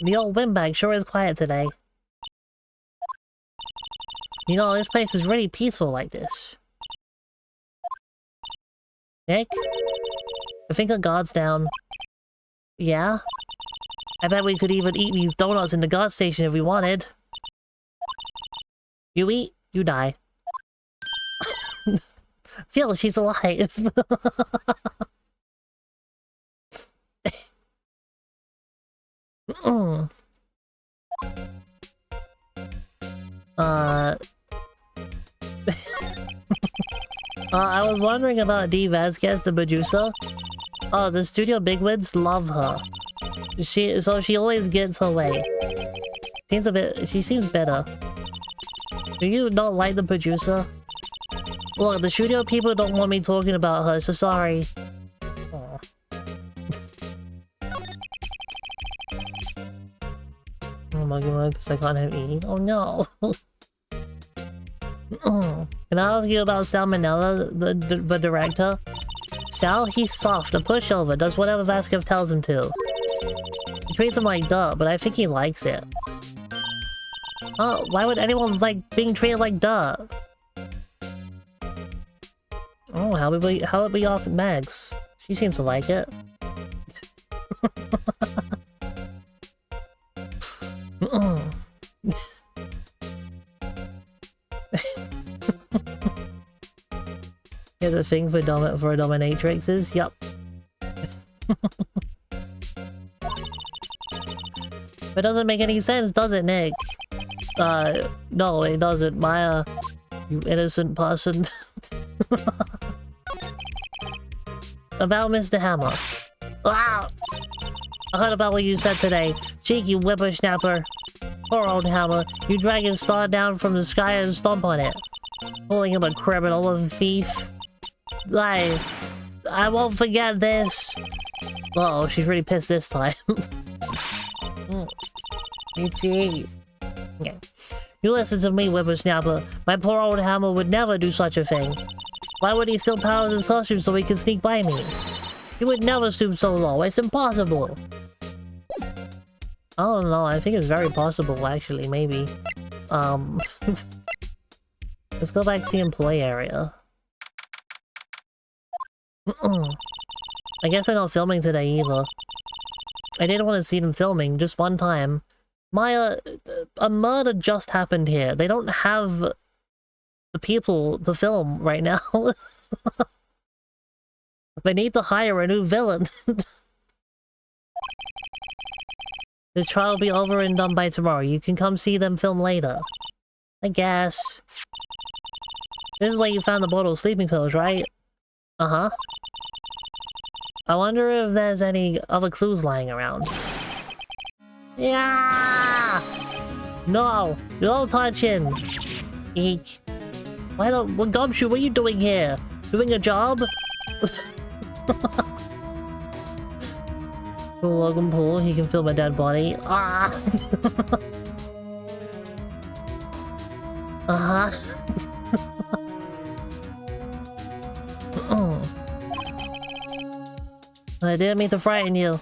The old windbag sure is quiet today. You know, this place is really peaceful like this. Nick? I think the guard's down. Yeah? I bet we could even eat these donuts in the guard station if we wanted. You eat, you die. Phil, she's alive. I was wondering about Dee Vasquez, the producer. Oh, the studio bigwigs love her. She always gets her way. She seems better. Do you not like the producer? Look, the studio people don't want me talking about her, so sorry. Aw. Oh my god, because I can't have eating. Oh no. Can I ask you about Salmonella, the director? Sal, he's soft, a pushover, does whatever Vasquez tells him to. He treats him like dirt, but I think he likes it. Oh, why would anyone like being treated like dirt? Oh, how would we ask Mags? She seems to like it. Yeah, the thing for a dominatrix. Yup. It doesn't make any sense, does it, Nick? No, it doesn't. Maya, you innocent person. About Mr. Hammer. Ah! I heard about what you said today. Cheeky whippersnapper. Poor old Hammer. You drag his star down from the sky and stomp on it. Calling him a criminal and a thief. I won't forget this. Uh oh, she's really pissed this time. Okay. You listen to me, whippersnapper. My poor old Hammer would never do such a thing. Why would he still powder his costume so he could sneak by me? He would never stoop so low. It's impossible. I don't know. I think it's very possible, actually. Maybe. Let's go back to the employee area. I guess they're not filming today either. I didn't want to see them filming, just one time. Maya, a murder just happened here. They don't have the people to film right now. They need to hire a new villain. This trial will be over and done by tomorrow. You can come see them film later. I guess. This is where you found the bottle of sleeping pills, right? Uh-huh. I wonder if there's any other clues lying around. Yeah! No! No touching! Eek. Why don't... Well, Gumshoe, what are you doing here? Doing a job? Logan Paul, he can feel my dead body. Ah! Uh-huh. I didn't mean to frighten you.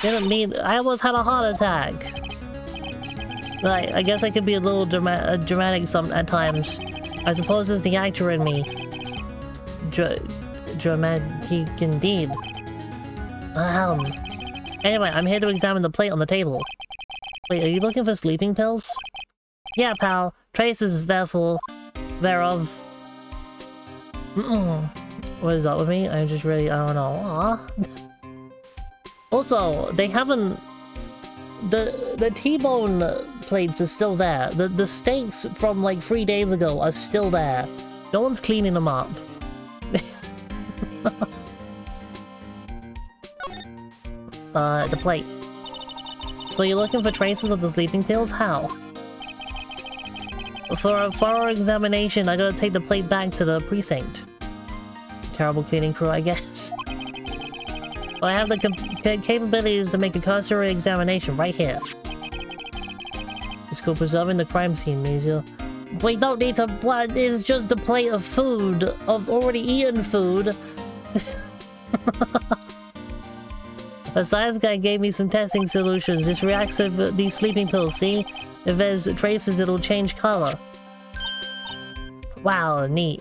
Didn't mean... I almost had a heart attack. Like, I guess I could be a little dramatic at times. I suppose it's the actor in me. Dramatic indeed. Anyway, I'm here to examine the plate on the table. Wait, are you looking for sleeping pills? Yeah, pal. Traces thereof. What is up with me? I'm just really... I don't know. Also, they haven't... The T-bone plates are still there. The steaks from like 3 days ago are still there. No one's cleaning them up. The plate. So you're looking for traces of the sleeping pills? How? For a thorough examination, I gotta take the plate back to the precinct. Terrible cleaning crew, I guess. Well, I have the capabilities to make a cursory examination right here. It's called preserving the crime scene, Mazio. We don't need to... What? It's just a plate of food. Of already eaten food. A science guy gave me some testing solutions. This reacts with these sleeping pills, see? If there's traces, it'll change color. Wow, neat.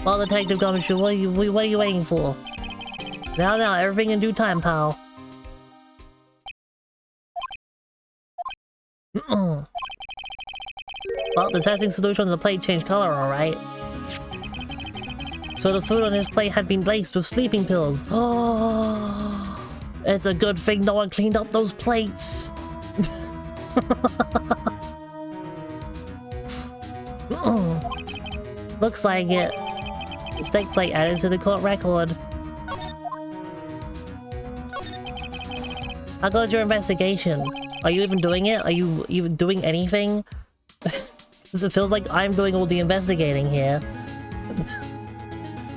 Well, Detective Gumshoe, what are you waiting for? Now, everything in due time, pal. Well, the testing solution on the plate changed color, alright. So the food on his plate had been laced with sleeping pills. Oh, it's a good thing no one cleaned up those plates. Looks like it. Steak plate added to the court record. How goes your investigation? Are you even doing it? Are you even doing anything? Because it feels like I'm doing all the investigating here.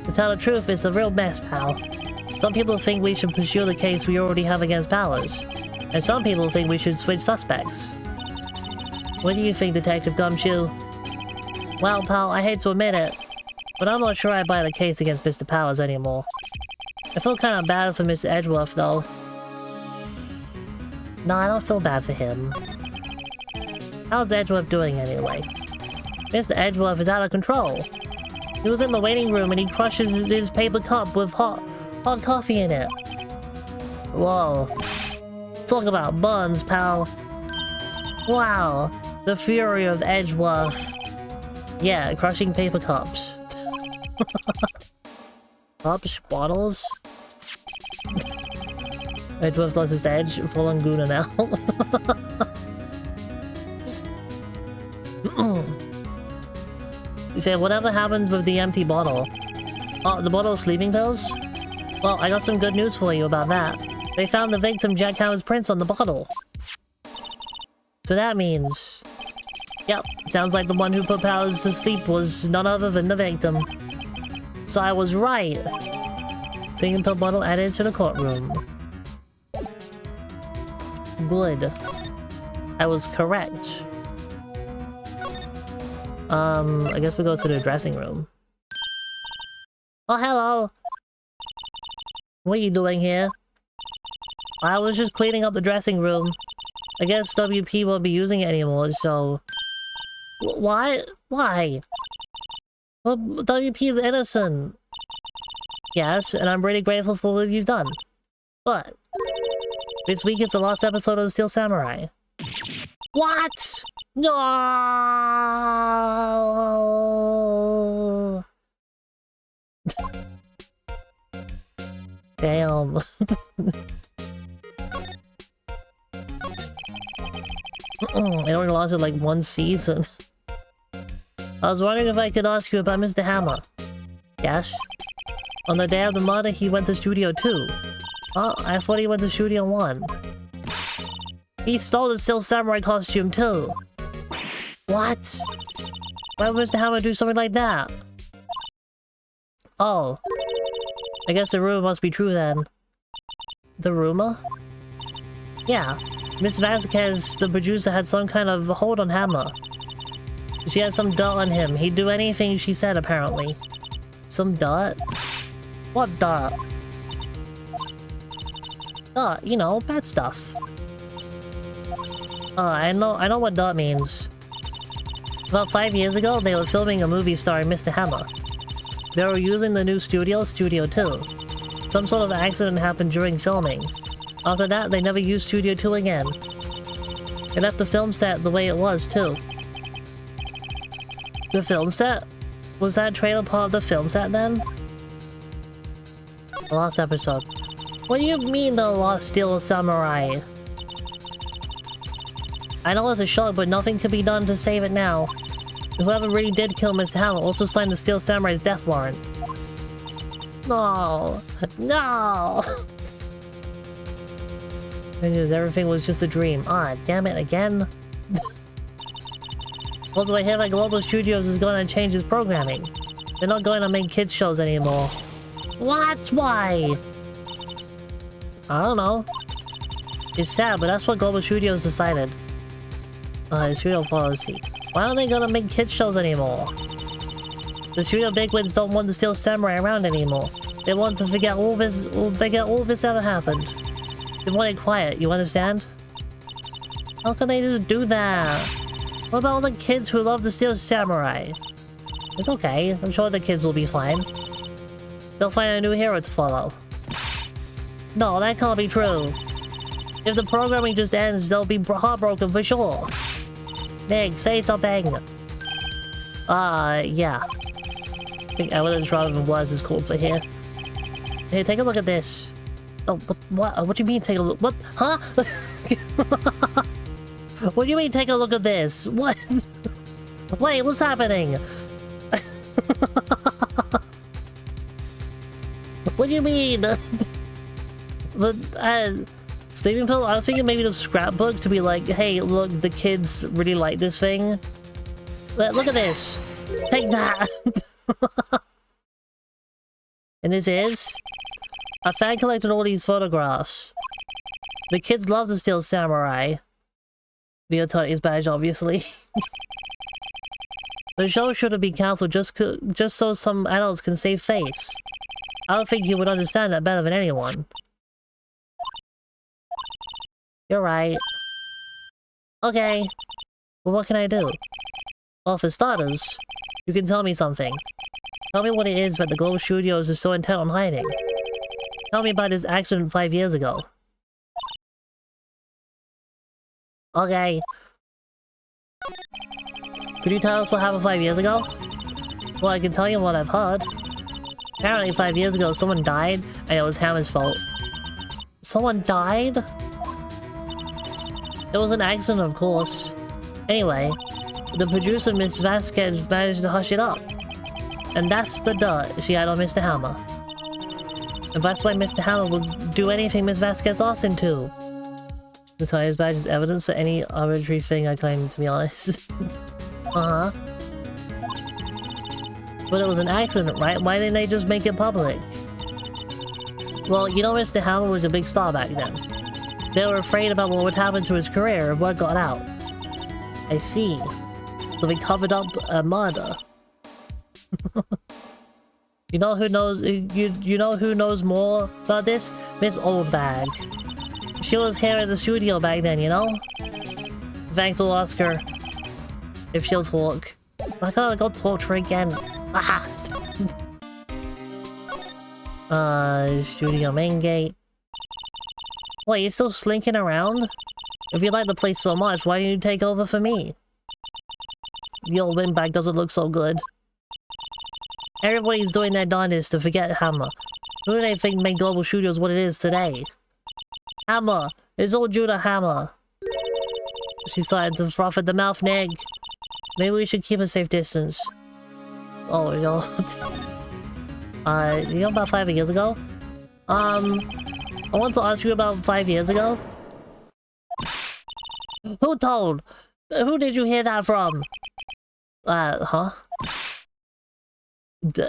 To tell the truth, it's a real mess, pal. Some people think we should pursue the case we already have against Powers. And some people think we should switch suspects. What do you think, Detective Gumshoe? Well, pal, I hate to admit it, but I'm not sure I buy the case against Mr. Powers anymore. I feel kind of bad for Mr. Edgeworth, though. No, I don't feel bad for him. How's Edgeworth doing anyway? Mr. Edgeworth is out of control. He was in the waiting room and he crushes his paper cup with hot coffee in it. Whoa. Talk about buns, pal. Wow. The fury of Edgeworth. Yeah, crushing paper cups. Cups? Bottles? Edgeworth lost his edge, full on Guna now. You say, whatever happens with the empty bottle? Oh, the bottle of sleeping pills? Well, I got some good news for you about that. They found the victim Jackhammer's prints on the bottle. So that means... Yep, sounds like the one who put Powers to sleep was none other than the victim. So I was right. Sleeping pill bottle added to the courtroom. Good. I was correct. I guess we go to the dressing room. Oh, hello! What are you doing here? I was just cleaning up the dressing room. I guess WP won't be using it anymore, so... Why? Why? Well, WP is innocent. Yes, and I'm really grateful for what you've done. But... this week is the last episode of Steel Samurai. What? No! Damn. It only lasted like one season. I was wondering if I could ask you about Mr. Hammer. Yes? On the day of the murder, he went to Studio 2. Oh, I thought he went to Studio 1. He stole the Steel Samurai costume too. What? Why would Mr. Hammer do something like that? Oh. I guess the rumor must be true then. The rumor? Yeah. Miss Vasquez, the producer, had some kind of hold on Hammer. She had some dirt on him. He'd do anything she said, apparently. Some dirt? What dirt? You know, bad stuff. I know what dot means. About 5 years ago, they were filming a movie starring Mr. Hammer. They were using the new studio, Studio 2. Some sort of accident happened during filming. After that, they never used Studio 2 again. They left the film set the way it was, too. The film set? Was that trailer part of the film set then? The last episode. What do you mean the Lost Steel Samurai? I know it's a shock, but nothing can be done to save it now. Whoever really did kill Mr. Hammer also signed the Steel Samurai's death warrant. No! No! I knew everything was just a dream. Ah, damn it, again? Also, I hear that Global Studios is going to change its programming. They're not going to make kids shows anymore. What? Why? I don't know. It's sad, but that's what Global Studios decided. Studio policy. Why aren't they gonna make kids shows anymore? The studio bigwigs don't want the Steel Samurai around anymore. They want to forget all this ever happened. They want it quiet, you understand? How can they just do that? What about all the kids who love the Steel Samurai? It's okay, I'm sure the kids will be fine. They'll find a new hero to follow. No, that can't be true. If the programming just ends, they'll be heartbroken for sure. Nick, say something. Yeah. I think evidence rather than words is called for here. Hey, take a look at this. Oh, what do you mean take a look? What? Huh? What do you mean take a look at this? What? Wait, what's happening? What do you mean? Sleeping pill? I was thinking maybe the scrapbook to be like, hey, look, the kids really like this thing. Look at this. Take that. And this is... A fan collected all these photographs. The kids love the Steel Samurai. The attorney's badge, obviously. The show should have been cancelled just so some adults can save face. I don't think you would understand that better than anyone. You're right. Okay. Well, what can I do? Well, for starters, you can tell me something. Tell me what it is that the Global Studios is so intent on hiding. Tell me about this accident 5 years ago. Okay. Could you tell us what happened 5 years ago? Well, I can tell you what I've heard. Apparently 5 years ago, someone died, and it was Hammer's fault. Someone died? It was an accident, of course. Anyway, the producer, Miss Vasquez, managed to hush it up. And that's the dirt she had on Mr. Hammer. And that's why Mr. Hammer would do anything Miss Vasquez asked him to. The tires badge is evidence for any arbitrary thing I claim, to be honest. Uh-huh. But it was an accident, right? Why didn't they just make it public? Well, you know Mr. Hammer was a big star back then. They were afraid about what would happen to his career if word got out. I see. So they covered up a murder. You know who knows? You know who knows more about this? Miss Oldbag. She was here at the studio back then, you know? Thanks, we'll ask her if she'll talk. I gotta go talk to her again. Aha! Studio main gate. Wait, you're still slinking around? If you like the place so much, why didn't you take over for me? The old windbag doesn't look so good. Everybody's doing their darndest to forget Hammer. Who do they think made Global Studios what it is today? Hammer! It's all due to Hammer! She started to froth at the mouth, Nick. Maybe we should keep a safe distance. Oh, yo. You know about 5 years ago? I want to ask you about 5 years ago. Who told? Who did you hear that from? Huh?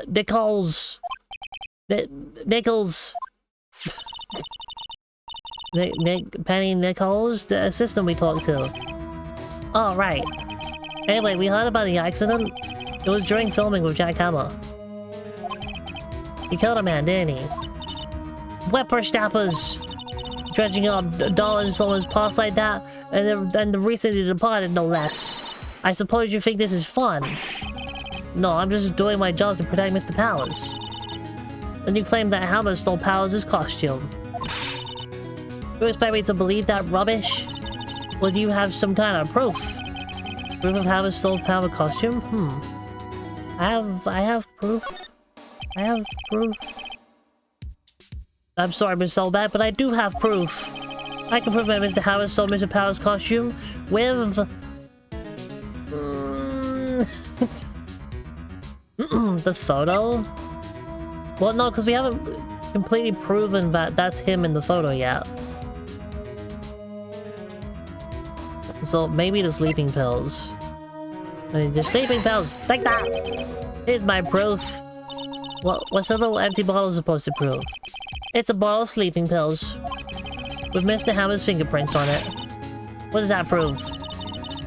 Nichols. Nichols. Penny Nichols, the assistant we talked to. Oh, right. Anyway, we heard about the accident. It was during filming with Jack Hammer. He killed a man, didn't he? Whippersnappers! dredging out dollars in someone's past like that, and the recently departed, no less. I suppose you think this is fun? No, I'm just doing my job to protect Mr. Powers. And you claim that Hammer stole Powers' costume. You expect me to believe that rubbish? Or do you have some kind of proof? Proof of Hammer stole Powers' costume? I have proof. I have proof. I'm sorry, Miss Solbat, but I do have proof. I can prove that Mr. Howard stole Mr. Powers' costume with... the photo? Well, no, because we haven't completely proven that that's him in the photo yet. So maybe the sleeping pills. The sleeping pills! Take that! Here's my proof. What's a little empty bottle supposed to prove? It's a bottle of sleeping pills. With Mr. Hammer's fingerprints on it. What does that prove?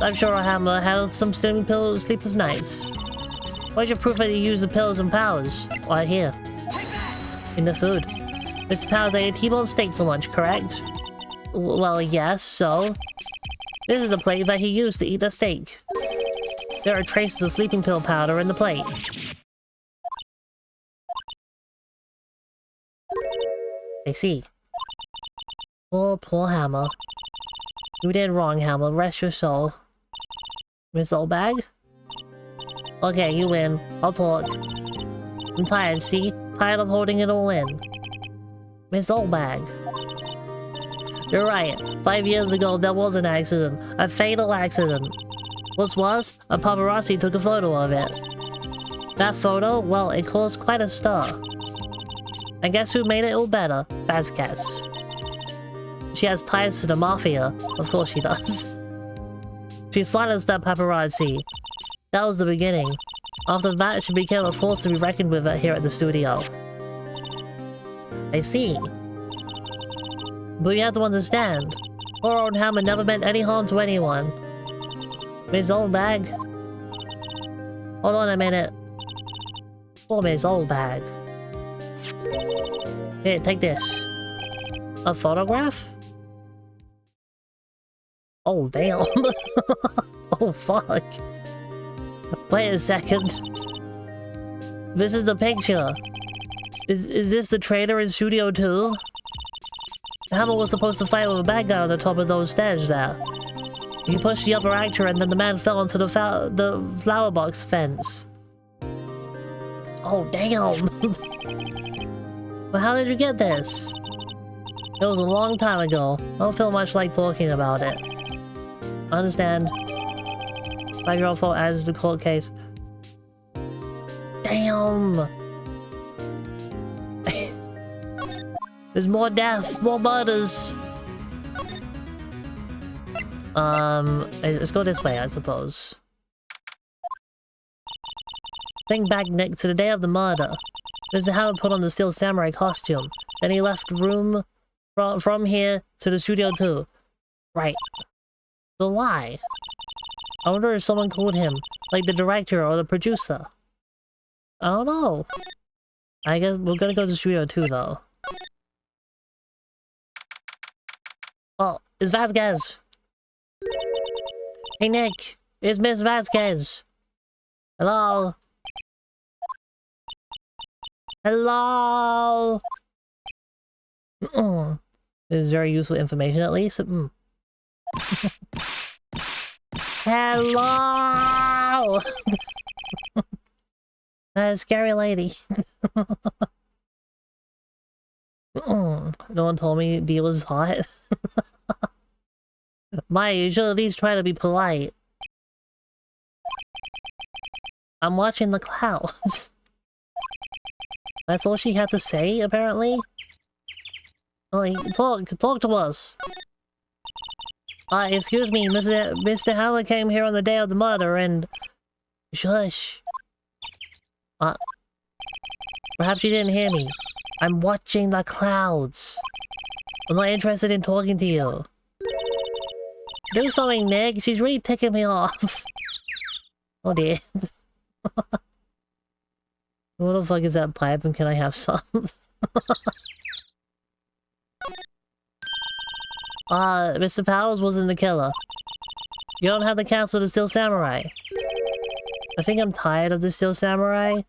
I'm sure Hammer had some sleepless nights. What's your proof that you used the pills and Powers? Right here. In the food. Mr. Powers ate a T-bone steak for lunch, correct? Well, yes, so... This is the plate that he used to eat the steak. There are traces of sleeping pill powder in the plate. I see. Poor Hammer. You did wrong, Hammer. Rest your soul. Miss Oldbag? Okay, you win. I'll talk. I'm tired, see? Tired of holding it all in. Miss Oldbag. You're right. 5 years ago, there was an accident. A fatal accident. What's worse, a paparazzi took a photo of it. That photo, well, it caused quite a stir. And guess who made it all better? Vasquez. She has ties to the Mafia. Of course she does. She silenced that paparazzi. That was the beginning. After that, she became a force to be reckoned with here at the studio. I see. But you have to understand, poor old Hammer never meant any harm to anyone. Miss Oldbag. Hold on a minute. Poor Miss Oldbag. Here, take this. A photograph? Oh, damn. Oh, fuck. Wait a second. This is the picture. Is this the traitor in Studio 2? Hammer was supposed to fight with a bad guy on the top of those stairs there. He pushed the other actor and then the man fell onto the flower box fence. Oh, damn. But how did you get this? It was a long time ago. I don't feel much like talking about it. I understand. 5-year-old fault adds to the court case. Damn! There's more death, more murders! Let's go this way, I suppose. Think back, Nick, to the day of the murder. Mr. Howard put on the Steel Samurai costume. Then he left room from here to the Studio 2. Right. But why? I wonder if someone called him, like the director or the producer. I don't know. I guess we're gonna go to Studio 2 though. Oh, it's Vasquez. Hey Nick, it's Miss Vasquez. Hello? Hello? This is very useful information at least. Hello! Scary lady. No one told me Dee was hot. Maya, you should at least try to be polite. I'm watching the clouds. That's all she had to say, apparently? Like, talk to us. Excuse me, Mr. Howard came here on the day of the murder and... Shush. Perhaps you didn't hear me. I'm watching the clouds. I'm not interested in talking to you. Do something, Nick. She's really ticking me off. Oh dear. What the fuck is that pipe and can I have some? Mr. Powers wasn't the killer. You don't have the castle to Steel Samurai. I think I'm tired of the Steel Samurai.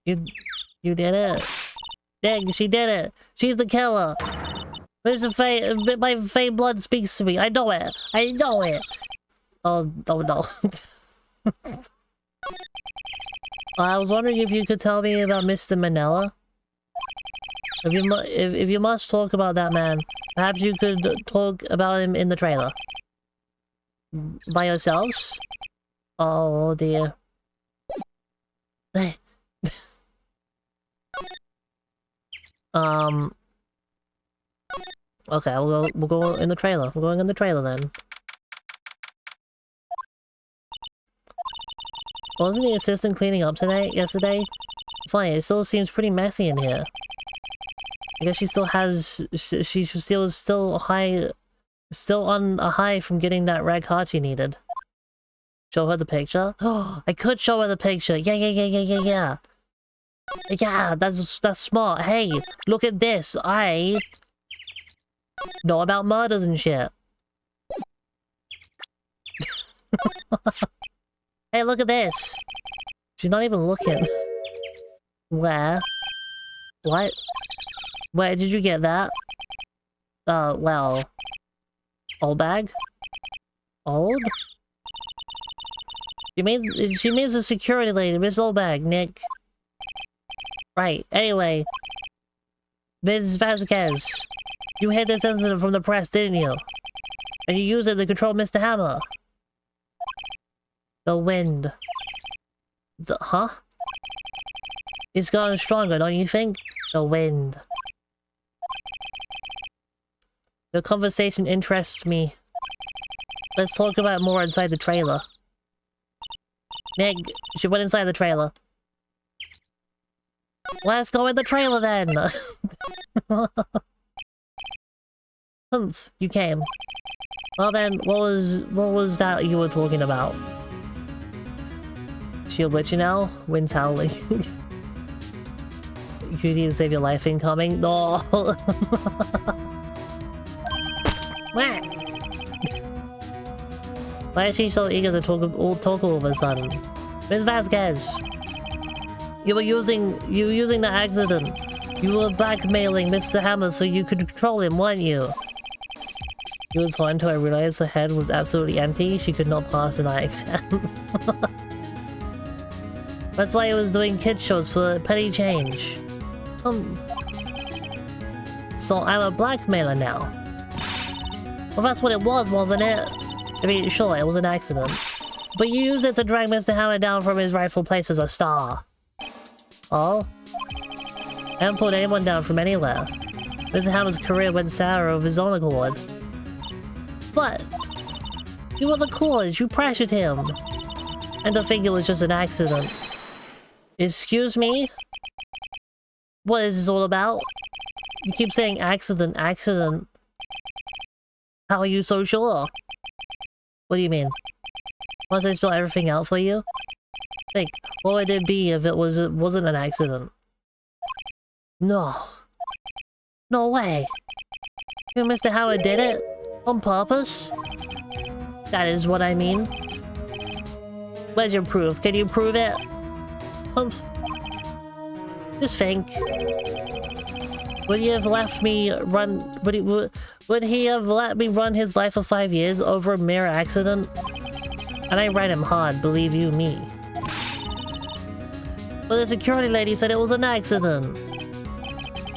You did it. Dang, she did it. She's the killer. Mr. Faye, my Faye blood speaks to me. I know it. I know it. Oh no. I was wondering if you could tell me about Mr. Manila. If you must talk about that man, perhaps you could talk about him in the trailer. By yourselves? Oh dear. Okay, we'll go in the trailer. We're going in the trailer then. Wasn't the assistant cleaning up yesterday? Funny, it still seems pretty messy in here. I guess she still has... She's still high... Still on a high from getting that rag heart she needed. Show her the picture? Oh, I could show her the picture! Yeah! Yeah, that's smart. Hey, look at this. I know about murders and shit. Hey, look at this. She's not even looking. Where? What? Where did you get that? Well... Old bag? Old? She means the security lady, Miss Oldbag, Nick. Right, anyway. Ms. Vasquez, you hid this incident from the press, didn't you? And you used it to control Mr. Hammer. The wind. Huh? It's gotten stronger, don't you think? The wind. The conversation interests me. Let's talk about more inside the trailer. Nick, she went inside the trailer. Let's go in the trailer then! Humph, you came. Well then, what was that you were talking about? Shield Witch now? Wind's howling. You need to save your life incoming? No! Why is she so eager to talk all of a sudden? Ms. Vasquez! You were using the accident. You were blackmailing Mr. Hammer so you could control him, weren't you? She was fine until I realized her head was absolutely empty. She could not pass an eye exam. That's why he was doing kid shows for petty change. So I'm a blackmailer now. Well, that's what it was, wasn't it? I mean, sure, it was an accident. But you used it to drag Mr. Hammer down from his rightful place as a star. Oh? I haven't pulled anyone down from anywhere. Mr. Hammer's career went sour of his own accord. But you were the cause, you pressured him. And to think it was just an accident. Excuse me? What is this all about? You keep saying accident, accident. How are you so sure? What do you mean? Once I spell everything out for you? Think, what would it be if it wasn't an accident? No. No way. You Mr. Howard did it? On purpose? That is what I mean. Where's your proof? Can you prove it? Just think. Would he have let me run his life for 5 years over a mere accident? And I ran him hard, believe you me. But the security lady said it was an accident.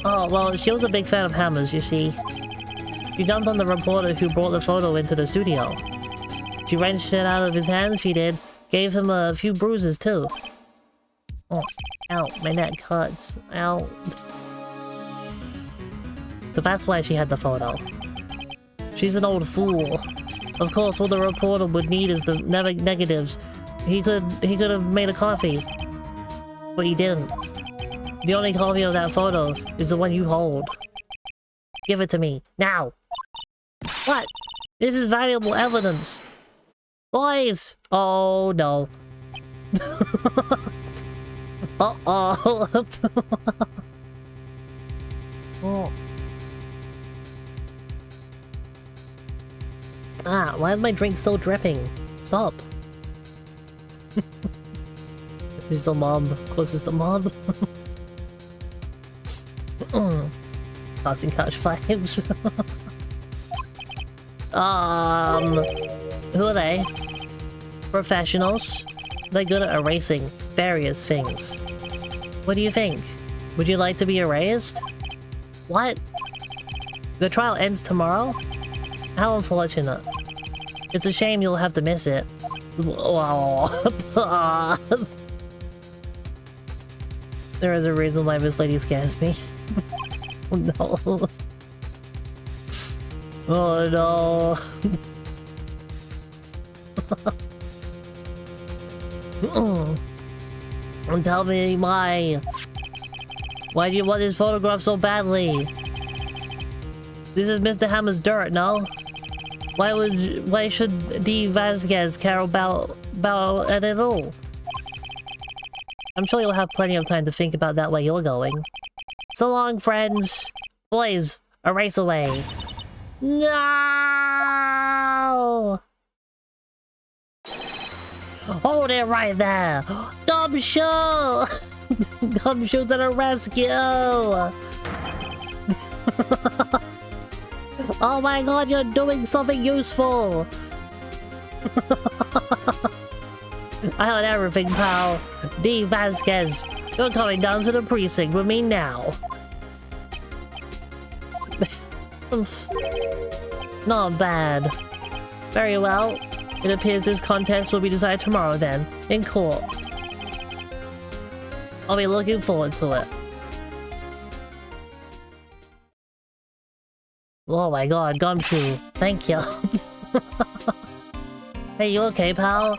Oh, well, she was a big fan of Hammers, you see. She jumped on the reporter who brought the photo into the studio. She wrenched it out of his hands, she did. Gave him a few bruises, too. Oh, ow, my neck hurts. Ow. So that's why she had the photo. She's an old fool. Of course, all the reporter would need is the negatives. He could have made a copy. But he didn't. The only copy of that photo is the one you hold. Give it to me. Now! What? This is valuable evidence. Boys! Oh, no. Uh-oh. Oh. Ah, why is my drink still dripping? Stop. It's the mob. Of course it's the mob. Passing couch vibes. Who are they? Professionals. They're good at erasing various things. What do you think? Would you like to be erased? What? The trial ends tomorrow? How unfortunate. It's a shame you'll have to miss it. Wow. There is a reason why this lady scares me. Oh no. Oh no. Tell me why. Why do you want this photograph so badly? This is Mr. Hammer's dirt, no? Why should D. Vasquez care about it at all? I'm sure you'll have plenty of time to think about that where you're going. So long, friends. Boys, erase away. No! Hold it right there! Gumshoe! Gumshoe to the rescue! Oh my god, you're doing something useful! I heard everything, pal. D. Vasquez, you're coming down to the precinct with me now. Not bad. Very well. It appears this contest will be decided tomorrow then, in court. I'll be looking forward to it. Oh my god, Gumshoe. Thank you. Hey, you okay, pal?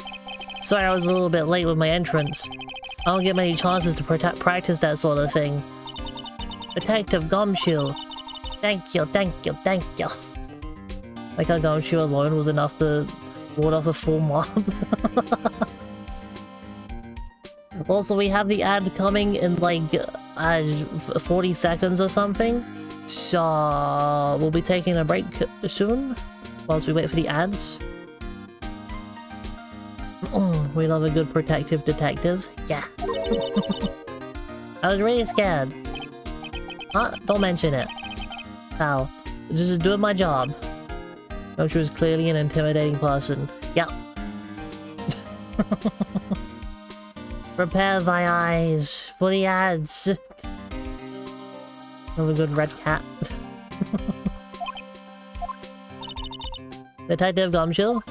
Sorry I was a little bit late with my entrance. I don't get many chances to practice that sort of thing. Detective Gumshoe. Thank you, thank you, thank you. Like how Gumshoe alone was enough to ward off a full mob. Also, we have the ad coming in like 40 seconds or something. So we'll be taking a break soon whilst we wait for the ads. We love a good protective detective. Yeah. I was really scared. Huh? Don't mention it. Pal. Just doing my job. She was clearly an intimidating person. Yep. Prepare thy eyes for the ads. Have a good red cat. Detective Gumshoe?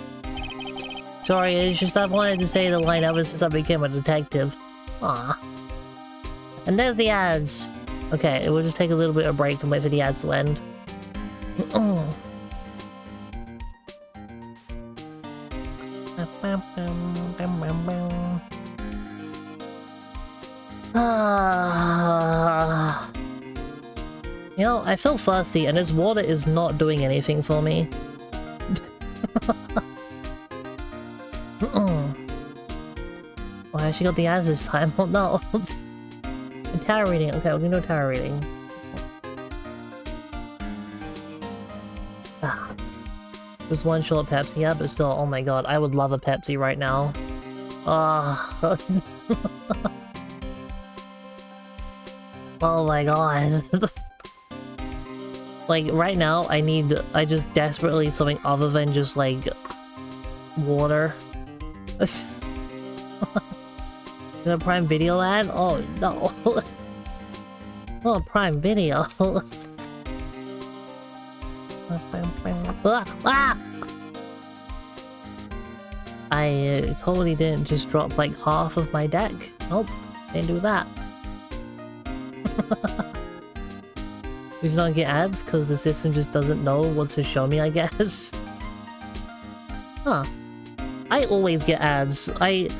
Sorry, it's just I've wanted to say the line ever since I became a detective. Ah. And there's the ads. Okay, we'll just take a little bit of break and wait for the ads to end. You know, I feel thirsty and this water is not doing anything for me. Oh, I actually got the ads this time. Oh no. Tarot reading. Okay, we can do tarot reading. Ah. There's one short Pepsi, yeah, but still, oh my god, I would love a Pepsi right now. Ah. Oh my god. Like, right now, I just desperately something other than just, like, water. A Prime Video ad? Oh, no. Oh, Prime Video. Ah! I totally didn't just drop, like, half of my deck. Nope, didn't do that. We don't get ads because the system just doesn't know what to show me, I guess. Huh. I always get ads. I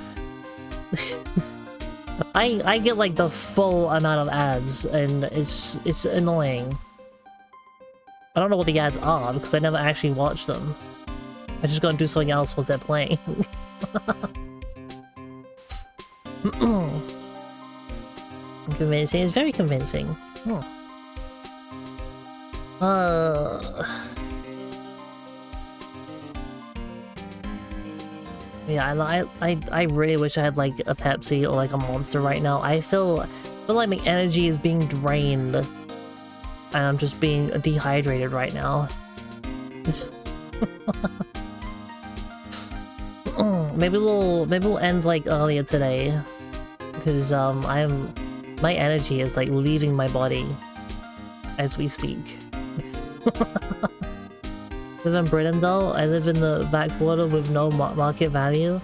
get like the full amount of ads and it's annoying. I don't know what the ads are because I never actually watch them. I just gotta do something else once they're playing. Convincing. It's very convincing. Yeah, I really wish I had like a Pepsi or like a Monster right now. I feel like my energy is being drained, and I'm just being dehydrated right now. Maybe we'll end like earlier today, because my energy is like leaving my body as we speak. Live in Britain though. I live in the backwater with no market value.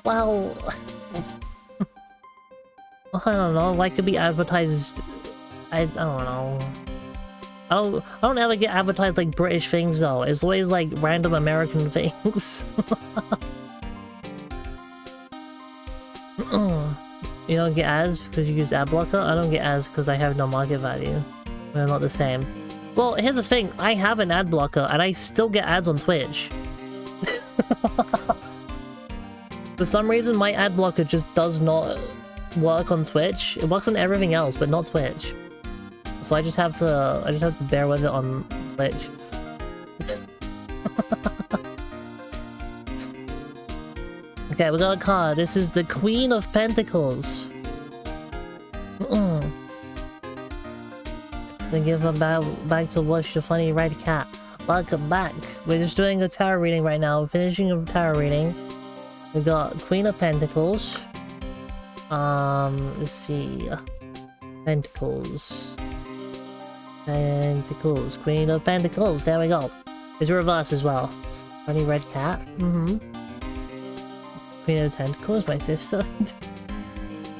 Well, I don't know. Why could be advertised? I don't know. I don't ever get advertised like British things though. It's always like random American things. You don't get ads because you use ad blocker? I don't get ads because I have no market value. They're not the same. Well, here's the thing. I have an ad blocker and I still get ads on Twitch. For some reason, my ad blocker just does not work on Twitch. It works on everything else, but not Twitch. So I just have to bear with it on Twitch. Okay, we got a card. This is the Queen of Pentacles. Then give her back to watch the funny red cat. Welcome back. We're just doing a tarot reading right now. We're finishing a tarot reading. We got Queen of Pentacles. Let's see. Pentacles. Pentacles. Queen of Pentacles. There we go. There's a reverse as well. Funny red cat. Queen of Tentacles, my sister.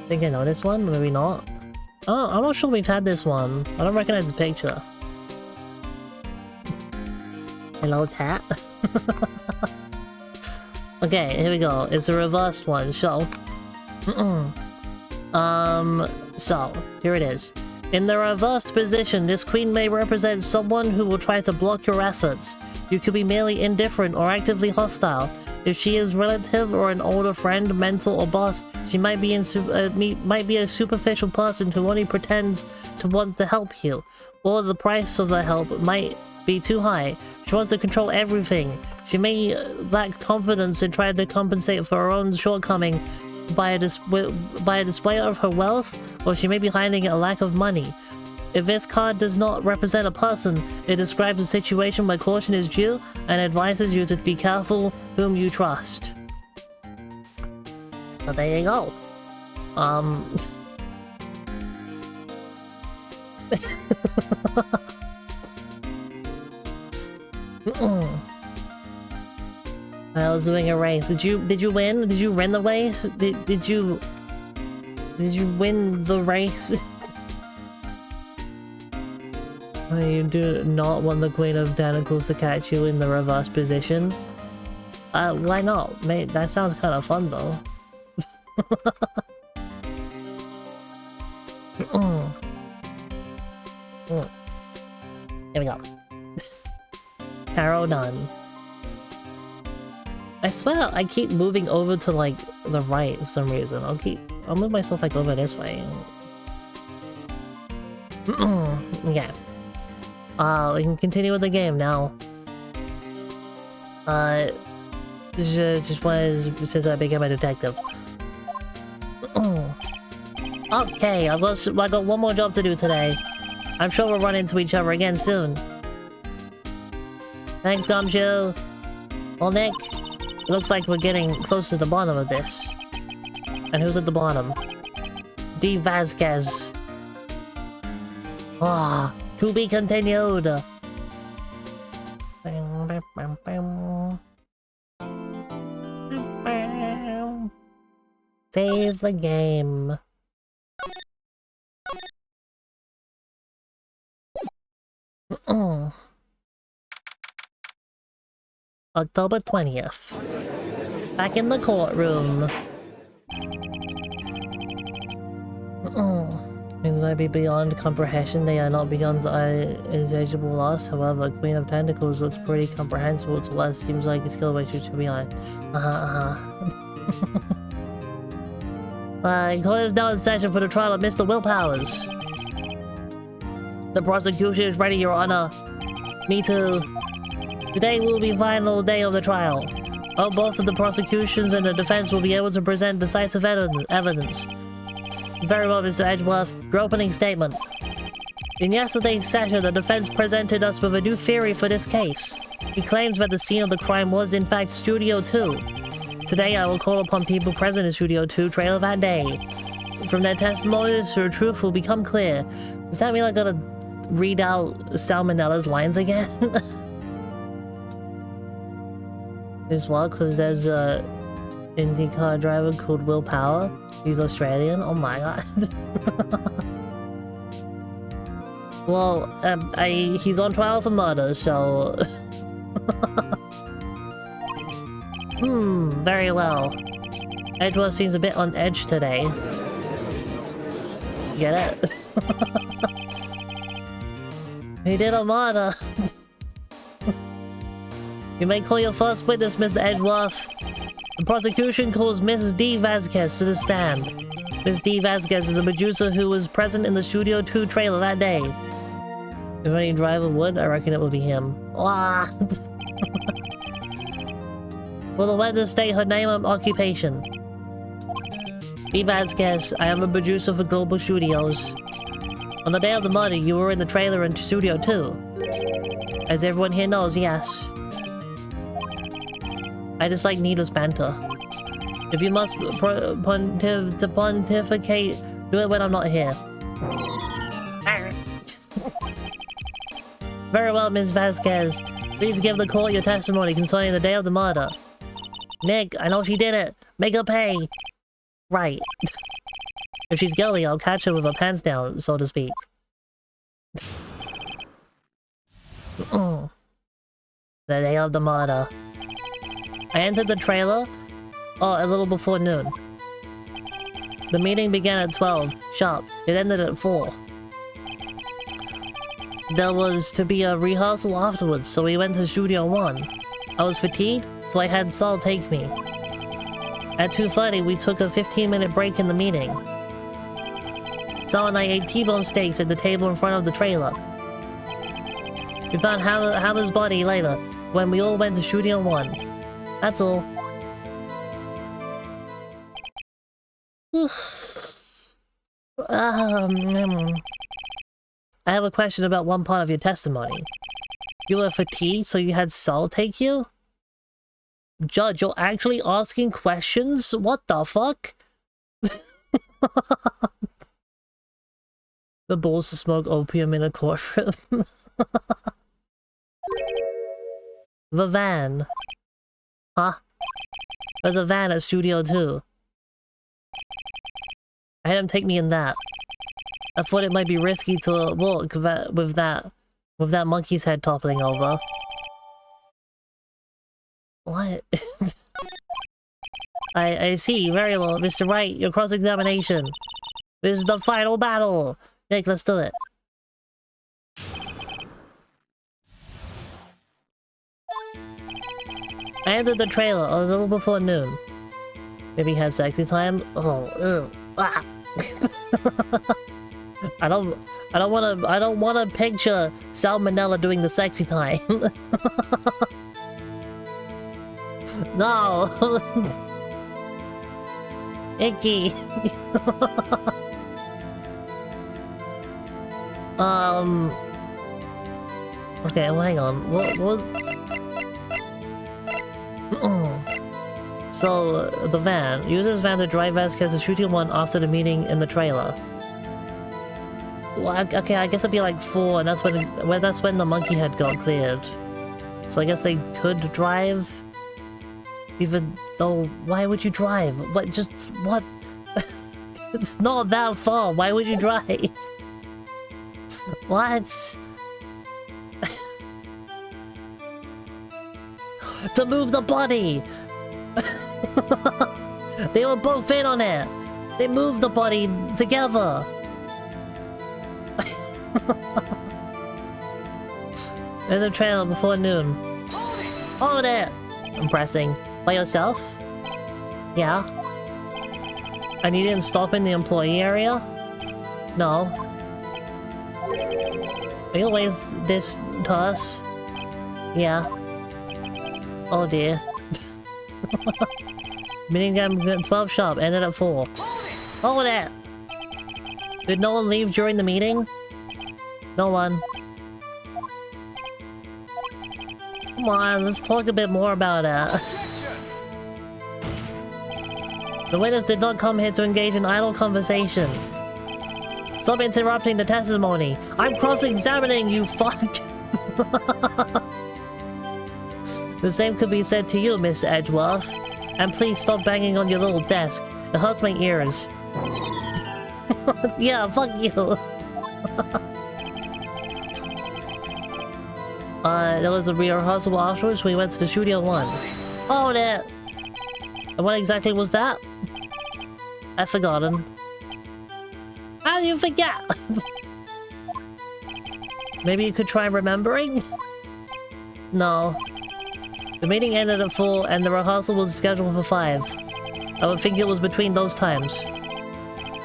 Think I know this one, maybe not. Oh, I'm not sure we've had this one. I don't recognize the picture. Hello, cat. Okay, here we go. It's a reversed one, so... So, here it is. In the reversed position, this queen may represent someone who will try to block your efforts. You could be merely indifferent or actively hostile. If she is relative or an older friend, mentor, or boss, she might be a superficial person who only pretends to want to help you. Or the price of the help might be too high. She wants to control everything. She may lack confidence and try to compensate for her own shortcoming by a display of her wealth, or she may be hiding a lack of money. If this card does not represent a person, it describes a situation where caution is due and advises you to be careful whom you trust. So there you go. I was doing a race. Did you win? Did you win the race? Did you win the race? You do not want the Queen of Tentacles to catch you in the reverse position? Why not? Mate, that sounds kind of fun though. Here we go. Tarot done. I swear I keep moving over to like the right for some reason. I'll move myself like over this way. Okay. We can continue with the game now. Just wanted since I became a detective. Okay, I got one more job to do today. I'm sure we'll run into each other again soon. Thanks, Gumshoe. Well, Nick, it looks like we're getting close to the bottom of this. And who's at the bottom? D. Vasquez. Ah, to be continued. Save the game. October 20th. Back in the courtroom. Things might be beyond comprehension. They are not beyond intelligible loss. However, Queen of Tentacles looks pretty comprehensible to us. Seems like it's killed by you, to be honest. Court is now in session for the trial of Mr. Will Powers. The prosecution is ready, Your Honor. Me too. Today will be final day of the trial. Oh, both of the prosecutions and the defense will be able to present decisive evidence. Very well, Mr. Edgeworth. Your opening statement. In yesterday's session, the defense presented us with a new theory for this case. He claims that the scene of the crime was, in fact, Studio 2. Today, I will call upon people present in Studio 2 trailer that day. From their testimonies, the truth will become clear. Does that mean I gotta read out Salmonella's lines again? As well, because there's a IndyCar driver called Will Power. He's Australian. Oh my god. Well, he's on trial for murder, so... very well. Edgeworth seems a bit on edge today. Get it? He did a murder. You may call your first witness, Mr. Edgeworth. The prosecution calls Mrs. D. Vasquez to the stand. Ms. D. Vasquez is a producer who was present in the Studio 2 trailer that day. If any driver would, I reckon it would be him. Ah. Will the witness state her name and occupation? D. Vasquez, I am a producer for Global Studios. On the day of the murder, you were in the trailer in Studio 2. As everyone here knows, yes. I dislike needless banter. If you must pontificate, do it when I'm not here. Very well, Ms. Vasquez. Please give the court your testimony concerning the day of the murder. Nick, I know she did it. Make her pay. Right. If she's guilty, I'll catch her with her pants down, so to speak. The day of the murder. I entered the trailer, a little before noon. The meeting began at 12, sharp. It ended at 4. There was to be a rehearsal afterwards, so we went to Studio 1. I was fatigued, so I had Saul take me. At 2:30, we took a 15-minute break in the meeting. Saul and I ate T-bone steaks at the table in front of the trailer. We found Hammer's body later, when we all went to Studio 1. That's all. I have a question about one part of your testimony. You were fatigued, so you had Saul take you? Judge, you're actually asking questions? What the fuck? The balls to smoke opium in a courtroom. The van. Huh? There's a van at Studio 2. I had him take me in that. I thought it might be risky to walk with that monkey's head toppling over. What? I see. Very well, Mr. Wright. Your cross-examination. This is the final battle. Nick, let's do it. I entered the trailer a little before noon. Maybe he had sexy time. Oh, ew. Ah. I don't wanna picture Salmonella doing the sexy time. No. Icky. Okay, well, hang on. What was... So, the van. Uses van to drive Vasquez to Studio 1 after the meeting in the trailer. Well, okay, I guess it'd be like 4, and that's when the monkey head got cleared. So I guess they could drive? Even though, why would you drive? But just, what? It's not that far, why would you drive? What? To move the body! They were both in on it! They moved the body together! In the trailer before noon. Hold it! I'm pressing. By yourself? Yeah. And you didn't stop in the employee area? No. Are you always this to us? Yeah. Oh dear. Meeting time at 12 sharp, ended at 4. Hold it! Did no one leave during the meeting? No one. Come on, let's talk a bit more about it. The witness did not come here to engage in idle conversation. Stop interrupting the testimony. I'm cross-examining you, fuck! The same could be said to you, Mr. Edgeworth. And please stop banging on your little desk. It hurts my ears. Yeah, fuck you. There was a rehearsal afterwards. We went to the Studio One. Oh, that. And what exactly was that? I've forgotten. How do you forget? Maybe you could try remembering? No. The meeting ended at 4 and the rehearsal was scheduled for 5. I would think it was between those times.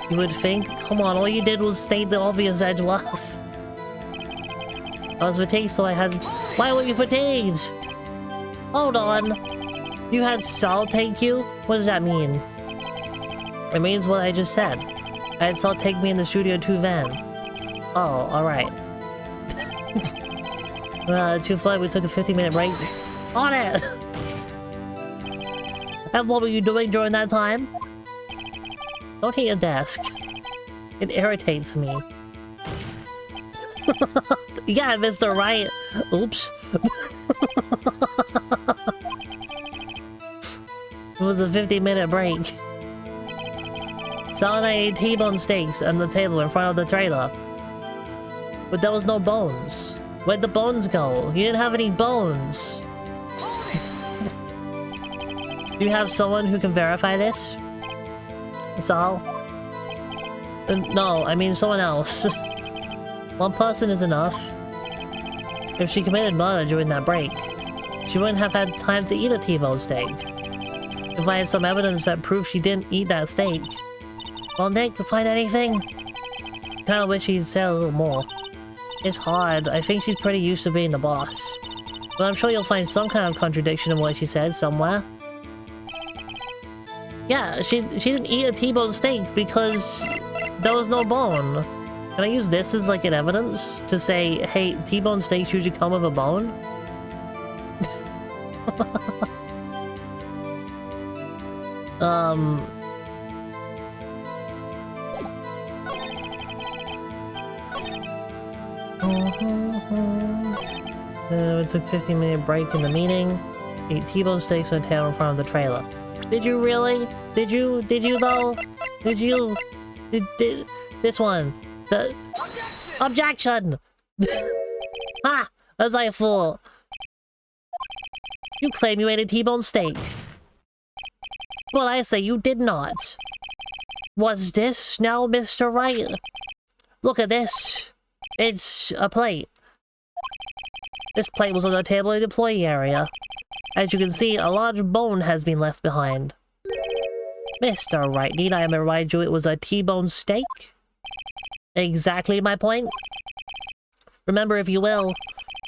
You would think? Come on, all you did was state the obvious, Edgeworth. I was fatigued, so I had... Why were you fatigued? Hold on. You had Sal take you? What does that mean? It means what I just said. I had Sal take me in the Studio 2 van. Oh, alright. Too far, we took a 15-minute break. On it! And what were you doing during that time? Don't hit your desk. It irritates me. Yeah, Mr. Right. Oops. It was a 15-minute break. Sal and I ate T-bone steaks on the table in front of the trailer. But there was no bones. Where'd the bones go? You didn't have any bones. Do you have someone who can verify this? Sal? No, I mean someone else. One person is enough. If she committed murder during that break, she wouldn't have had time to eat a T-bone steak. If I had some evidence that proved she didn't eat that steak. Well, Nick, find anything? Kinda wish she'd say a little more. It's hard. I think she's pretty used to being the boss. But I'm sure you'll find some kind of contradiction in what she said somewhere. Yeah, she didn't eat a T-bone steak because there was no bone. Can I use this as like an evidence to say, hey, T-bone steaks usually come with a bone? We took a 15-minute break in the meeting. Ate T-bone steaks on the table in front of the trailer. Did you really? Did you though? Did you? Did this one? The objection! Ha! As I thought. You claim you ate a T-bone steak. Well, I say you did not. What's this now, Mr. Wright? Look at this. It's a plate. This plate was on the table in the employee area. As you can see, a large bone has been left behind. Mr. Wright, need I remind you it was a T-bone steak? Exactly my point. Remember, if you will,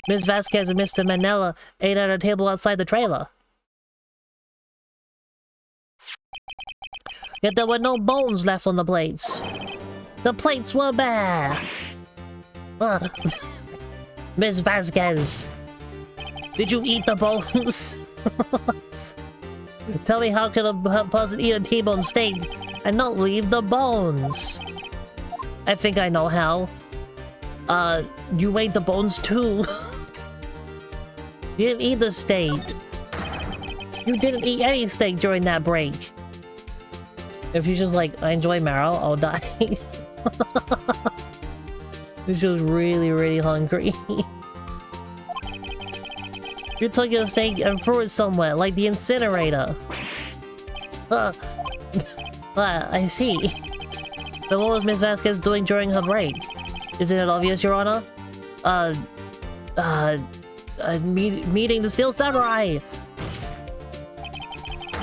Ms. Vasquez and Mr. Manella ate at a table outside the trailer. Yet there were no bones left on the plates. The plates were bare. Ms. Vasquez, did you eat the bones? Tell me, how can a person eat a T-bone steak and not leave the bones? I think I know how. You ate the bones too. You didn't eat the steak. You didn't eat any steak during that break. If you just like, I enjoy marrow, I'll die. She was really, really hungry. You took your steak and threw it somewhere, like the incinerator. I see. But what was Ms. Vasquez doing during her break? Isn't it obvious, Your Honor? Meeting the Steel Samurai!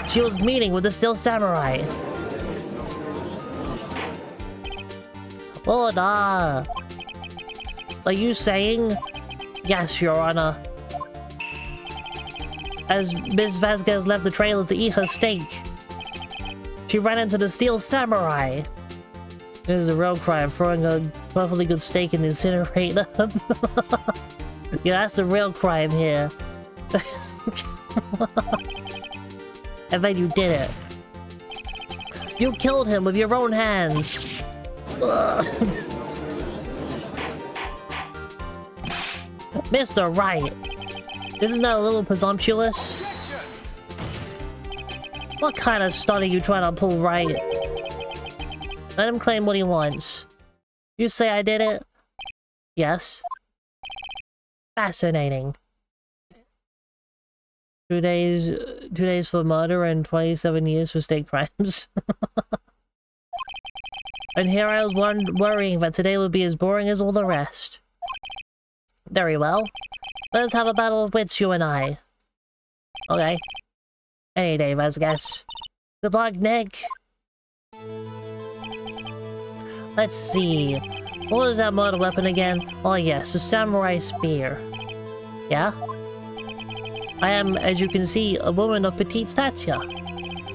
She was meeting with the Steel Samurai. Oh, nah. Are you saying? Yes, Your Honor. as Ms. Vasquez left the trailer to eat her steak. She ran into the Steel Samurai. There's a real crime, throwing a perfectly good steak in the incinerator. Yeah, that's the real crime here. I bet you did it. You killed him with your own hands. Mr. Wright, isn't that a little presumptuous? What kind of stunt are you trying to pull, Wright? Let him claim what he wants. You say I did it? Yes. Fascinating. 2 days for murder and 27 years for state crimes. And here I was worrying that today would be as boring as all the rest. Very well. Let us have a battle of wits, you and I. Okay. Any day, Vasquez. Good luck, Nick. Let's see. What was that murder weapon again? Oh yes, a samurai spear. Yeah? I am, as you can see, a woman of petite stature.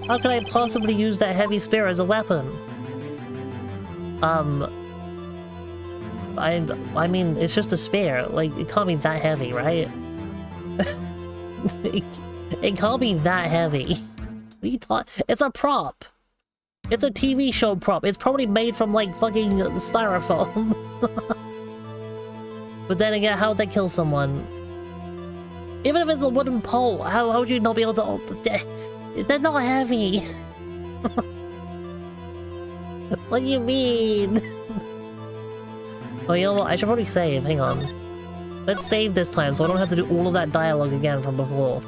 How could I possibly use that heavy spear as a weapon? I mean, it's just a spear. Like, it can't be that heavy, right? It can't be that heavy. What are you talking? It's a prop. It's a TV show prop. It's probably made from, like, fucking styrofoam. But then again, how'd they kill someone? Even if it's a wooden pole, how would you not be able to... They're not heavy. What do you mean? Oh, you know what? I should probably save. Hang on. Let's save this time so I don't have to do all of that dialogue again from before.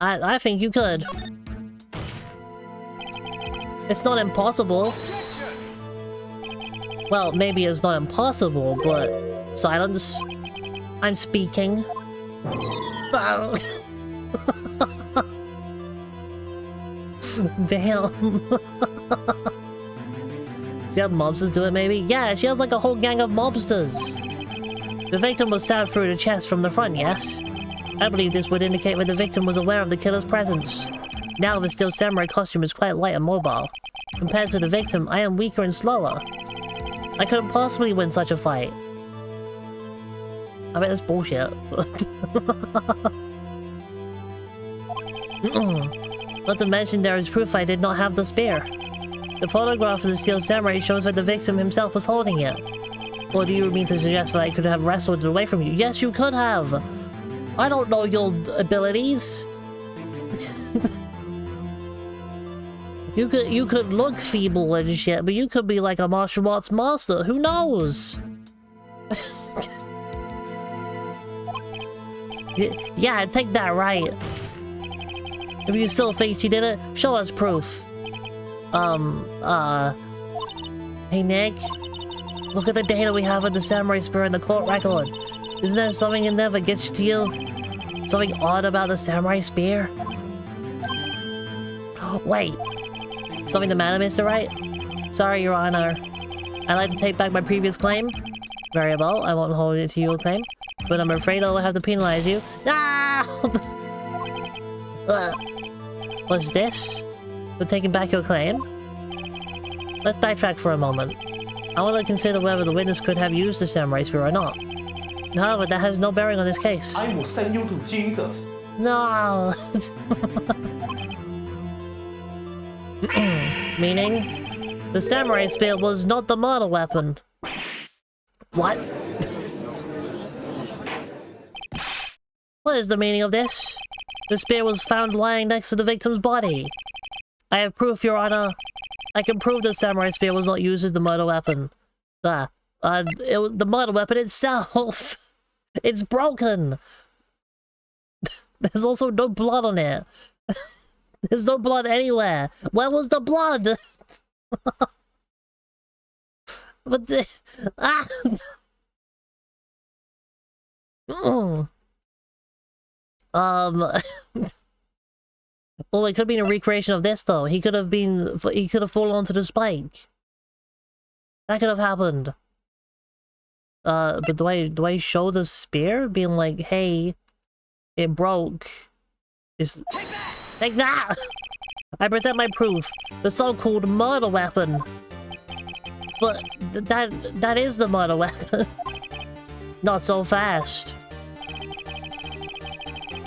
I think you could. It's not impossible. Well, maybe it's not impossible, but... Silence. I'm speaking. Damn. She had mobsters do it, maybe? Yeah, she has like a whole gang of mobsters. The victim was stabbed through the chest from the front, yes? I believe this would indicate that the victim was aware of the killer's presence. Now the Steel Samurai costume is quite light and mobile. Compared to the victim, I am weaker and slower. I couldn't possibly win such a fight. I bet that's bullshit. Not to mention there is proof I did not have the spear. The photograph of the Steel Samurai shows that the victim himself was holding it. Or do you mean to suggest that I could have wrestled it away from you? Yes, you could have! I don't know your abilities! You could look feeble and shit, but you could be like a martial arts master. Who knows? Yeah, take that, right. If you still think she did it, show us proof. Hey Nick, look at the data we have of the samurai spear in the court record. Isn't there something in there that gets to you? Something odd about the samurai spear? Wait. Something the matter, Mr. Wright? Sorry, Your Honor. I'd like to take back my previous claim. Very well, I won't hold it to your claim. But I'm afraid I'll have to penalize you. Ah! What's this? For taking back your claim? Let's backtrack for a moment. I want to consider whether the witness could have used the samurai spear or not. However, that has no bearing on this case. I will send you to Jesus. No! Meaning? The samurai spear was not the murder weapon. What? What is the meaning of this? The spear was found lying next to the victim's body. I have proof, Your Honor. I can prove the samurai spear was not used as the murder weapon. The murder weapon itself! It's broken! There's also no blood on it. There's no blood anywhere. Where was the blood? But the... Ah! Well, it could be a recreation of this, though. He could have fallen onto the spike. That could have happened. But do I show the spear? Being like, hey, it broke. Take that! I present my proof. The so-called murder weapon. But that is the murder weapon. Not so fast.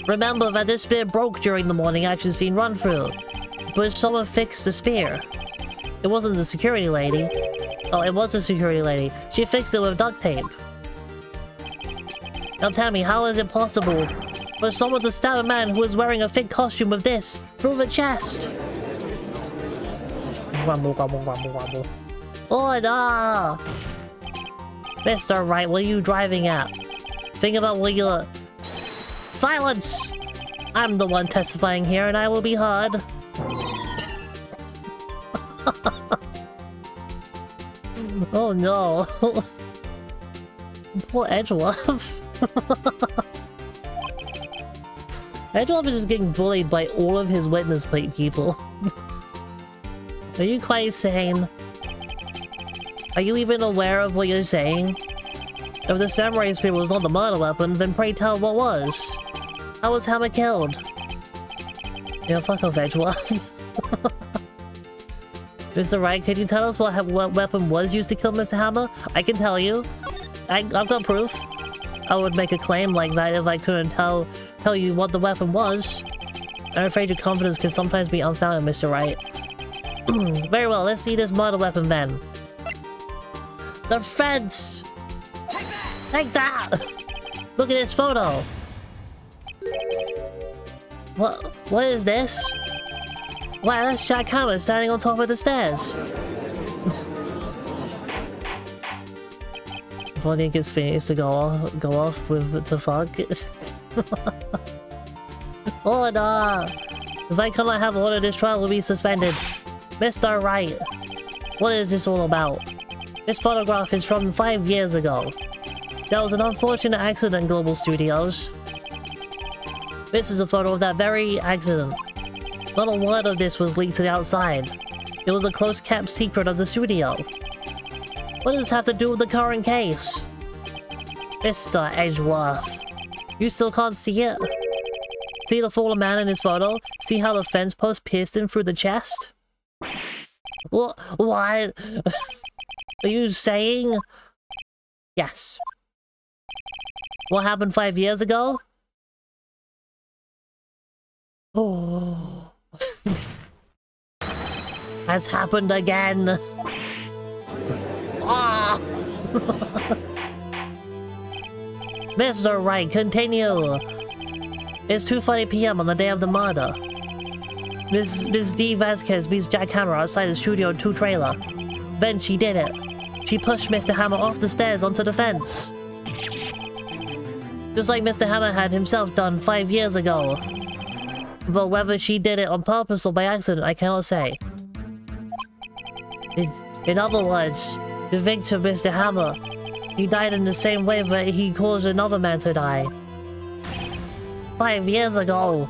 Remember that this spear broke during the morning action scene run-through. But someone fixed the spear. It wasn't the security lady. Oh, it was the security lady. She fixed it with duct tape. Now tell me, how is it possible for someone to stab a man who is wearing a fake costume with this through the chest? Grumble, grumble, grumble, grumble. Order! Mr. Wright, what are you driving at? Think about what you're... Silence! I'm the one testifying here and I will be heard. Oh no. Poor Edgeworth. Edgeworth is just getting bullied by all of his witness plate people. Are you quite sane? Are you even aware of what you're saying? If the samurai spear was not the murder weapon, then pray tell what was? How was Hammer killed? Yeah, fuck off, Edgeworth. Mr. Wright, could you tell us what weapon was used to kill Mr. Hammer? I can tell you. I've got proof. I would make a claim like that if I couldn't tell you what the weapon was. I'm afraid your confidence can sometimes be unfounded, Mr. Wright. Very well, let's see this murder weapon then. The fence! Take that! Look at this photo! What is this? Wow, that's Jack Hammer standing on top of the stairs. If only it gets finished to go off with the fuck. Order! If I cannot have order, this trial will be suspended. Mr. Wright, what is this all about? This photograph is from 5 years ago. There was an unfortunate accident, Global Studios. This is a photo of that very accident. Not a word of this was leaked to the outside. It was a close-kept secret of the studio. What does this have to do with the current case? Mr. Edgeworth, you still can't see it? See the fallen man in his photo? See how the fence post pierced him through the chest? What? Are you saying? Yes. What happened 5 years ago? Oh. Has happened again. Ah! Mr. Wright, continue. It's 2:40 p.m. on the day of the murder. Ms. D. Vasquez meets Jack Hammer outside the Studio 2 trailer. Then she did it. She pushed Mr. Hammer off the stairs onto the fence. Just like Mr. Hammer had himself done 5 years ago. But whether she did it on purpose or by accident, I cannot say. In other words, the victim, Mr. Hammer, he died in the same way that he caused another man to die. 5 years ago.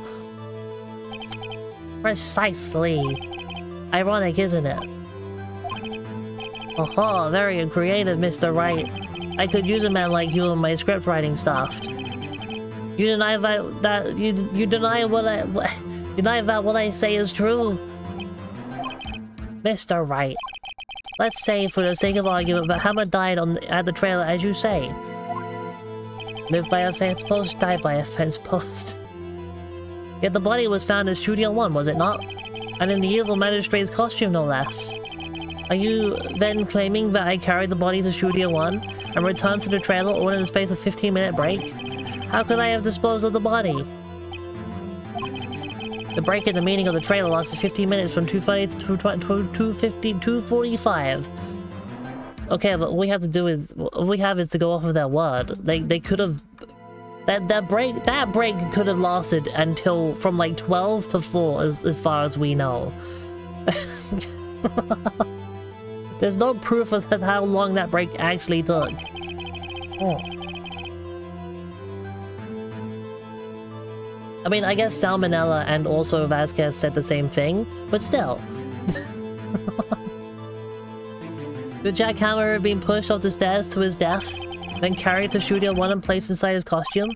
Precisely. Ironic, isn't it? Aha, very creative, Mr. Wright. I could use a man like you in my script writing stuff. You deny that you deny that what I say is true? Mr. Wright. Let's say, for the sake of argument, that Hammer died at the trailer as you say. Lived by a fence post, died by a fence post. Yet the body was found in Studio 1, was it not? And in the evil magistrate's costume, no less. Are you then claiming that I carried the body to Studio 1 and returned to the trailer all in the space of a 15-minute break? How could I have disposed of the body? The break in the meaning of the trailer lasted 15 minutes from 2:30 to 2:45. Okay, but all we have to do is to go off of that word. They could have that break could have lasted until from like 12 to 4 as far as we know. There's no proof of how long that break actually took. Oh. I mean, I guess Salmonella and also Vasquez said the same thing, but still. Could Jack Hammer have been pushed off the stairs to his death? then carried to Studio 1 and placed inside his costume?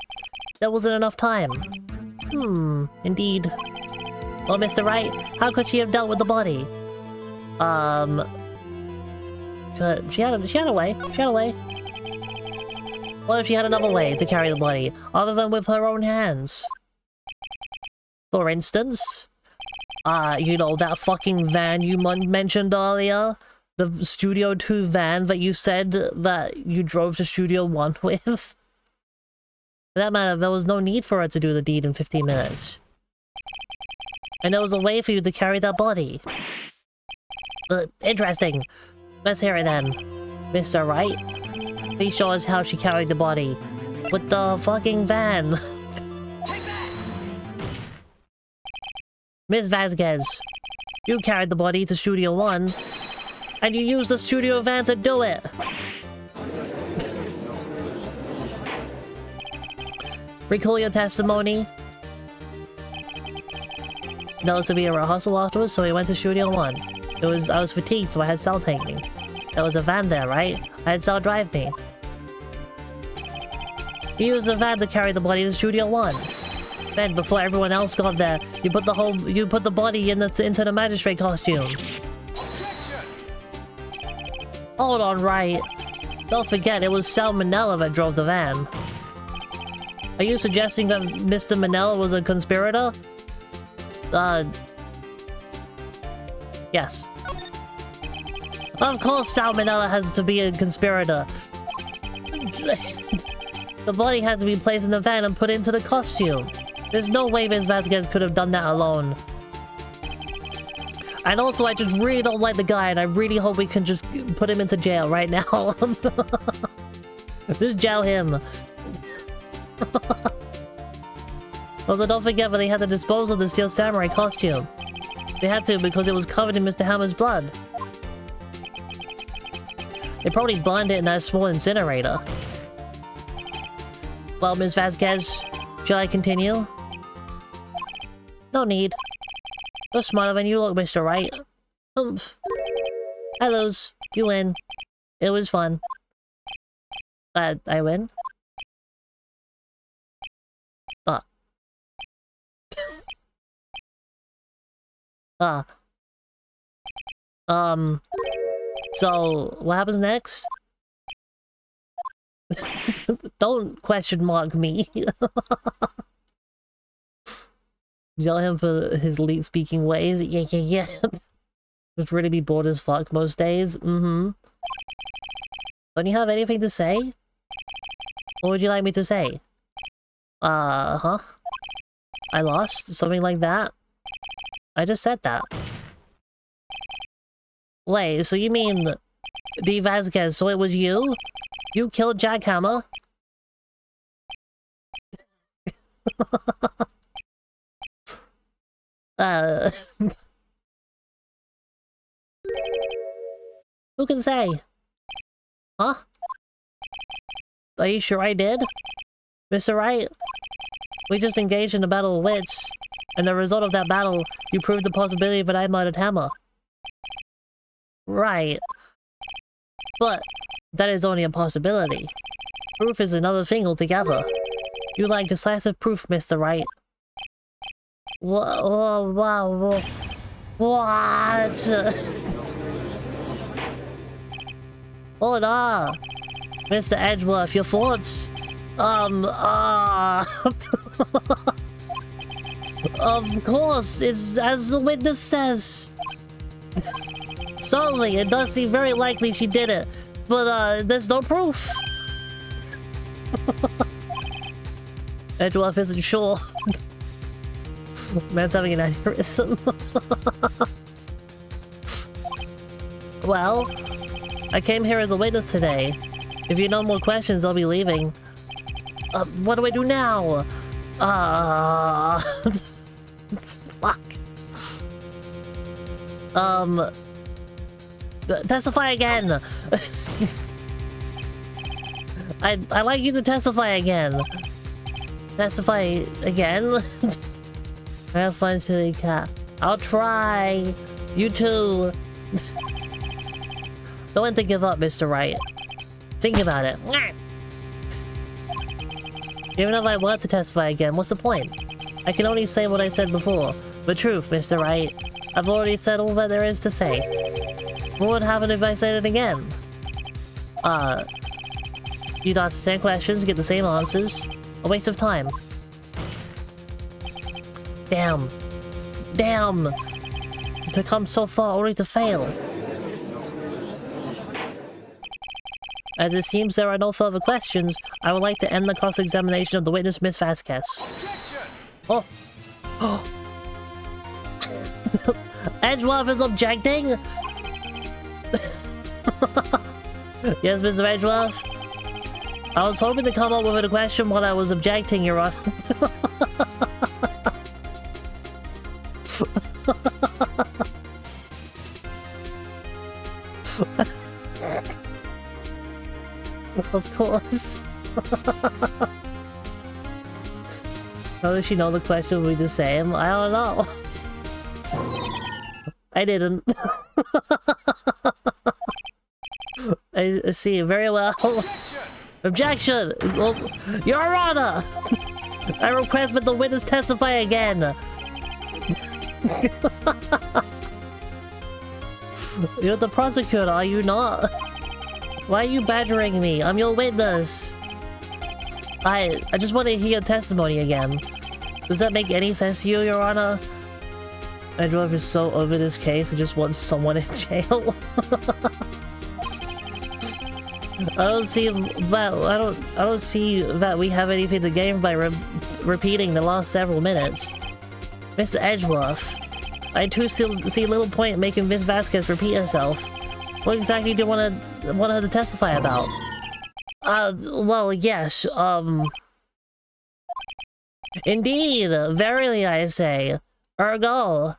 There wasn't enough time. Indeed. Well, Mr. Wright, how could she have dealt with the body? She had a way. She had a way. What if she had another way to carry the body, other than with her own hands? For instance, you know, that fucking van you mentioned earlier? The Studio 2 van that you said that you drove to Studio 1 with? For that matter, there was no need for her to do the deed in 15 minutes. And there was a way for you to carry that body. Interesting. Let's hear it then. Mr. Wright, please show us how she carried the body. With the fucking van. Ms. Vasquez, you carried the body to Studio 1, and you used the studio van to do it. Recall your testimony. There was to be a rehearsal afterwards, so we went to Studio 1. I was fatigued, so I had Sal take me. There was a van there, right? I had Sal drive me. You used the van to carry the body to Studio 1. Then, before everyone else got there, you put the body into the magistrate costume. Hold on, right? Don't forget, it was Sal Manella that drove the van. Are you suggesting that Mr. Manella was a conspirator? Yes. Of course Sal Manella has to be a conspirator. The body had to be placed in the van and put into the costume. There's no way Ms. Vasquez could have done that alone. And also, I just really don't like the guy, and I really hope we can just put him into jail right now. Just jail him. Also, don't forget that they had to dispose of the Steel Samurai costume. They had to because it was covered in Mr. Hammer's blood. They probably burned it in that small incinerator. Well, Ms. Vasquez, shall I continue? No need. You're smarter than you look, Mr. Wright. Oomph. I lose. You win. It was fun. I win? So, what happens next? Don't question mark me. Yell at him for his late speaking ways. Yeah. Just really be bored as fuck most days. Don't you have anything to say? What would you like me to say? I lost? Something like that? I just said that. Wait, so you mean... D. Vasquez, so it was you? You killed Jack Hammer? Who can say? Huh? Are you sure I did? Mr. Wright? We just engaged in a battle of wits, and the result of that battle, you proved the possibility that I murdered Hammer. Right. But that is only a possibility. Proof is another thing altogether. You like decisive proof, Mr. Wright. What? Hold on. Mr. Edgeworth, your thoughts? Of course, it's as the witness says. Certainly, it does seem very likely she did it, but there's no proof. Edgeworth isn't sure. Man's having an aneurysm. Well, I came here as a witness today. If you have no more questions, I'll be leaving. What do I do now? Fuck. Testify again! I'd like you to testify again. Testify again? Have fun, silly cat. I'll try. You too. Don't want to give up, Mr. Wright. Think about it. Even if I were to testify again, what's the point? I can only say what I said before. The truth, Mr. Wright. I've already said all that there is to say. What would happen if I said it again? You'd ask the same questions, get the same answers. A waste of time. Damn. Damn! To come so far only to fail. As it seems there are no further questions, I would like to end the cross-examination of the witness, Miss Vasquez. Oh! Oh! Edgeworth is objecting? Yes, Mr. Edgeworth? I was hoping to come up with a question while I was objecting, Your Honor. Of course. How does she know the question will be the same? I don't know. I didn't. I see very well. Objection! Well, Your Honor! I request that the witness testify again. You're the prosecutor, are you not? Why are you badgering me? I'm your witness. I just want to hear your testimony again. Does that make any sense to you, Your Honor? Edgeworth is so over this case, he just wants someone in jail. I don't see that we have anything to gain by repeating the last several minutes. Mr. Edgeworth, I too see little point in making Miss Vasquez repeat herself. What exactly do you want her to testify about? Well, yes, Indeed, verily I say. Ergo.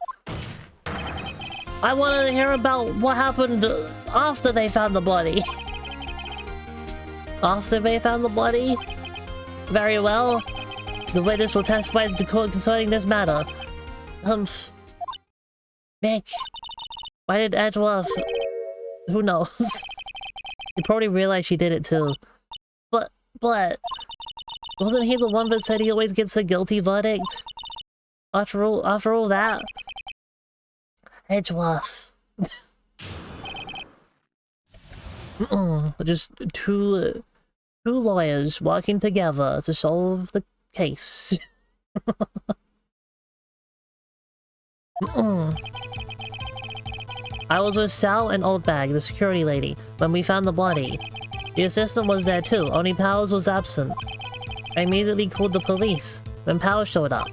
I wanted to hear about what happened after they found the body. After they found the body? Very well. The witness will testify to the court concerning this matter. Nick. Why did Edgeworth... Who knows? You probably realized she did it too. But... Wasn't he the one that said he always gets a guilty verdict? After all that? Edgeworth. Just two lawyers working together to solve the case. I was with Sal and Oldbag, the security lady, when we found the body. The assistant was there too, only Powers was absent. I immediately called the police, when Powers showed up.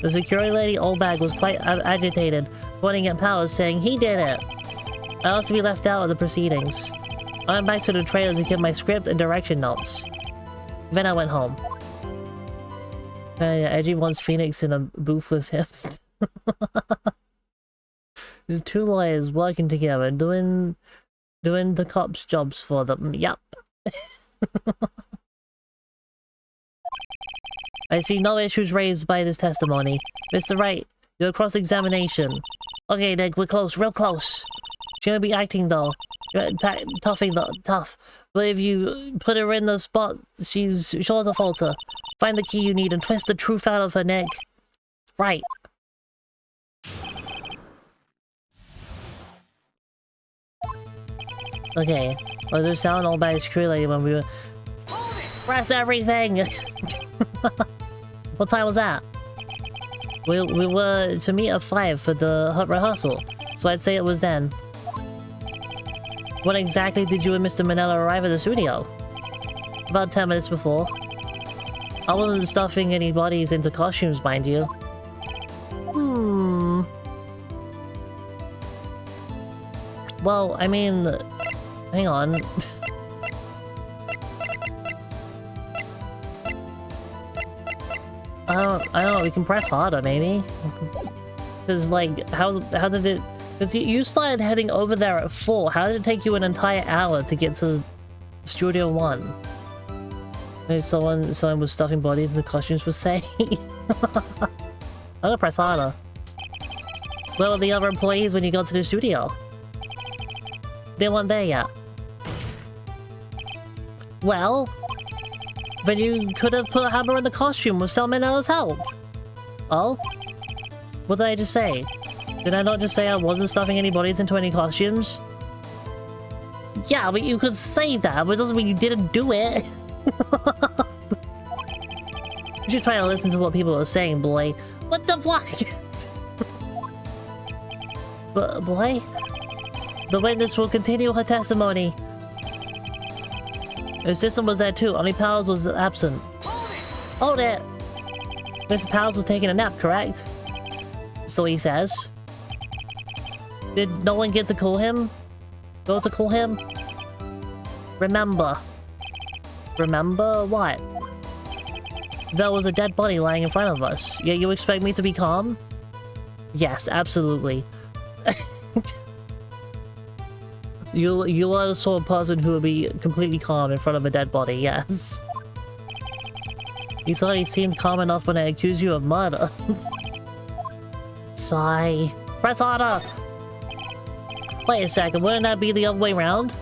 The security lady, Oldbag, was quite agitated, pointing at Powers, saying he did it. I asked to be left out of the proceedings. I went back to the trailer to get my script and direction notes. Then I went home. Yeah, Edgy wants Phoenix in a booth with him. There's two lawyers working together, doing the cops' jobs for them. Yup. I see no issues raised by this testimony. Mr. Wright, your cross-examination. Okay, Nick, we're close, real close. She's gonna be acting though. Tough. But if you put her in the spot, she's sure to falter. Find the key you need and twist the truth out of her neck. Right. Okay. Well, there's sound all by the security lady when we were... Press everything! What time was that? We were to meet at 5 for the rehearsal, so I'd say it was then. When exactly did you and Mr. Manella arrive at the studio? About 10 minutes before. I wasn't stuffing any bodies into costumes, mind you. Well, I mean... Hang on. I don't know, we can press harder, maybe? Because, like, how did it... Because you started heading over there at 4, how did it take you an entire hour to get to Studio 1? Maybe someone was stuffing bodies in the costumes was saying. I'm gonna press harder. Where were the other employees when you got to the studio? They weren't there yet. Well, Then you could have put Hammer in the costume with Salmonella's help. Oh? What did I just say? Did I not just say I wasn't stuffing any bodies into any costumes? Yeah, but you could say that, but it doesn't mean you didn't do it. You should try to listen to what people are saying, boy. What the fuck? But, boy? The witness will continue her testimony. Her system was there too, only Powers was absent. Hold it! Mr. Powers was taking a nap, correct? So he says. Did no one get to call him? Go to call him? Remember. Remember what? There was a dead body lying in front of us. Yeah, you expect me to be calm? Yes, absolutely. You are the sort of person who would be completely calm in front of a dead body, yes. You thought he seemed calm enough when I accused you of murder. Sigh. Press harder! Wait a second, wouldn't that be the other way round?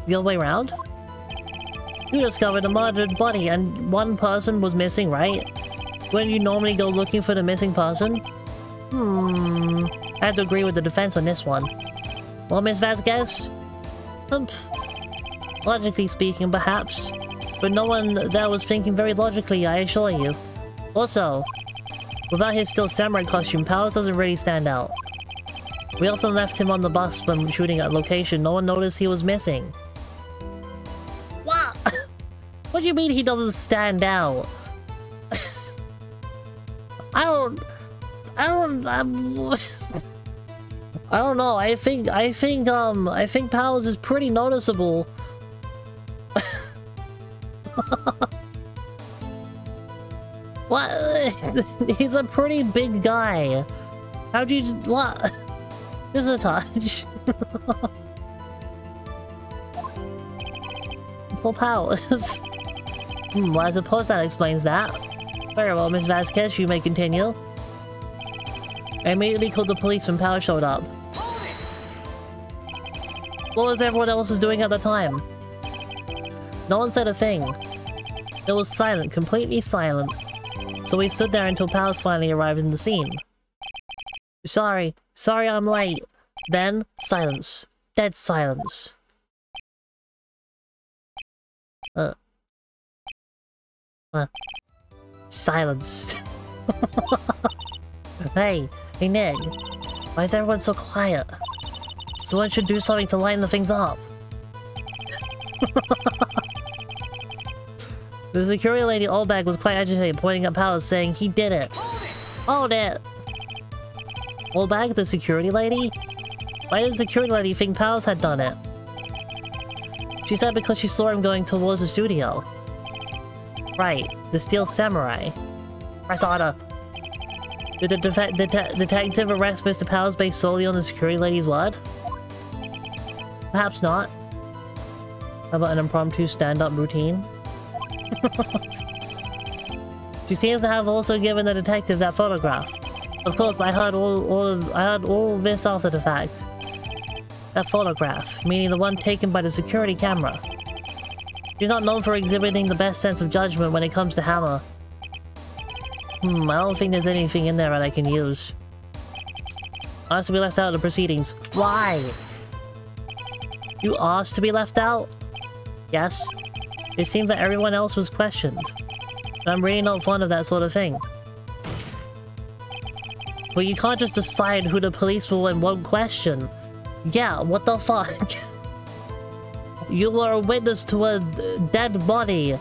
The other way round? You discovered a murdered body and one person was missing, right? Wouldn't you normally go looking for the missing person? I have to agree with the defense on this one. Well, Miss Vasquez? Logically speaking, perhaps. But no one there was thinking very logically, I assure you. Also, without his still samurai costume, Powers doesn't really stand out. We often left him on the bus when shooting at location. No one noticed he was missing. What? What do you mean he doesn't stand out? I don't know. I think Powers is pretty noticeable. What? He's a pretty big guy. How'd you just what? Just a touch. Poor Powers. Well, I suppose that explains that. Very well, Miss Vasquez, you may continue. I immediately called the police when Powers showed up. What was everyone else doing at the time? No one said a thing. It was silent, completely silent. So we stood there until Powers finally arrived in the scene. Sorry I'm late. Then, silence. Dead silence. Silence. Hey Nick. Why is everyone so quiet? Someone should do something to lighten the things up. The security lady Olbag was quite agitated, pointing at Powers, saying he did it. Hold it! Olbag, the security lady? Why did the security lady think Powers had done it? She said because she saw him going towards the studio. Right, the Steel Samurai. Press harder. Did the detective arrest Mr. Powers based solely on the security lady's word? Perhaps not. How about an impromptu stand-up routine? She seems to have also given the detective that photograph. Of course, I heard all this after the fact. That photograph, meaning the one taken by the security camera. She's not known for exhibiting the best sense of judgment when it comes to Hammer. I don't think there's anything in there that I can use. I asked to be left out of the proceedings. Why? You asked to be left out? Yes. It seems that everyone else was questioned. And I'm really not fond of that sort of thing. But you can't just decide who the police will and won't question. Yeah, what the fuck? You were a witness to a dead body.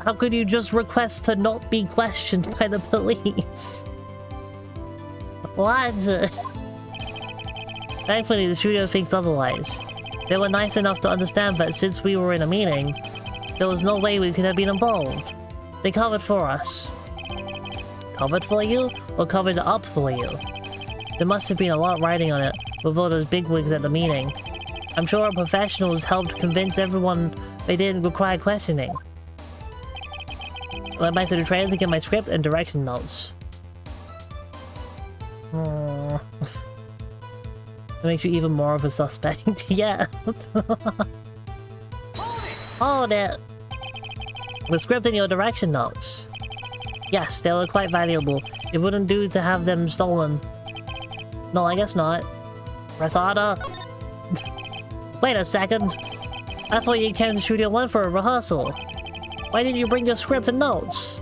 How could you just request to not be questioned by the police? What? Thankfully, the studio thinks otherwise. They were nice enough to understand that since we were in a meeting, there was no way we could have been involved. They covered for us. Covered for you? Or covered up for you? There must have been a lot riding on it, with all those bigwigs at the meeting. I'm sure our professionals helped convince everyone they didn't require questioning. I went back to the trailer to get my script and direction notes. That makes you even more of a suspect. Yeah. Hold it! The script and your direction notes. Yes, they were quite valuable. It wouldn't do to have them stolen. No, I guess not. Press harder. Wait a second. I thought you came to Studio One for a rehearsal. Why didn't you bring your script and notes?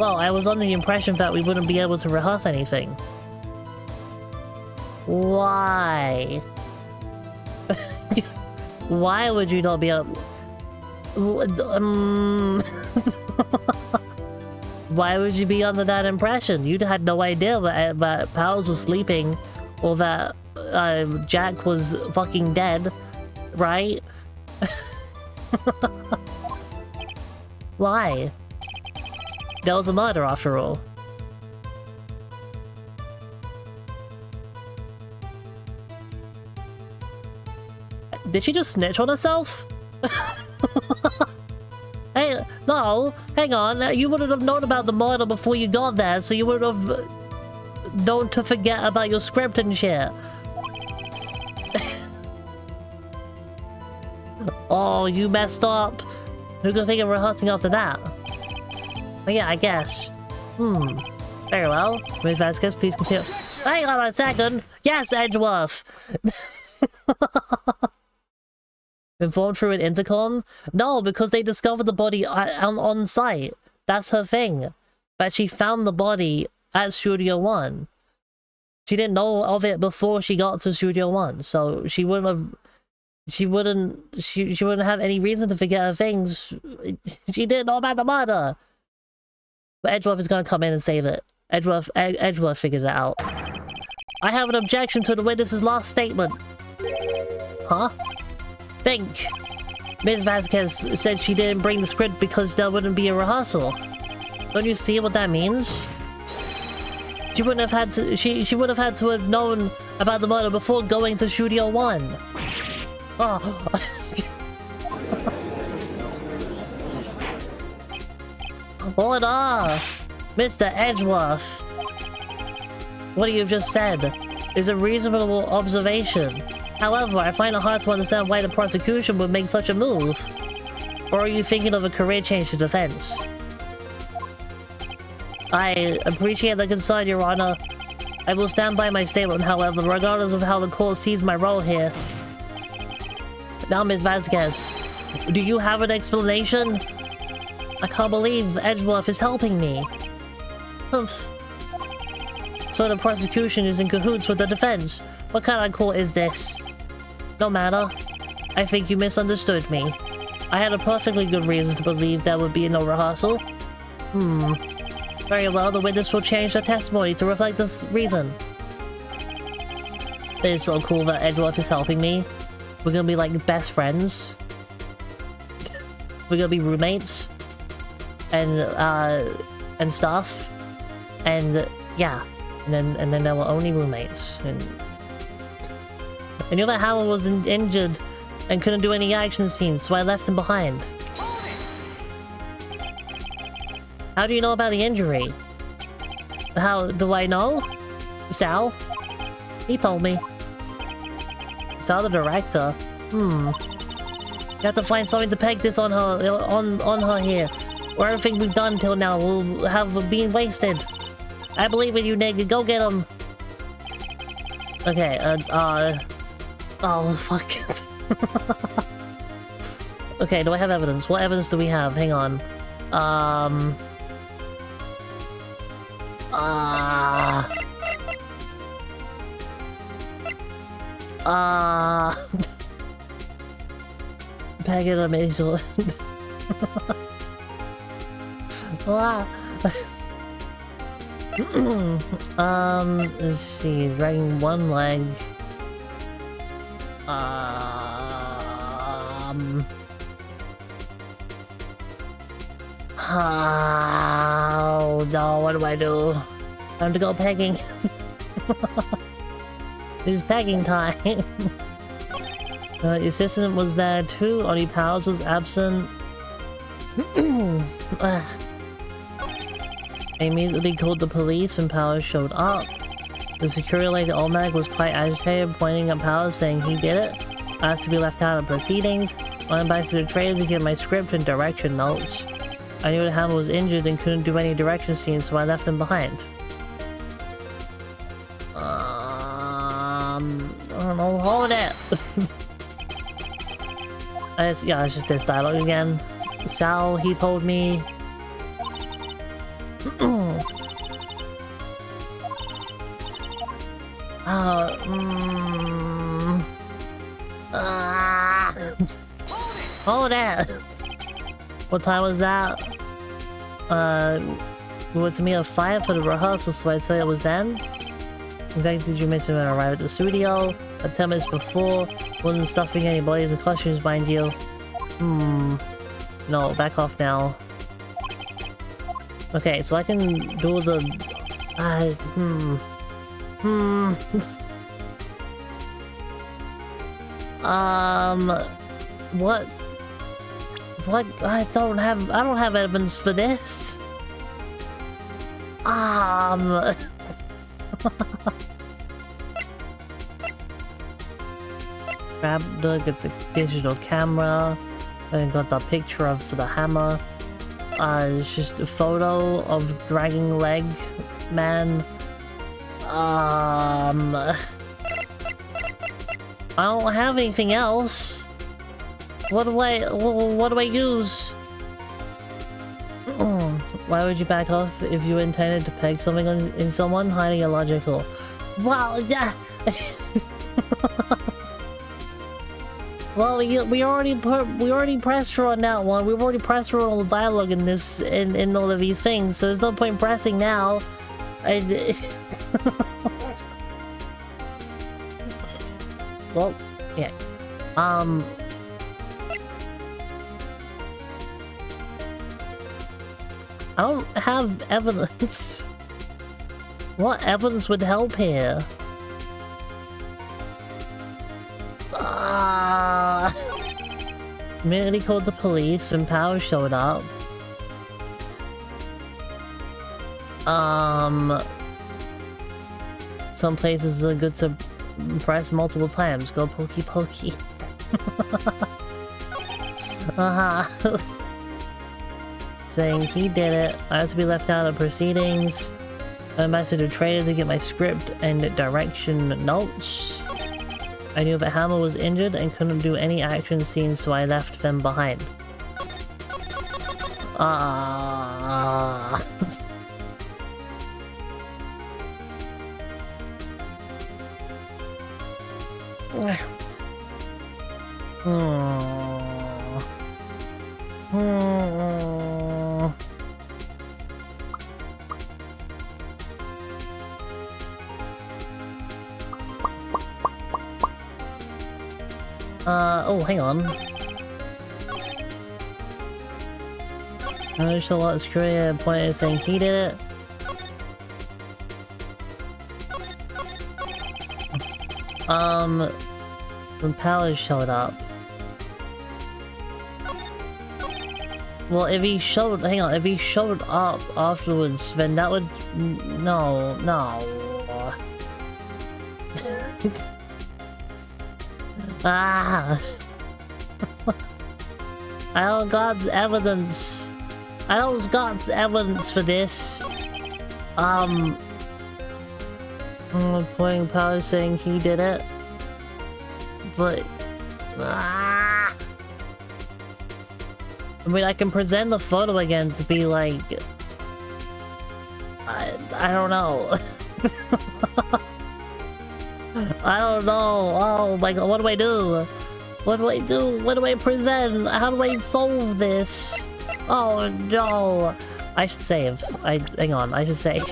Well, I was under the impression that we wouldn't be able to rehearse anything. Why? Why would you not be able... Why would you be under that impression? You had no idea that Powers was sleeping or that Jack was fucking dead, right? Why? There was a murder after all. Did she just snitch on herself? Hey, no, hang on. You wouldn't have known about the murder before you got there, so you would have known to forget about your script and shit. Oh, you messed up. Who could think of rehearsing after that? But yeah, I guess. Very well. Ms. Vasquez, please continue. Hang on a second. Yes, Edgeworth. Informed through an intercom? No, because they discovered the body on site. That's her thing. But she found the body at Studio One. She didn't know of it before she got to Studio One, so she wouldn't have... She wouldn't have any reason to forget her things. She didn't know about the murder. But Edgeworth is going to come in and save it. Edgeworth figured it out. I have an objection to the witness's last statement. Huh? Think. Ms. Vasquez said she didn't bring the script because there wouldn't be a rehearsal. Don't you see what that means? She wouldn't have had to. She would have had to have known about the murder before going to Studio One. Oh. Hold on, Mr. Edgeworth. What you've just said is a reasonable observation. However, I find it hard to understand why the prosecution would make such a move. Or are you thinking of a career change to defense? I appreciate the concern, Your Honor. I will stand by my statement, however, regardless of how the court sees my role here. Now, Ms. Vasquez, do you have an explanation? I can't believe Edgeworth is helping me. So the prosecution is in cahoots with the defense. What kind of court is this? No matter. I think you misunderstood me. I had a perfectly good reason to believe there would be no rehearsal. Very well, the witness will change their testimony to reflect this reason. It is so cool that Edgeworth is helping me. We're gonna be like best friends. We're gonna be roommates. And stuff. And yeah. And then there were only roommates. I knew that Howard was injured and couldn't do any action scenes, so I left him behind. How do you know about the injury? How do I know? Sal? He told me. Sal, the director? You have to find something to peg this on her, on her here. Or everything we've done till now will have been wasted. I believe in you, nigga. Go get him. Okay, oh, fuck. Okay, do I have evidence? What evidence do we have? Hang on. Packet of Mazel. Let's see, dragging one leg. Oh no, what do I do? Time to go pegging. It's pegging time. The assistant was there too, only Powers was absent. I immediately called the police when Powers showed up. The security lady Olmec was quite agitated, pointing at Powers, saying he did it. I asked to be left out of proceedings. I went back to the trailer to get my script and direction notes. I knew the hammer was injured and couldn't do any direction scenes, so I left him behind. I don't know, hold it! Yeah, it's just this dialogue again. Sal, he told me... Hold it! What time was that? We were to meet at 5 for the rehearsal, so I'd say it was then. Exactly, did you mention when I arrived at the studio? At 10 minutes before, wasn't stuffing any bodies and costumes, mind you. No, back off now. Okay, so I can do the... What? What? I don't have evidence for this. Get the digital camera. And got the picture of the hammer. It's just a photo of dragging leg man. I don't have anything else. What do I use? Why would you back off if you intended to peg something in someone? Highly illogical. Well, yeah. Well, we already pressed her on that one. We've already pressed her on all the dialogue in this in all of these things, so there's no point pressing now. Well, yeah. I don't have evidence. What evidence would help here? Immediately called the police when Powers showed up. Some places are good to press multiple times. Go pokey pokey. Saying he did it. I had to be left out of proceedings. I messaged a trader to get my script and direction notes. I knew that Hammer was injured and couldn't do any action scenes, so I left them behind. Oh, hang on. I just a lot of screwy point saying he did it. When Powers showed up. Well, if he showed, hang on, if he showed up afterwards, then that would, no. I don't got evidence. I don't got evidence for this. Pointing Powers saying he did it. But... I mean, I can present the photo again to be like... I don't know. I don't know. Oh my god, what do I do? What do I do? What do I present? How do I solve this? Oh no. I should save. Hang on, I should save.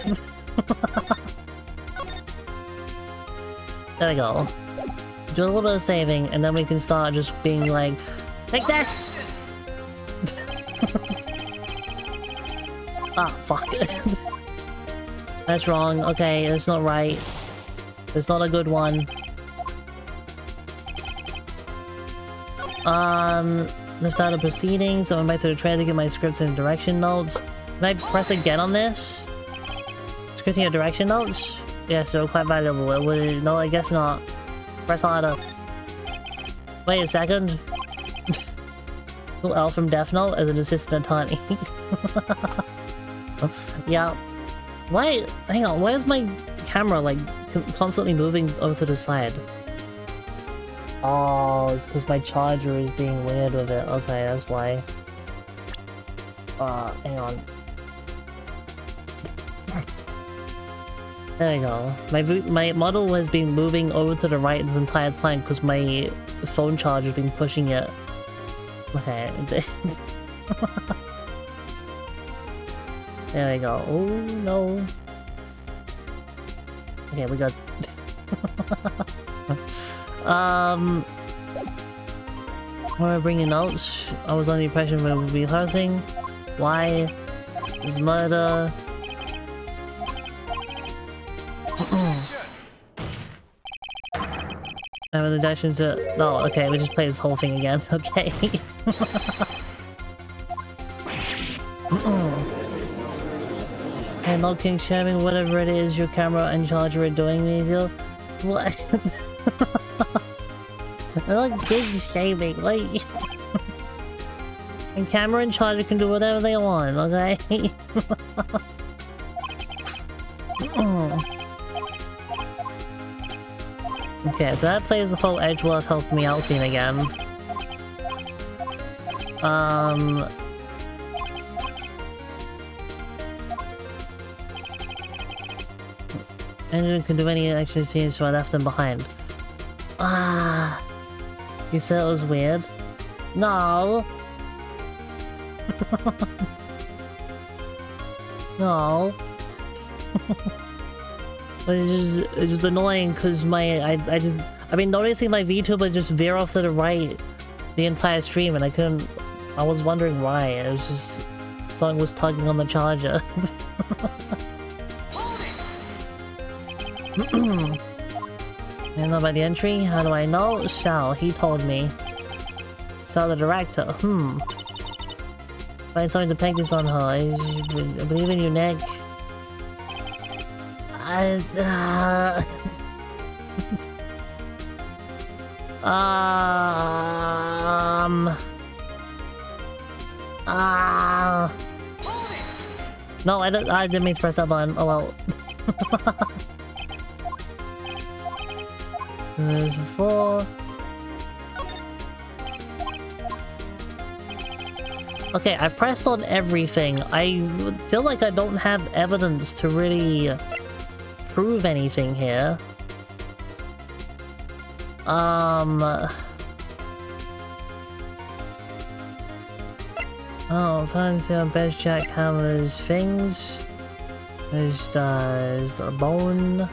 There we go. Do a little bit of saving, and then we can start just being like, take this! Ah, fuck. That's wrong. Okay, that's not right. That's not a good one. Left out of proceedings, so I went back to the trail to get my script and direction notes. Can I press again on this? Scripting and direction notes? Yes, they're quite valuable. No, I guess not. Press harder. Wait a second. Who L from Death Note as an assistant attorney. Yeah. Why? Hang on. Why is my camera like constantly moving over to the side? Oh, it's because my charger is being weird with it. Okay, that's why. Hang on. There we go. My model has been moving over to the right this entire time because my phone charger has been pushing it. Okay. There we go. Oh no. Okay, we got. When I bringing notes, I was under the impression we would be rehearsing. Why? Is murder? I have an addition to. No, okay, we just play this whole thing again. Okay. And not king sharing whatever it is your camera and charger are doing, Weasel. What? I like king shaming, like. And camera and charger can do whatever they want, okay? Okay, so that plays the whole Edgeworth help me out scene again. Engine can do any action scenes, so I left them behind. Ah, you said it was weird? No. No. But it's just annoying because I've been noticing my VTuber just veer off to the right the entire stream, and I was wondering why. It was just something was tugging on the charger. And about the entry, how do I know? Shao, he told me. Shao the director, Find something to practice on her. I believe in you, Nick. No, I didn't mean to press that button. Oh well. There's 4. Okay, I've pressed on everything. I feel like I don't have evidence to really prove anything here. Oh, fancy on best jackhammer's things. There's a bone.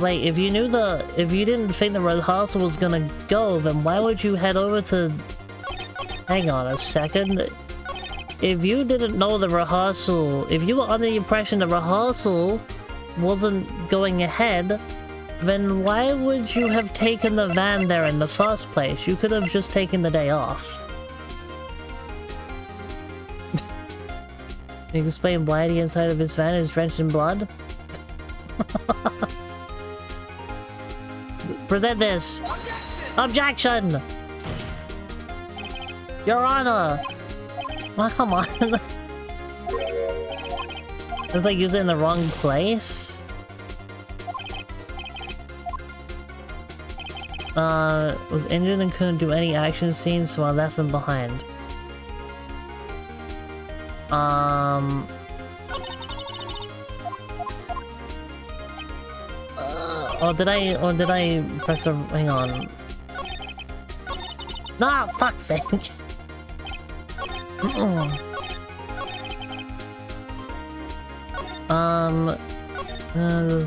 Wait, if you didn't think the rehearsal was gonna go, then why would you head over to... Hang on a second. If you didn't know the rehearsal, if you were under the impression the rehearsal wasn't going ahead, then why would you have taken the van there in the first place? You could have just taken the day off. Can you explain why the inside of his van is drenched in blood? Present this! Objection! Your Honor! Oh, come on. It's like using it in the wrong place. Was injured and couldn't do any action scenes, so I left them behind. Or did I press the... Hang on. No, fuck's sake!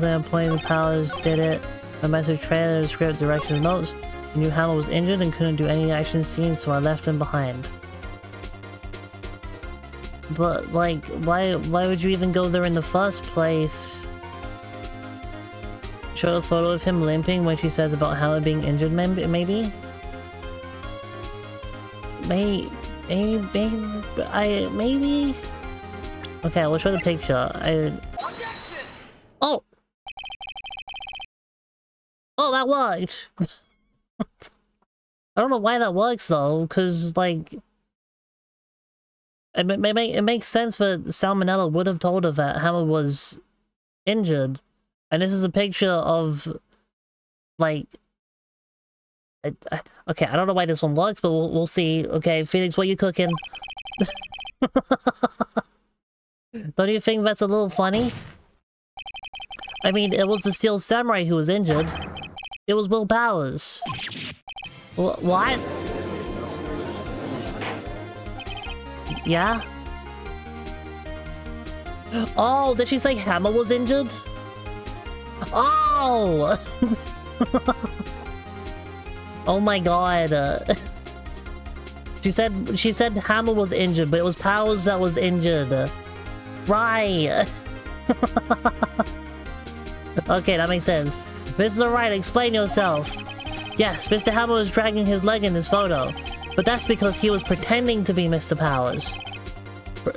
The playing the powers did it. My message trailer, script, direction, notes. The new hammer was injured and couldn't do any action scenes, so I left him behind. But, like, why would you even go there in the first place? Show a photo of him limping when she says about Howard being injured, maybe? maybe. Okay, we'll show the picture. Oh! Oh, that worked! I don't know why that works though, because, like... It makes sense that Salmonella would have told her that Hammer was injured. And this is a picture of, like... okay, I don't know why this one works, but we'll see. Okay, Phoenix, what are you cooking? Don't you think that's a little funny? I mean, it was the Steel Samurai who was injured. It was Will Powers. What? Yeah? Oh, did she say Hammer was injured? Oh! Oh my god. She said Hammer was injured, but it was Powers that was injured. Right. Okay, that makes sense. Mr. Wright, explain yourself. Yes, Mr. Hammer was dragging his leg in this photo, but that's because he was pretending to be Mr. Powers.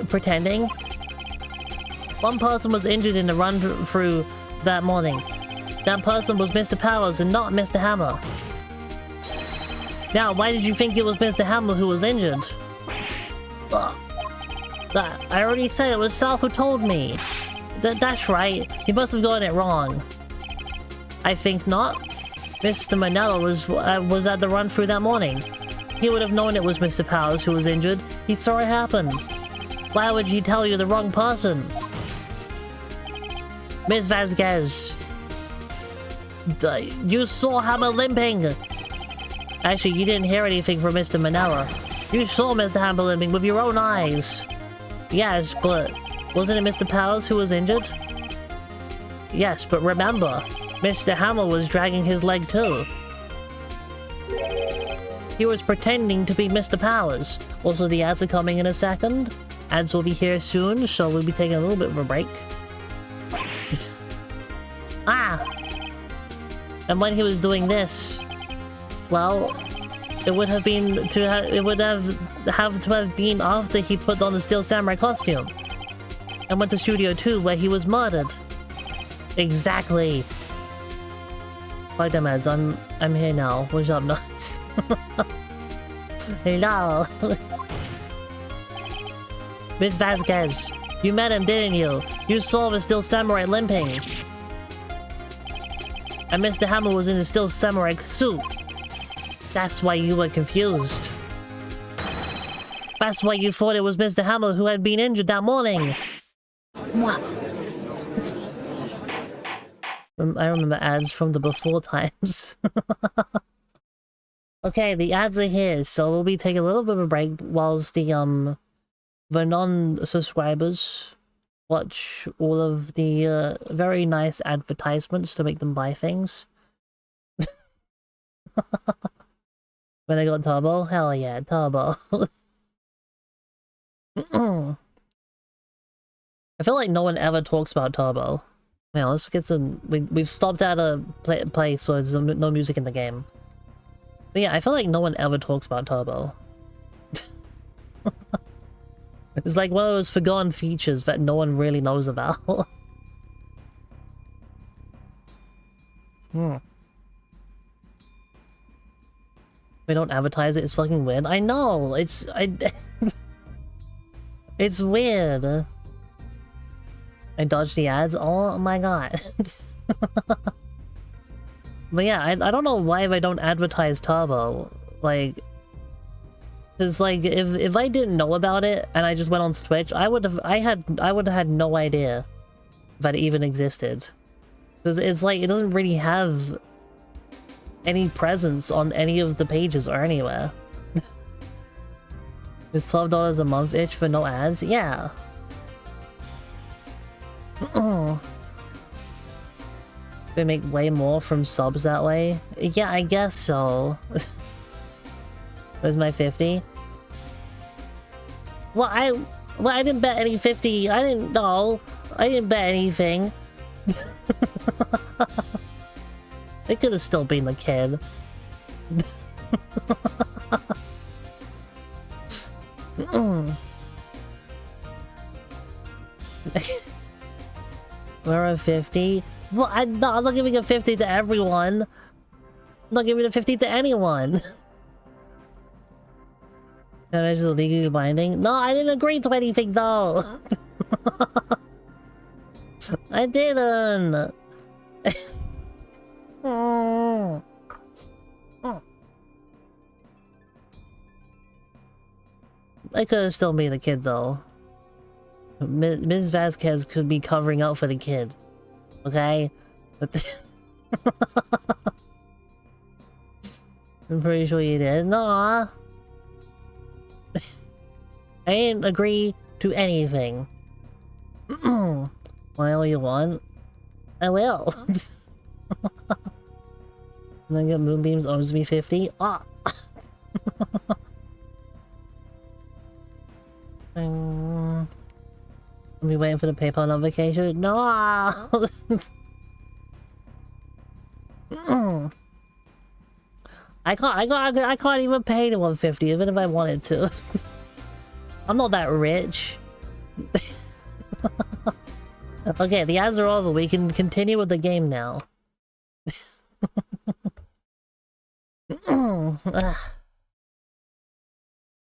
Pretending? One person was injured in the run-through that morning. That person was Mr. Powers and not Mr. Hammer. Now, why did you think it was Mr. Hammer who was injured? I already said it was Sal who told me. That's right. He must have gotten it wrong. I think not. Mr. Manella was at the run-through that morning. He would have known it was Mr. Powers who was injured. He saw it happen. Why would he tell you the wrong person? Ms. Vasquez. You saw Hammer limping. Actually, you didn't hear anything from Mr. Manella. You saw Mr. Hammer limping with your own eyes. Yes, but wasn't it Mr. Powers who was injured? Yes, but remember, Mr. Hammer was dragging his leg too. He was pretending to be Mr. Powers. Also, the ads are coming in a second. Ads will be here soon, so we'll be taking a little bit of a break. Ah! And when he was doing this, well, it would have been it would have been after he put on the Steel Samurai costume and went to Studio 2 where he was murdered. Exactly. Hi, dumbass. I'm here now. What's up, nuts? Hello. Miss Vasquez, you met him, didn't you? You saw the Steel Samurai limping. And Mr. Hammer was in the Steel Samurai suit. That's why you were confused. That's why you thought it was Mr. Hammer who had been injured that morning. What? I remember ads from the before times. Okay, the ads are here, so we'll be taking a little bit of a break whilst the non-subscribers watch all of the very nice advertisements to make them buy things. When I got Turbo? Hell yeah, Turbo. I feel like no one ever talks about Turbo. Yeah, let's get some... We've stopped at a place where there's no music in the game. But yeah, I feel like no one ever talks about Turbo. It's like one of those forgotten features that no one really knows about. We don't advertise it, it's fucking weird. I know, it's weird. I dodged the ads, oh my god. But yeah, I don't know why they don't advertise Turbo. Like, cause like if I didn't know about it and I just went on Twitch, I would have had no idea that it even existed. Cause it's like it doesn't really have any presence on any of the pages or anywhere. It's $12 a month itch for no ads? Yeah. They make way more from subs that way? Yeah, I guess so. Where's my 50? Well, I didn't bet any 50. I didn't bet anything. It could have still been the kid. We're a 50. Well, I'm not giving a 50 to everyone. I'm not giving a 50 to anyone. That is legally binding. No, I didn't agree to anything though. I didn't. I could have still made a kid though. Ms. Vasquez could be covering up for the kid. Okay? But I'm pretty sure you did. Nah. I didn't agree to anything. Whatever you want, I will. And then get Moonbeams owes me 50. Ah! I'll be waiting for the PayPal notification. No! I can't even pay the 150 even if I wanted to. I'm not that rich. Okay, the ads are over. We can continue with the game now.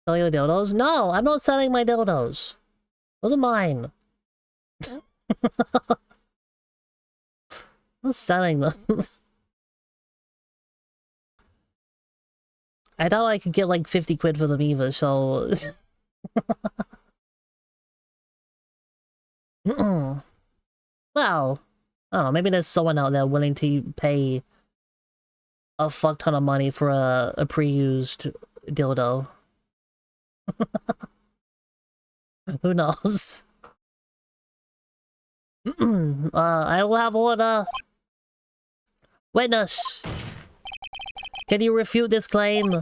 Sell your dildos? No, I'm not selling my dildos. Those are mine. I'm not selling them. I doubt I could get like 50 quid for them either, so... Well, I don't know, maybe there's someone out there willing to pay a fuck ton of money for a pre-used dildo. Who knows? I will have order. Witness! Can you refute this claim?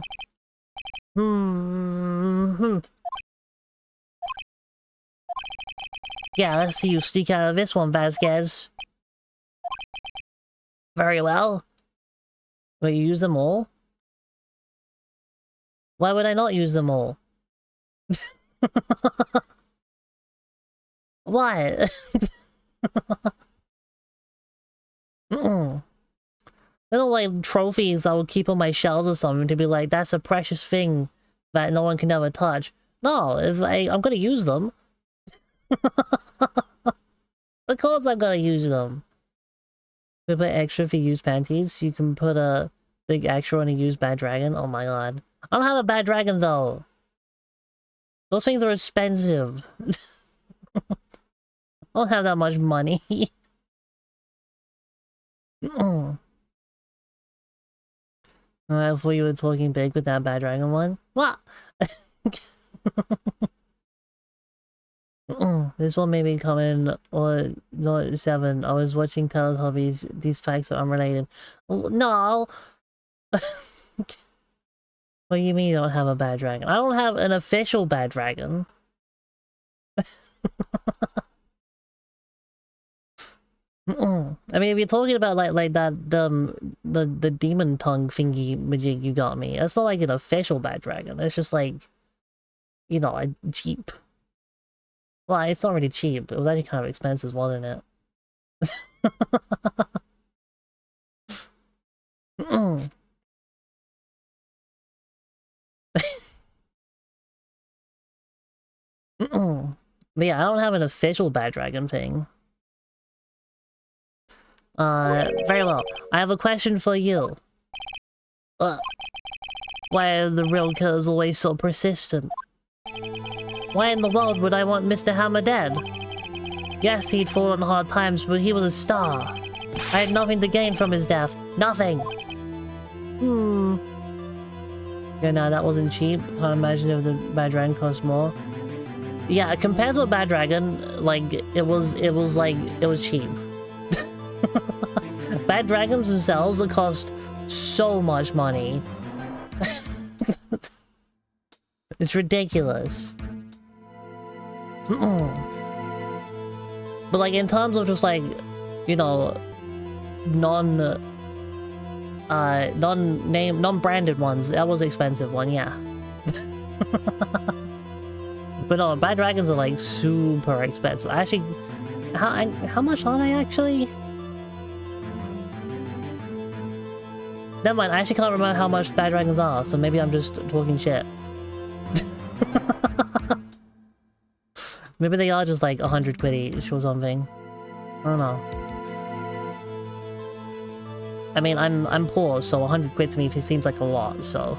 Yeah, let's see you sneak out of this one, Vasquez. Very well. Wait, you use them all? Why would I not use them all? Why? Little like trophies I would keep on my shelves or something to be like, that's a precious thing that no one can ever touch. No, if I'm gonna use them. Of course I'm gonna use them. We put extra for used panties. You can put a big extra on a used bad dragon. Oh my god. I don't have a bad dragon though. Those things are expensive. I don't have that much money. I thought you were talking big with that bad dragon one. What? This one made me comment or not 7. I was watching Teletubbies. These facts are unrelated. No. What do you mean you don't have a bad dragon? I don't have an official bad dragon. I mean, if you're talking about like that the demon tongue thingy majig you got me, it's not like an official bad dragon. It's just like, you know, a cheap. Well, it's not really cheap. It was actually kind of expensive, wasn't it? But yeah, I don't have an official bad dragon thing. Very well. I have a question for you. Why are the real killers always so persistent? Why in the world would I want Mr. Hammer dead? Yes, he'd fallen on hard times, but he was a star. I had nothing to gain from his death. Nothing! Yeah, no, that wasn't cheap. Can't imagine if the Bad Dragon cost more. Yeah, compared to a Bad Dragon, like, it was cheap. Bad Dragons themselves cost so much money. It's ridiculous. But like in terms of just like, you know, non-branded ones, that was an expensive one, yeah. But no, bad dragons are like super expensive. Actually, how much are they actually? Never mind, I actually can't remember how much bad dragons are, so maybe I'm just talking shit. Maybe they are just like 100 quid each or something. I don't know. I mean, I'm poor, so 100 quid to me seems like a lot, so...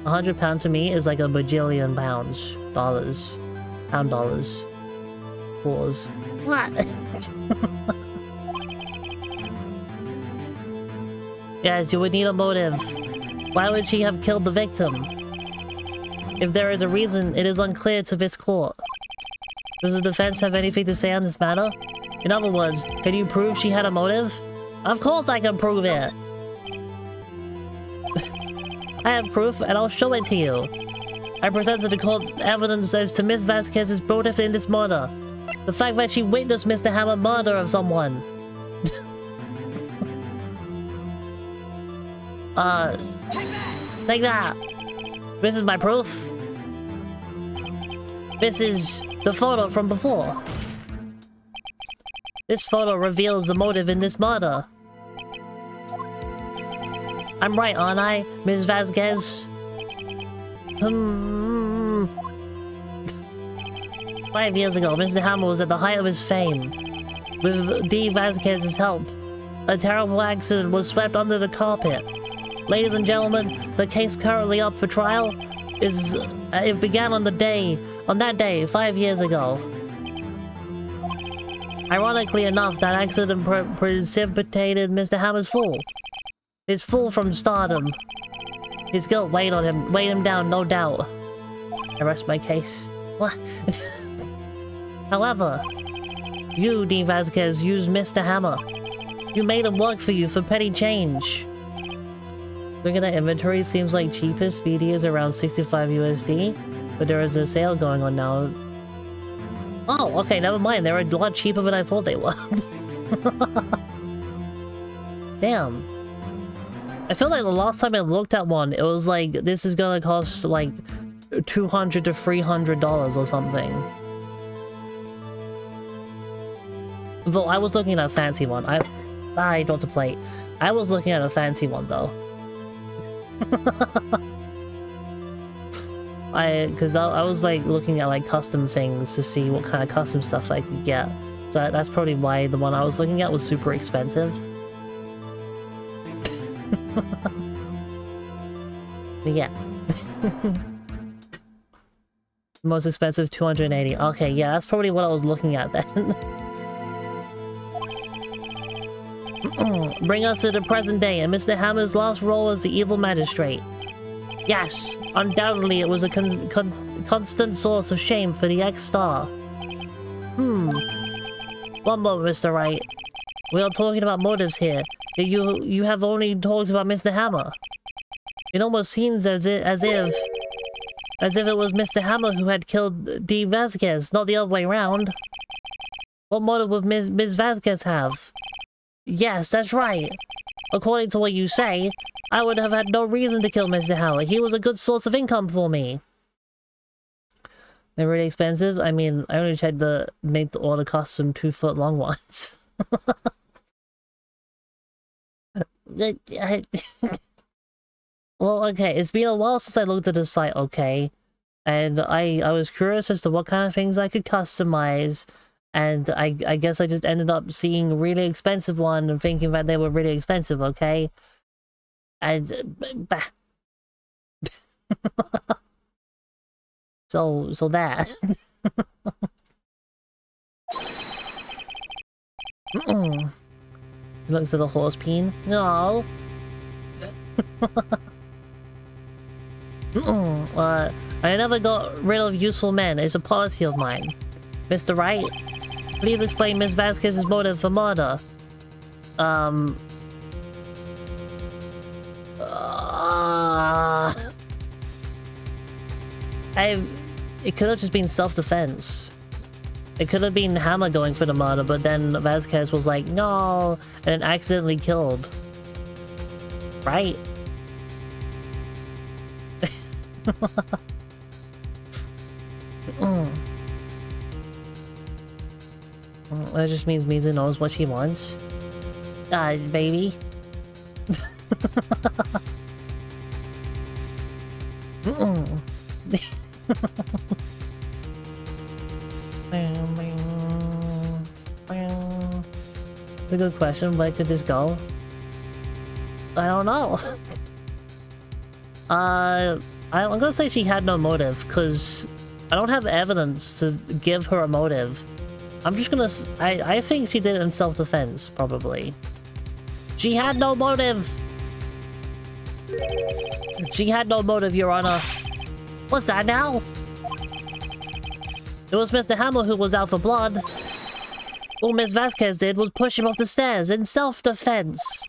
£100 to me is like a bajillion pounds. Dollars. Pound dollars. Pause. What? Yes, you would need a motive. Why would she have killed the victim? If there is a reason, it is unclear to this court. Does the defense have anything to say on this matter? In other words, can you prove she had a motive? Of course I can prove it! I have proof, and I'll show it to you. I presented the court evidence as to Miss Vasquez's motive in this murder. The fact that she witnessed Mr. Hammer murder of someone. Take that! This is my proof. This is the photo from before. This photo reveals the motive in this murder. I'm right, aren't I, Ms. Vasquez? 5 years ago, Mr. Hammer was at the height of his fame. With D. Vasquez's help, a terrible accident was swept under the carpet. Ladies and gentlemen, the case currently up for trial is... it began on that day, 5 years ago. Ironically enough, that accident precipitated Mr. Hammer's fall. His fall from stardom. His guilt weighed him down, no doubt. I rest my case. What? However, you, D. Vasquez, used Mr. Hammer. You made him work for you for petty change. Looking at that inventory, seems like cheapest speedy is around 65 USD, but there is a sale going on now. Oh, okay, never mind. They're a lot cheaper than I thought they were. Damn. I feel like the last time I looked at one, it was like, this is gonna cost like $200 to $300 or something. Though I was looking at a fancy one. I dropped a plate. I was looking at a fancy one though. Because I was like looking at like custom things to see what kind of custom stuff I could get. So that's probably why the one I was looking at was super expensive. But yeah. Most expensive, 280. Okay, yeah, that's probably what I was looking at then. Bring us to the present day, and Mr. Hammer's last role as the evil magistrate. Yes, undoubtedly it was a constant source of shame for the ex-star. One moment, Mr. Wright. We are talking about motives here. You have only talked about Mr. Hammer. It almost seems as if it was Mr. Hammer who had killed D. Vasquez, not the other way around. What motive would Ms. Vasquez have? Yes, that's right. According to what you say, I would have had no reason to kill Mr. Hammer. He was a good source of income for me. They're really expensive. I mean, I only tried to make the order custom 2-foot long ones. Well, okay, it's been a while since I looked at the site, okay? And I was curious as to what kind of things I could customize. And I guess I just ended up seeing a really expensive one and thinking that they were really expensive, okay? And... bah. So that. He looks at the horse peen. No. I never got rid of useful men. It's a policy of mine. Mr. Wright, please explain Ms. Vasquez's motive for murder. It could have just been self-defense. It could have been Hammer going for the murder, but then Vasquez was like, no, and accidentally killed. Right? That just means Mizu knows what she wants. Baby. It's a good question. Where could this go? I don't know. I'm gonna say she had no motive, because I don't have evidence to give her a motive. I'm just gonna... I think she did it in self-defense, probably. She had no motive! She had no motive, Your Honor. What's that now? It was Mr. Hammer who was out for blood. All Ms. Vasquez did was push him off the stairs in self-defense.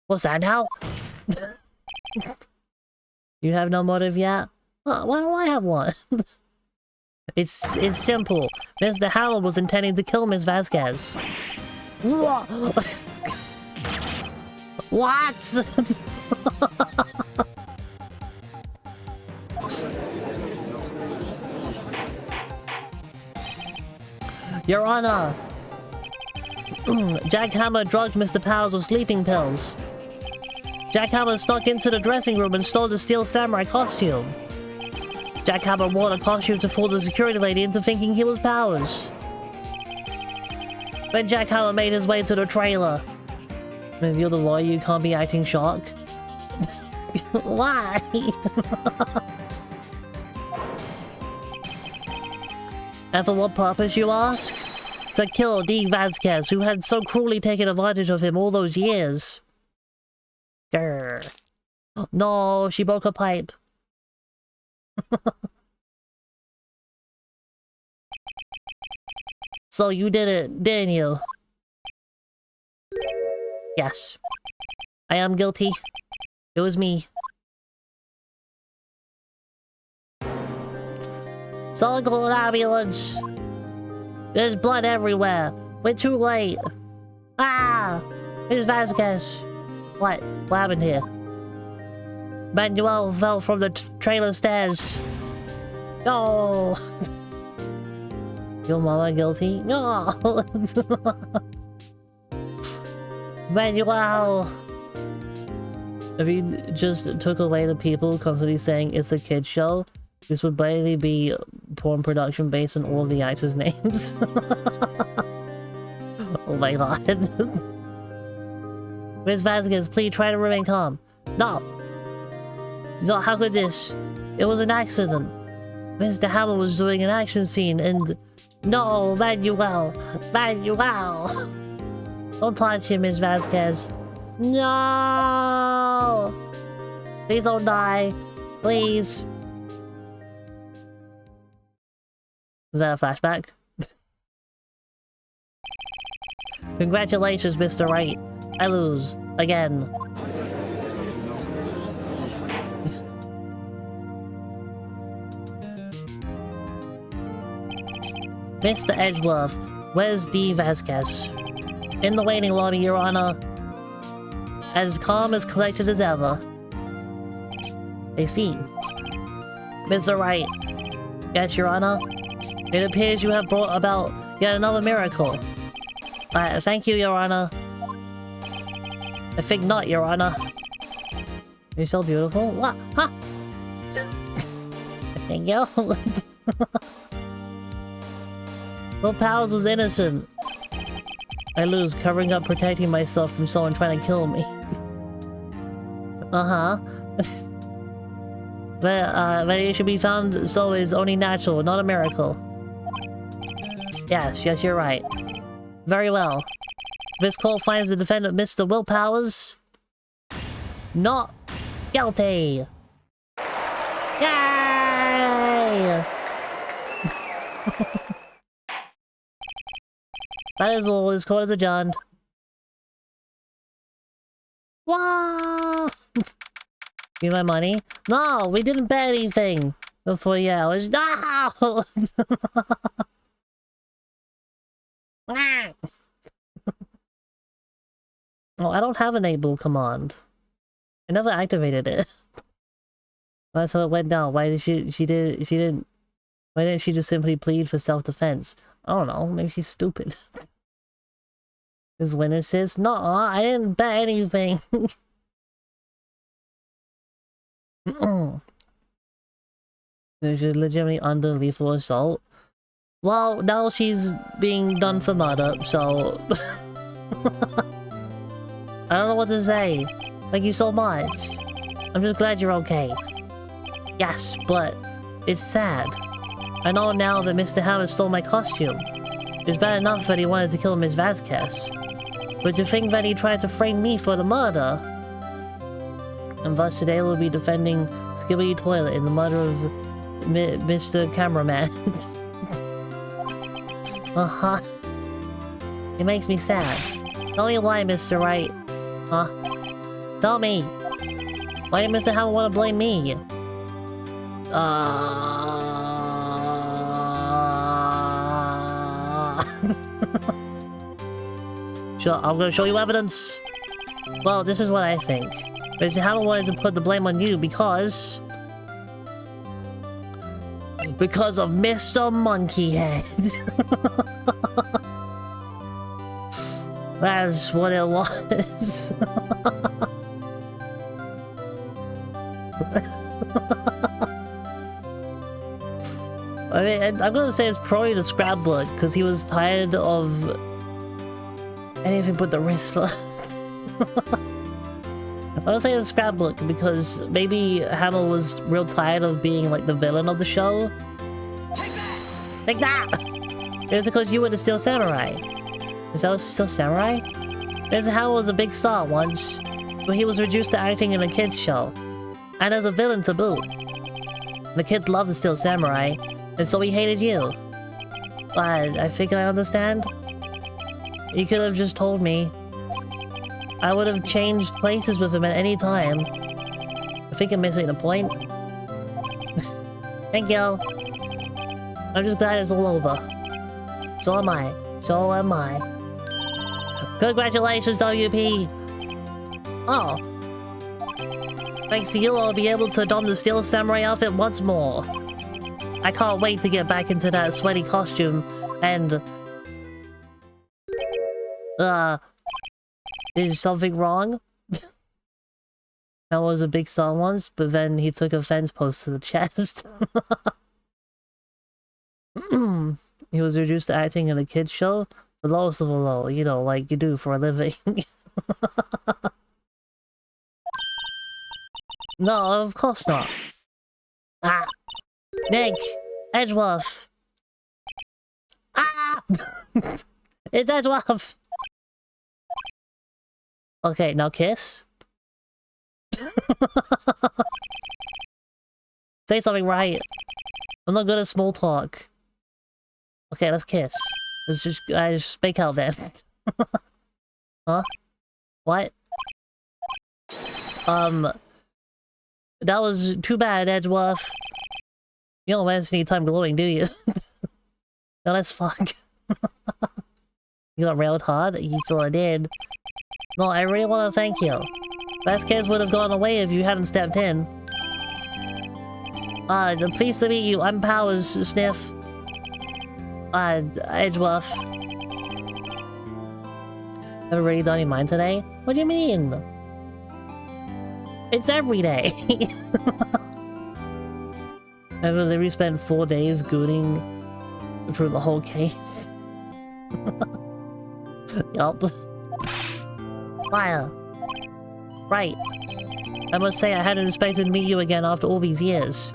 What's that now? You have no motive yet? Why don't I have one? It's simple. Mr. Hammer was intending to kill Ms. Vasquez. What? Your Honor! Jack Hammer drugged Mr. Powers with sleeping pills. Jack Hammer snuck into the dressing room and stole the steel samurai costume. Jack Hammer wore the costume to fool the security lady into thinking he was Powers. When Jack Hammer made his way to the trailer... If you're the lawyer, you can't be acting shocked. Why? And for what purpose, you ask? To kill Dee Vasquez, who had so cruelly taken advantage of him all those years. Grr. No, she broke her pipe. So you did it, didn't you? Yes. I am guilty. It was me. Someone call an ambulance! There's blood everywhere! We're too late! Ah! Here's Vasquez! What? What happened here? Manuel fell from the trailer stairs! No! Your mama guilty? No! Manuel! If you just took away the people constantly saying it's a kid show, this would blatantly be porn production based on all of the actors' names. Oh my god. Ms. Vasquez, please try to remain calm. No! No, how could this? It was an accident. Mr. Hammer was doing an action scene and... No, Manuel! Manuel! Don't touch him, Ms. Vasquez. No! Please don't die. Please. Is that a flashback? Congratulations, Mr. Wright. I lose. Again. Mr. Edgeworth, where's Dee Vasquez? In the waiting lobby, Your Honor. As calm as collected as ever. I see. Mr. Wright. Yes, Your Honor. It appears you have brought about yet another miracle. Thank you, Your Honor. I think not, Your Honor. You're so beautiful. What? Huh? Thank you. Will Powers was innocent. I lose, covering up protecting myself from someone trying to kill me. Uh-huh. But it should be found so is only natural, not a miracle. Yes, you're right. Very well. This Cole finds the defendant, Mr. Will Powers, not guilty. Yay! That is all. This court is adjourned. Wow! Give me my money? No, we didn't bet anything for 4 hours. No! Oh, I don't have enable command. I never activated it. That's how it went down. Why did she didn't why didn't she just simply plead for self-defense? I don't know, maybe she's stupid. His winner says, "Nah, I didn't bet anything." She's legitimately under lethal assault. Well, now she's being done for murder, so... I don't know what to say. Thank you so much. I'm just glad you're okay. Yes, but it's sad. I know now that Mr. Hammer stole my costume. It's bad enough that he wanted to kill Miss Vasquez. But to think that he tried to frame me for the murder... And thus today we'll be defending Skibidi Toilet in the murder of Mr. Cameraman. Uh-huh. It makes me sad. Tell me why, Mr. Wright. Huh? Tell me! Why did Mr. Hammer want to blame me? Sure, I'm gonna show you evidence. Well, this is what I think. Mr. Hammer wanted to put the blame on you because of Mr. Monkeyhead. That's what it was. I mean, I'm gonna say it's probably the Scrapbook, because he was tired of anything but the wrestler. I would say the Scrapbook because maybe Hammer was real tired of being like the villain of the show. Take that! It was because you were the Steel Samurai. Is that Steel Samurai? Mr. Hammer was a big star once, but he was reduced to acting in a kids show. And as a villain to boot. The kids loved the Steel Samurai, and so he hated you. But I think I understand. You could have just told me. I would have changed places with him at any time. I think I'm missing the point. Thank you. I'm just glad it's all over. So am I. So am I. Congratulations, WP! Oh. Thanks to you, I'll be able to don the Steel Samurai outfit once more. I can't wait to get back into that sweaty costume and... Is something wrong? That was a big star once, but then he took a fence post to the chest. He was reduced to acting in a kids show. The lowest of the low, you know, like you do for a living. No, of course not. Ah! Nick! Edgeworth! Ah! It's Edgeworth! Okay, now kiss. Say something right. I'm not good at small talk. Okay, let's kiss. Let's just speak out then. Huh? What? That was too bad, Edgeworth. You don't waste any time glowing, do you? No, that's fuck. You got railed hard? You sure did. No, I really want to thank you. Vasquez would have gone away if you hadn't stepped in. Pleased to meet you. I'm Powers, Sniff. Edgeworth. Have you really done your mind today? What do you mean? It's every day. I've literally spent 4 days gooning through the whole case. Yup. Fire. Right. I must say I hadn't expected to meet you again after all these years.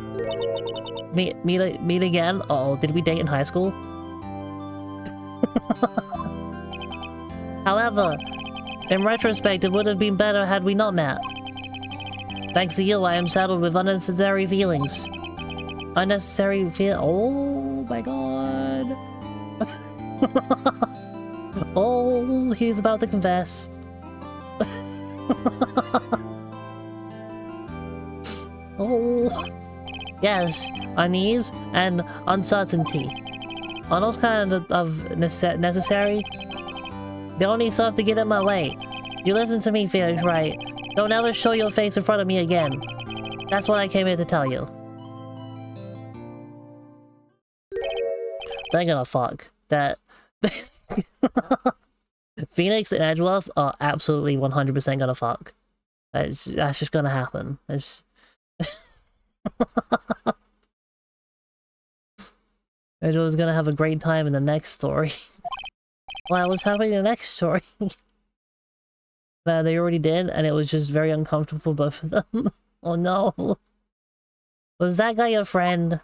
Meet again? Uh-oh, did we date in high school? However, in retrospect, it would have been better had we not met. Thanks to you, I am saddled with unnecessary feelings. Unnecessary feel- Oh my god. Oh, he's about to confess. Oh. Yes, unease and uncertainty. Are those kind of necessary? They only serve to get in my way. You listen to me, Felix Wright. Don't ever show your face in front of me again. That's what I came here to tell you. They're gonna fuck. That... Phoenix and Edgeworth are absolutely 100% gonna fuck. That's just gonna happen. That's... Edgeworth's gonna have a great time in the next story. Well, I was having the next story. That they already did, and it was just very uncomfortable for both of them. Oh no. Was that guy your friend?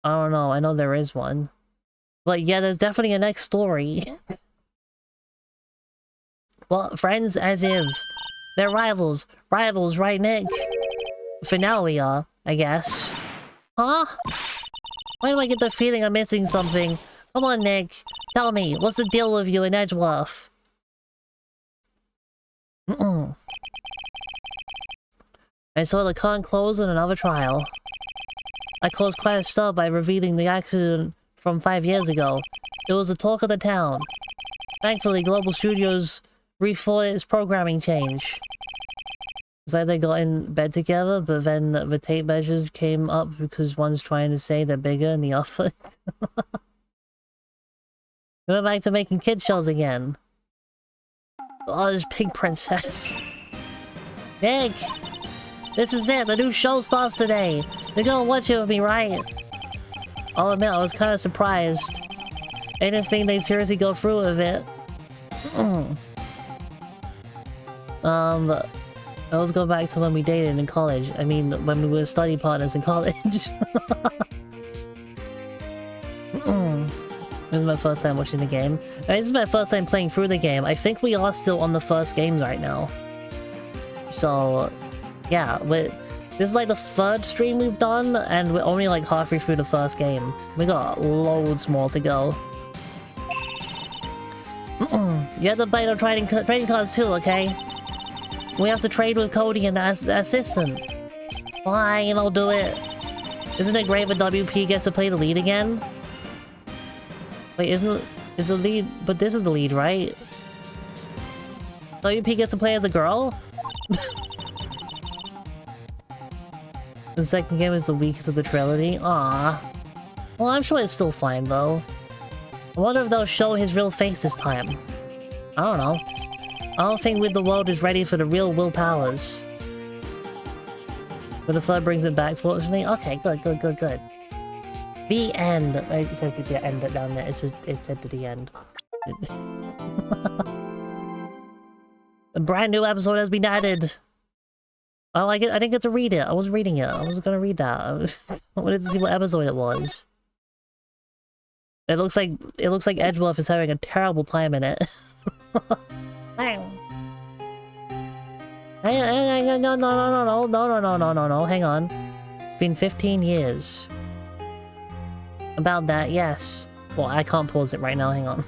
I don't know, I know there is one. But yeah, there's definitely a next story. Well, friends as if. They're rivals. Rivals, right, Nick? For now we are, I guess. Huh? Why do I get the feeling I'm missing something? Come on, Nick. Tell me, what's the deal with you and Edgeworth? I saw the con close on another trial. I caused quite a stir by revealing the accident from 5 years ago. It was the talk of the town. Thankfully, Global Studios rethought its programming change. It's like they got in bed together, but then the tape measures came up because one's trying to say they're bigger and the other... We went back to making kid shows again. Oh, this pig princess. Nick! This is it, the new show starts today! You're gonna watch it with me, right? I'll admit, I was kind of surprised. I didn't think they'd seriously go through with it. Let's go back to when we dated in college. I mean, when we were study partners in college. This is my first time watching the game. I mean, this is my first time playing through the game. I think we are still on the first games right now. So, yeah, this is like the third stream we've done, and we're only like halfway through the first game. We got loads more to go. You have to buy the trading cards too, okay? We have to trade with Cody and the assistant. Fine, I'll do it. Isn't it great that WP gets to play the lead again? Wait, is the lead... But this is the lead, right? WP gets to play as a girl? The second game is the weakest of the trilogy? Aww. Well, I'm sure it's still fine, though. I wonder if they'll show his real face this time. I don't know. I don't think the world is ready for the real Will Powers. But the third brings it back, fortunately. Okay, good. The end. It says the end down there. It said to the end. A brand new episode has been added. Oh, I didn't get to read it. I was reading it. I was gonna read that. I wanted to see what episode it was. It looks like Edgeworth is having a terrible time in it. No, hang on. It's been 15 years. About that, yes. Well, I can't pause it right now, hang on.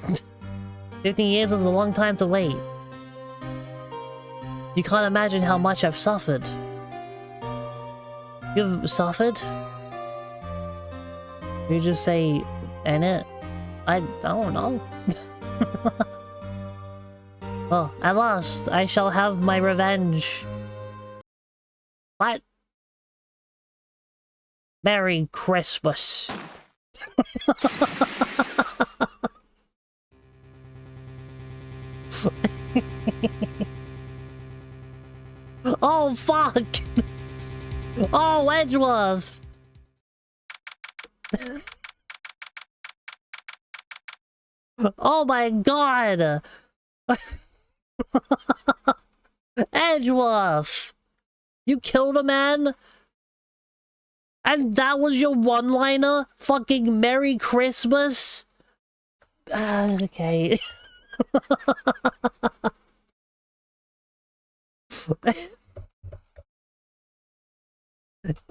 15 years is a long time to wait. You can't imagine how much I've suffered. You've suffered? You just say, "And it?" I don't know. Well, at last, I shall have my revenge. What? Merry Christmas. Oh, fuck! Oh, Edgeworth! Oh my god! Edgeworth! You killed a man? And that was your one-liner? Fucking Merry Christmas? Okay.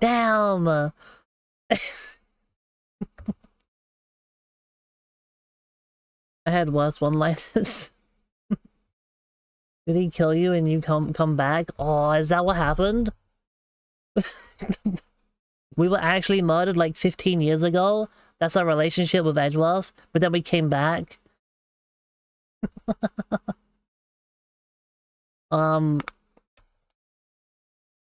Damn! I had worse one-liners. Did he kill you and you come back? Oh, is that what happened? We were actually murdered like 15 years ago. That's our relationship with Edgeworth. But then we came back. I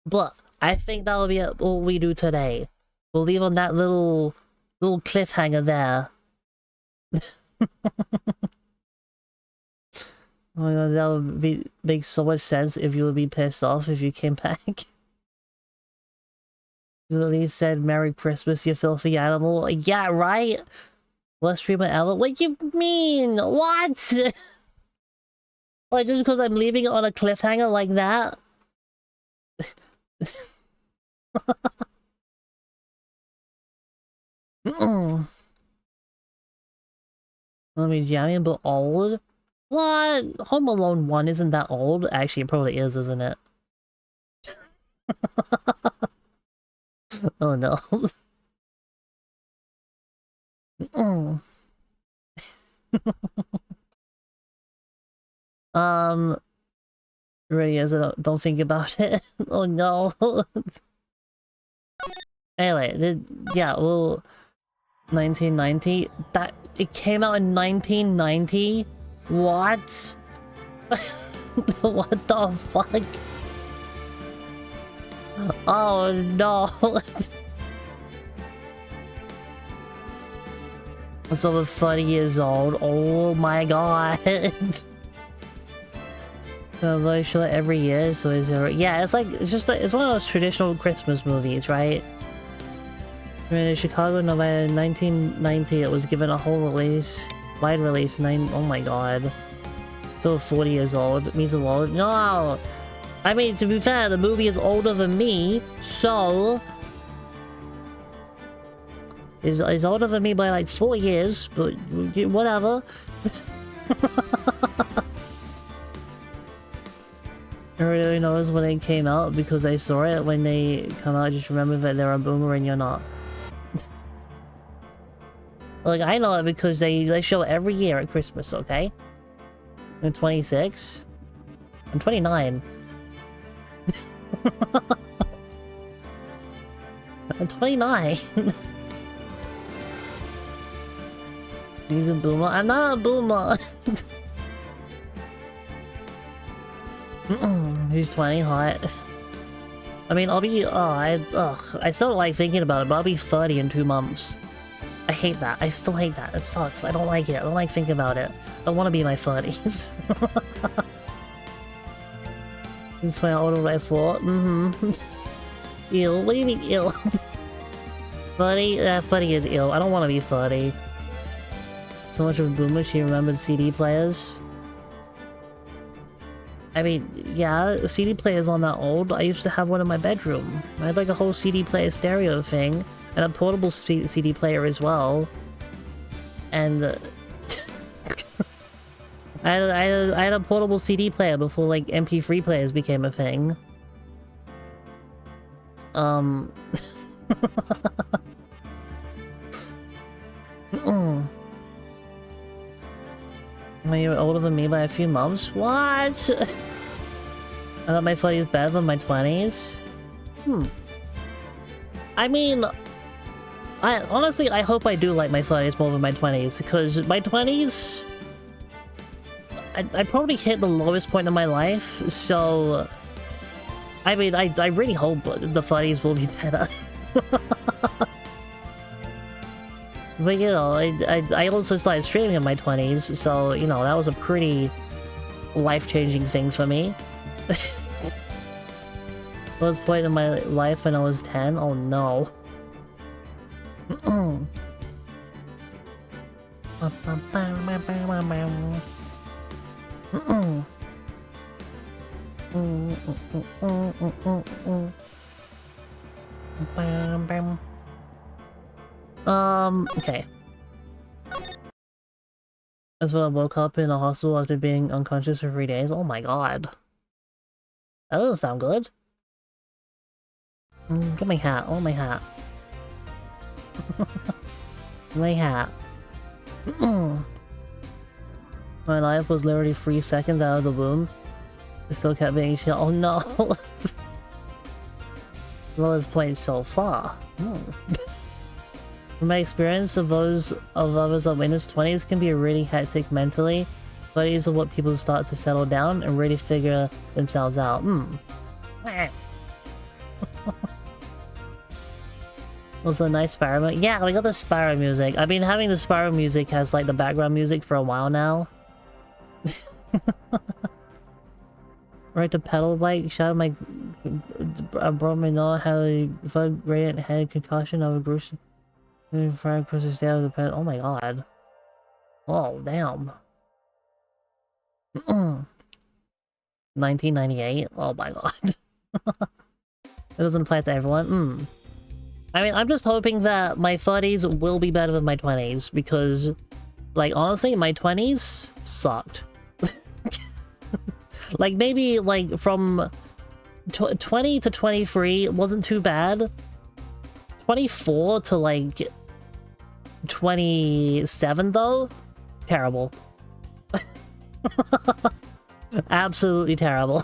But I think that'll be all we do today. We'll leave on that little cliffhanger there. Oh my god, that would make so much sense if you would be pissed off if you came back. Lily said, "Merry Christmas, you filthy animal." Yeah, right? Worst streamer ever? What do you mean? What? Like, just because I'm leaving it on a cliffhanger like that? Let me jamming, but old? What? Home Alone 1 isn't that old? Actually, it probably is, isn't it? Oh no. Really is. Don't think about it. Oh no. Anyway, yeah, well, 1990. That it came out in 1990. What? What the fuck? Oh no. I was over 30 years old. Oh my god. Very short every year, so is there? Yeah, it's like it's just like it's one of those traditional Christmas movies, right? I mean, in Chicago, November 1990, it was given a whole release, wide release. Oh my god, so 40 years old. It means a lot. No, I mean, to be fair, the movie is older than me, so is older than me by like 4 years, but whatever. Everybody knows when it came out because they saw it when they come out. Just remember that they're a boomer and you're not. Like, I know it because they show it every year at Christmas, okay? I'm 26. I'm 29. I'm 29. He's a boomer. I'm not a boomer. He's 20, hot. I mean, I'll be. I still don't like thinking about it, but I'll be 30 in 2 months. I hate that. I still hate that. It sucks. I don't like it. I don't like thinking about it. I want to be in my 30s. That's why I ordered by 4. Ill. What do you mean ill? 30? 30 is ill. I don't want to be 30. So much of a boomer, she remembered CD players. I mean, yeah, CD players aren't that old. I used to have one in my bedroom. I had like a whole CD player stereo thing, and a portable CD player as well. And I had a portable CD player before like MP3 players became a thing. You're older than me by a few months? What? I thought my 30s is better than my 20s? I mean, honestly, I hope I do like my 30s more than my 20s, because my 20s... I probably hit the lowest point in my life, so... I mean, I really hope the 30s will be better. But, you know, I also started streaming in my 20s, so, you know, that was a pretty life-changing thing for me. Lowest point in my life when I was 10? Oh, no. Okay. That's when I woke up in a hospital after being unconscious for 3 days. Oh my god. That doesn't sound good. Get my hat. Oh, my hat. My hat. My life was literally 3 seconds out of the womb. It still kept being shit. Oh no! Lowest point so far. From my experience of those of others that witness 20s can be really hectic mentally. 30s are what people start to settle down and really figure themselves out. Was a nice Sparrow. Yeah, we got the Sparrow music. I've been having the Sparrow music as like the background music for a while now. Right to pedal bike, shot my broke my nose, had a fuck radiant head concussion of a gruesome frag person stay out of the pen. Oh my god. Oh damn. 1998? Oh my god. It doesn't apply to everyone. I mean, I'm just hoping that my 30s will be better than my 20s, because, like, honestly, my 20s sucked. Like, maybe, like, from 20 to 23 wasn't too bad. 24 to, like, 27, though? Terrible. Absolutely terrible.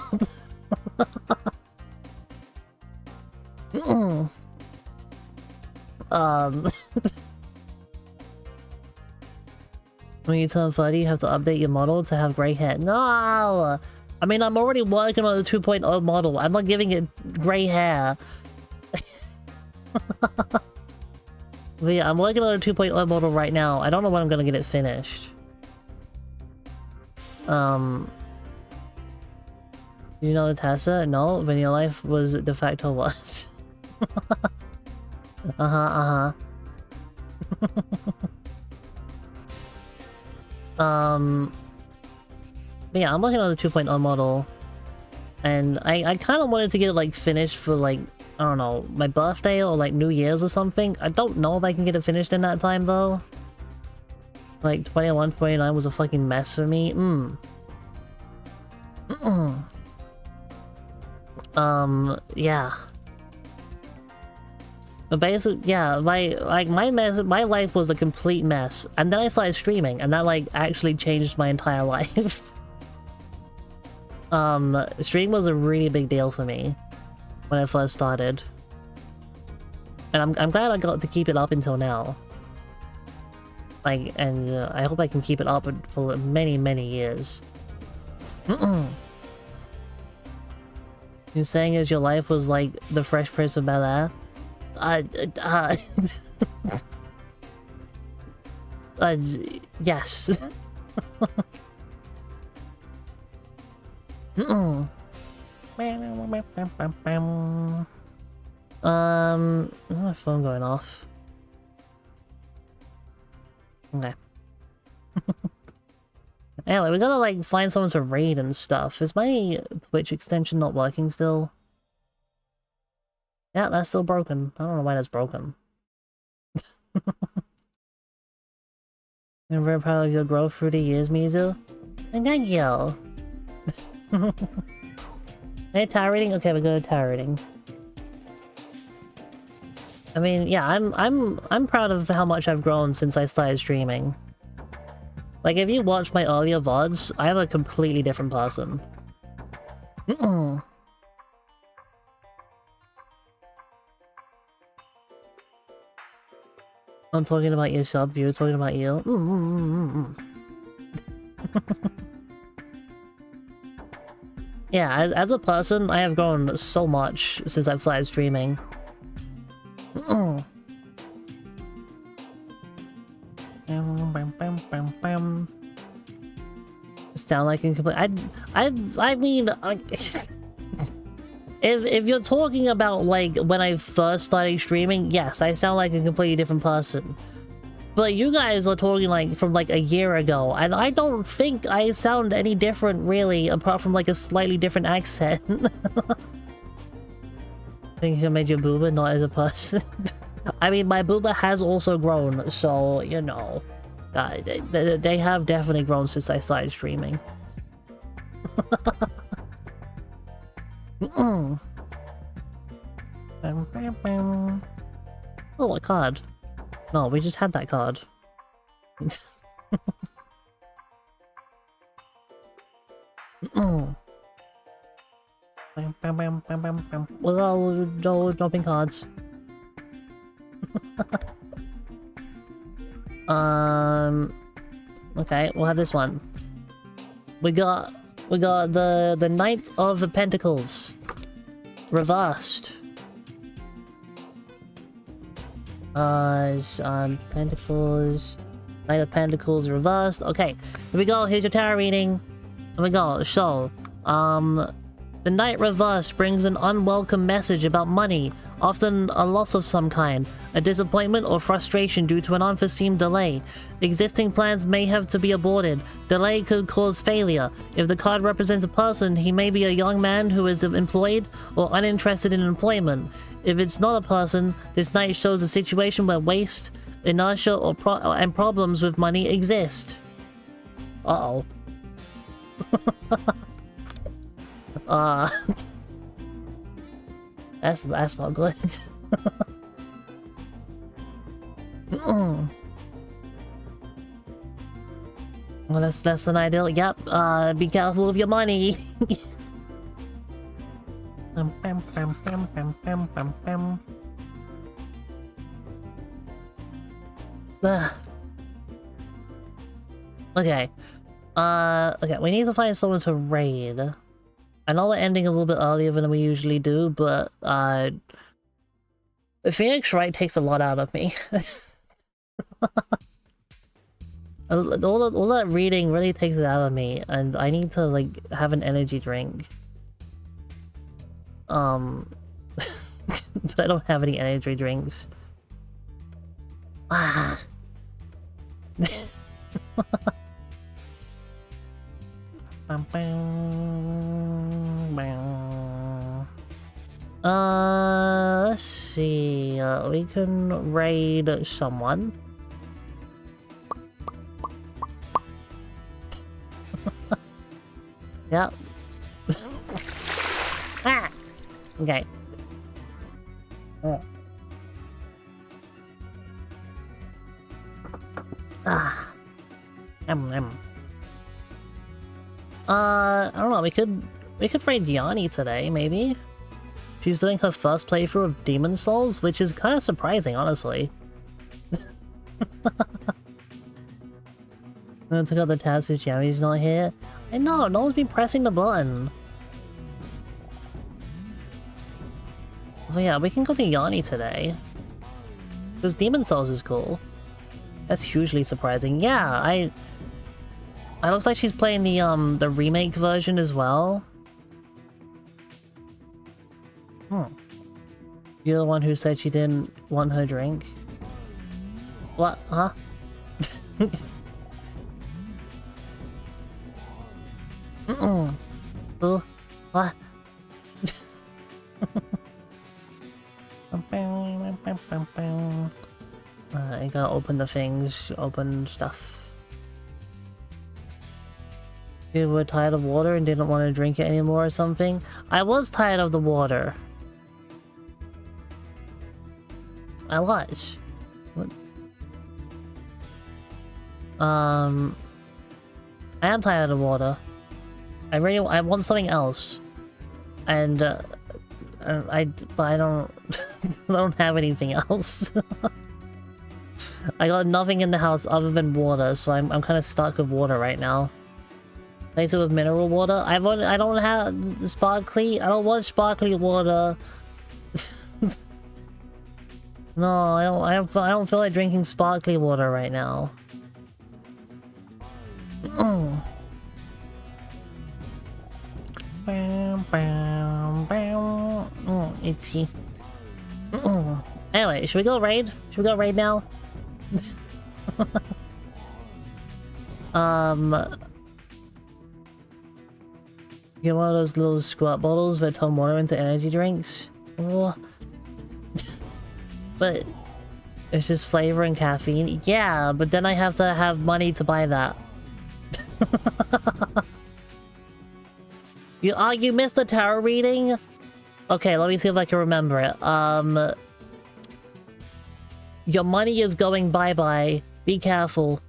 When you turn 30, you have to update your model to have grey hair. No! I mean, I'm already working on the 2.0 model. I'm not giving it grey hair. But yeah, I'm working on a 2.0 model right now. I don't know when I'm gonna get it finished. Did you know Natasha? No, Vanilla Life was de facto was. But yeah, I'm working on the 2.0 model, and I kind of wanted to get it like finished for like, I don't know, my birthday or like New Year's or something. I don't know if I can get it finished in that time though. Like 21, 29 was a fucking mess for me. Yeah. But basically, yeah, my life was a complete mess, and then I started streaming, and that like actually changed my entire life. Streaming was a really big deal for me when I first started, and I'm glad I got to keep it up until now. Like, and I hope I can keep it up for many, many years. You're saying is your life was like the Fresh Prince of Bel-Air? Yes. My phone going off. Okay. Anyway, we gotta like find someone to raid and stuff. Is my Twitch extension not working still? Yeah, that's still broken. I don't know why that's broken. I'm very proud of your growth through the years, Mizu. And thank you. Hey, tower reading? Okay, we go to tower reading. I mean, yeah, I'm proud of how much I've grown since I started streaming. Like, if you watch my earlier VODs, I'm a completely different person. I'm talking about your sub, you're talking about you. Yeah, as a person, I have grown so much since I've started streaming. Sound like incomplete. I mean, if you're talking about like when I first started streaming, yes, I sound like a completely different person. But you guys are talking like from like a year ago, and I don't think I sound any different really, apart from like a slightly different accent. I think you made your booba not as a person. I mean, my booba has also grown, so you know, they have definitely grown since I started streaming. Oh, what card? No, we just had that card. Well, no dropping cards. Okay, we'll have this one. We got the Knight of the Pentacles reversed. Pentacles. Knight of Pentacles reversed. Okay, here we go. Here's your tarot reading. Here we go. So, the Knight reversed brings an unwelcome message about money, often a loss of some kind, a disappointment or frustration due to an unforeseen delay. Existing plans may have to be aborted. Delay could cause failure. If the card represents a person, he may be a young man who is employed or uninterested in employment. If it's not a person, this Knight shows a situation where waste, inertia, or problems with money exist. Uh-oh. That's not good. Well, that's an ideal. Yep. Be careful with your money. Okay. Okay, we need to find someone to raid. I know we're ending a little bit earlier than we usually do, but Phoenix Wright takes a lot out of me. all that reading really takes it out of me, and I need to like have an energy drink. But I don't have any energy drinks. Ah. Let's see. We can raid someone. Yep. Ah! Okay. Ah. I don't know, we could raid Yanni today, maybe? She's doing her first playthrough of Demon Souls, which is kind of surprising, honestly. I took out the tab since Yami's not here. I know, no one's been pressing the button. But yeah, we can go to Yanni today. Because Demon Souls is cool. That's hugely surprising. Yeah, it looks like she's playing the remake version as well. You're the one who said she didn't want her drink. What? Huh? What? I gotta open the things, open stuff. You were tired of water and didn't want to drink it anymore or something? I was tired of the water. I was. What? I am tired of water. I want something else. And, but I don't, I don't have anything else. I got nothing in the house other than water, so I'm kind of stuck with water right now. Later with mineral water. I don't have sparkly. I don't want sparkly water. No, I don't feel like drinking sparkly water right now. Itchy. Anyway, should we go raid? Should we go raid now? Get one of those little squirt bottles that turn water into energy drinks. Oh. But it's just flavor and caffeine. Yeah, but then I have to have money to buy that. You missed the tarot reading? Okay, let me see if I can remember it. Your money is going bye-bye. Be careful.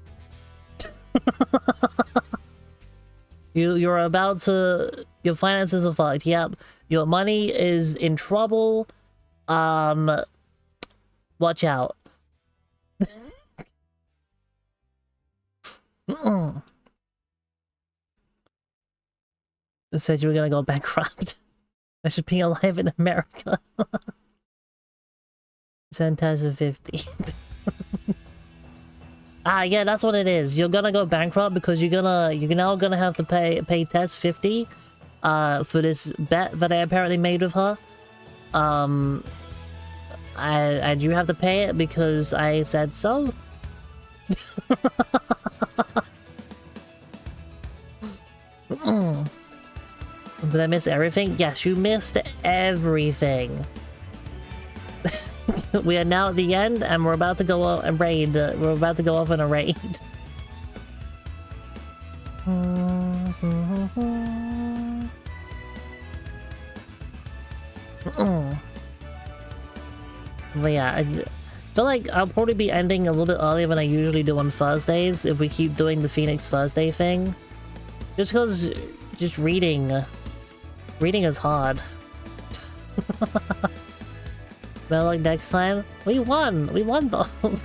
You're about to... Your finances are fucked. Yep. Your money is in trouble. Watch out. It said you were gonna go bankrupt. That's just being alive in America. Send Tess for 50. Yeah, that's what it is. You're gonna go bankrupt because you're now gonna have to pay Tess 50 for this bet that I apparently made with her. I do have to pay it because I said so. Did I miss everything? Yes, you missed everything. We are now at the end, and we're about to go out and raid. We're about to go off on a raid. But yeah, I feel like I'll probably be ending a little bit earlier than I usually do on Thursdays if we keep doing the Phoenix Thursday thing. Just because, just reading is hard. But like next time, we won those.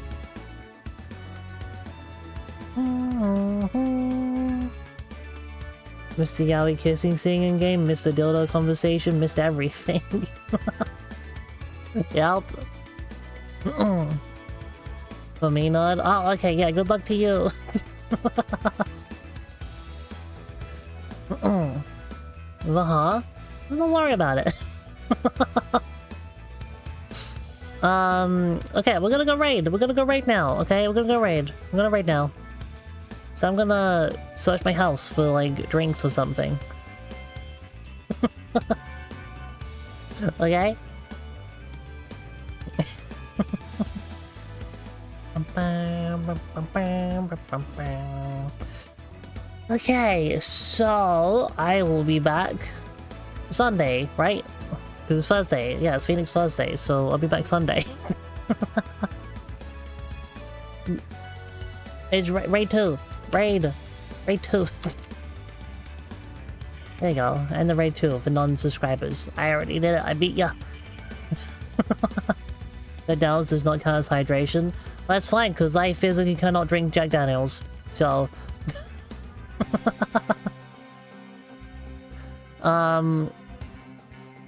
Missed the yaoi kissing singing game, missed the dildo conversation, missed everything. Yep. For me, Nod. Oh, okay, yeah, good luck to you. Don't worry about it. Okay, we're gonna go raid. We're gonna go raid now, okay? We're gonna go raid. I'm gonna raid now. So I'm gonna search my house for, like, drinks or something. Okay? Okay, so I will be back Sunday, right? Because it's Thursday. Yeah, it's Phoenix Thursday, so I'll be back Sunday. It's raid 2. Raid 2. There you go. And the raid 2 for non-subscribers. I already did it. I beat ya. The Downs does not count as hydration. That's fine, because I physically cannot drink Jack Daniels. So...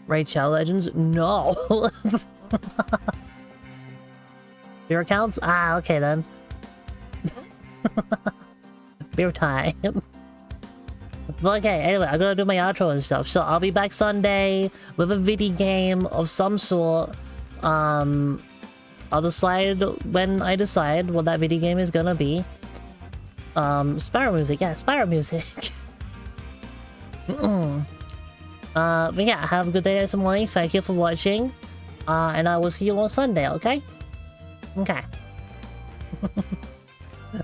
Raid Shadow Legends? No! Beer accounts? Ah, okay then. Beer time. But okay, anyway, I'm gonna do my outro and stuff. So I'll be back Sunday with a video game of some sort. I'll decide when I decide what that video game is gonna be. Spyro music, yeah, Spyro music. But yeah, have a good day this morning. Thank you for watching. And I will see you on Sunday, okay? Okay.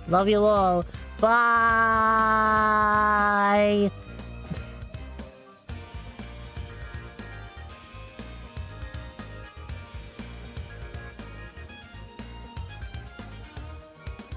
Love you all. Bye!